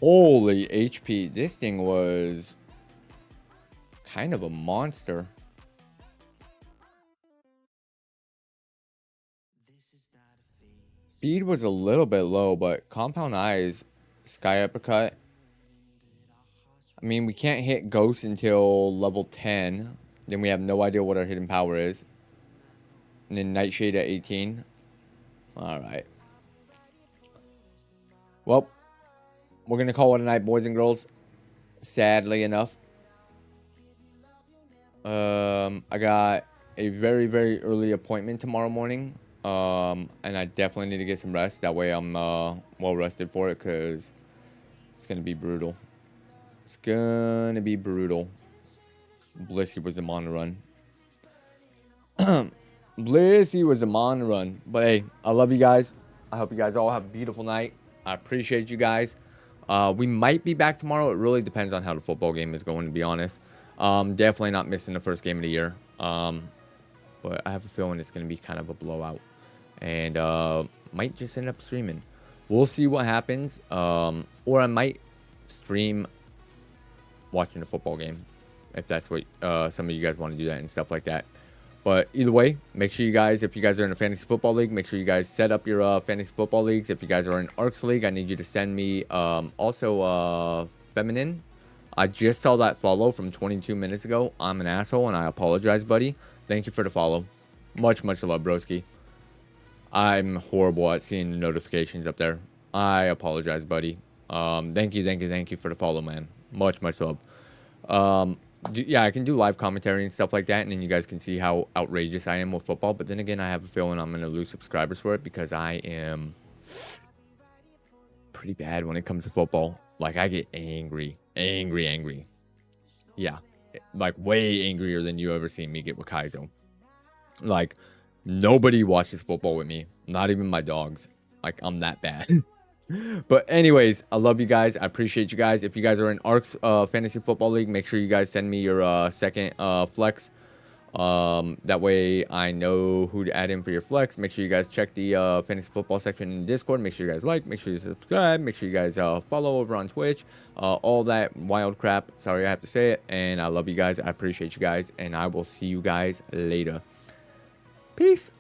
Holy HP. This thing was kind of a monster. Speed was a little bit low, but Compound Eyes, Sky Uppercut. I mean, we can't hit Ghost until level 10. Then we have no idea what our hidden power is. And then Nightshade at 18. Alright. Well, we're gonna call it a night, boys and girls. Sadly enough, I got a very, very early appointment tomorrow morning. And I definitely need to get some rest. That way I'm well rested for it, because it's gonna be brutal. It's gonna be brutal. Blissey was a mon run. Blissey was a mon run. But hey, I love you guys. I hope you guys all have a beautiful night. I appreciate you guys. We might be back tomorrow. It really depends on how the football game is going, to be honest. Definitely not missing the first game of the year. But I have a feeling it's going to be kind of a blowout. And might just end up streaming. We'll see what happens. Or I might stream watching the football game, if that's what some of you guys want to do that and stuff like that. But either way, make sure you guys, if you guys are in a fantasy football league, make sure you guys set up your fantasy football leagues. If you guys are in ARCS league, I need you to send me also feminine. I just saw that follow from 22 minutes ago. I'm an asshole and I apologize, buddy. Thank you for the follow. Much love, broski. I'm horrible at seeing the notifications up there. I apologize, buddy. Thank you for the follow, man. Much love. Yeah, I can do live commentary and stuff like that, and then you guys can see how outrageous I am with football. But then again, I have a feeling I'm going to lose subscribers for it, because I am pretty bad when it comes to football. Like, I get angry. Yeah, like way angrier than you ever seen me get with Kaizo. Like, nobody watches football with me, not even my dogs. Like, I'm that bad. But anyways, I love you guys. I appreciate you guys. If you guys are in ARCS Fantasy Football League, make sure you guys send me your second flex. That way I know who to add in for your flex. Make sure you guys check the Fantasy Football section in Discord. Make sure you guys like. Make sure you subscribe. Make sure you guys follow over on Twitch. All that wild crap. Sorry I have to say it. And I love you guys. I appreciate you guys. And I will see you guys later. Peace.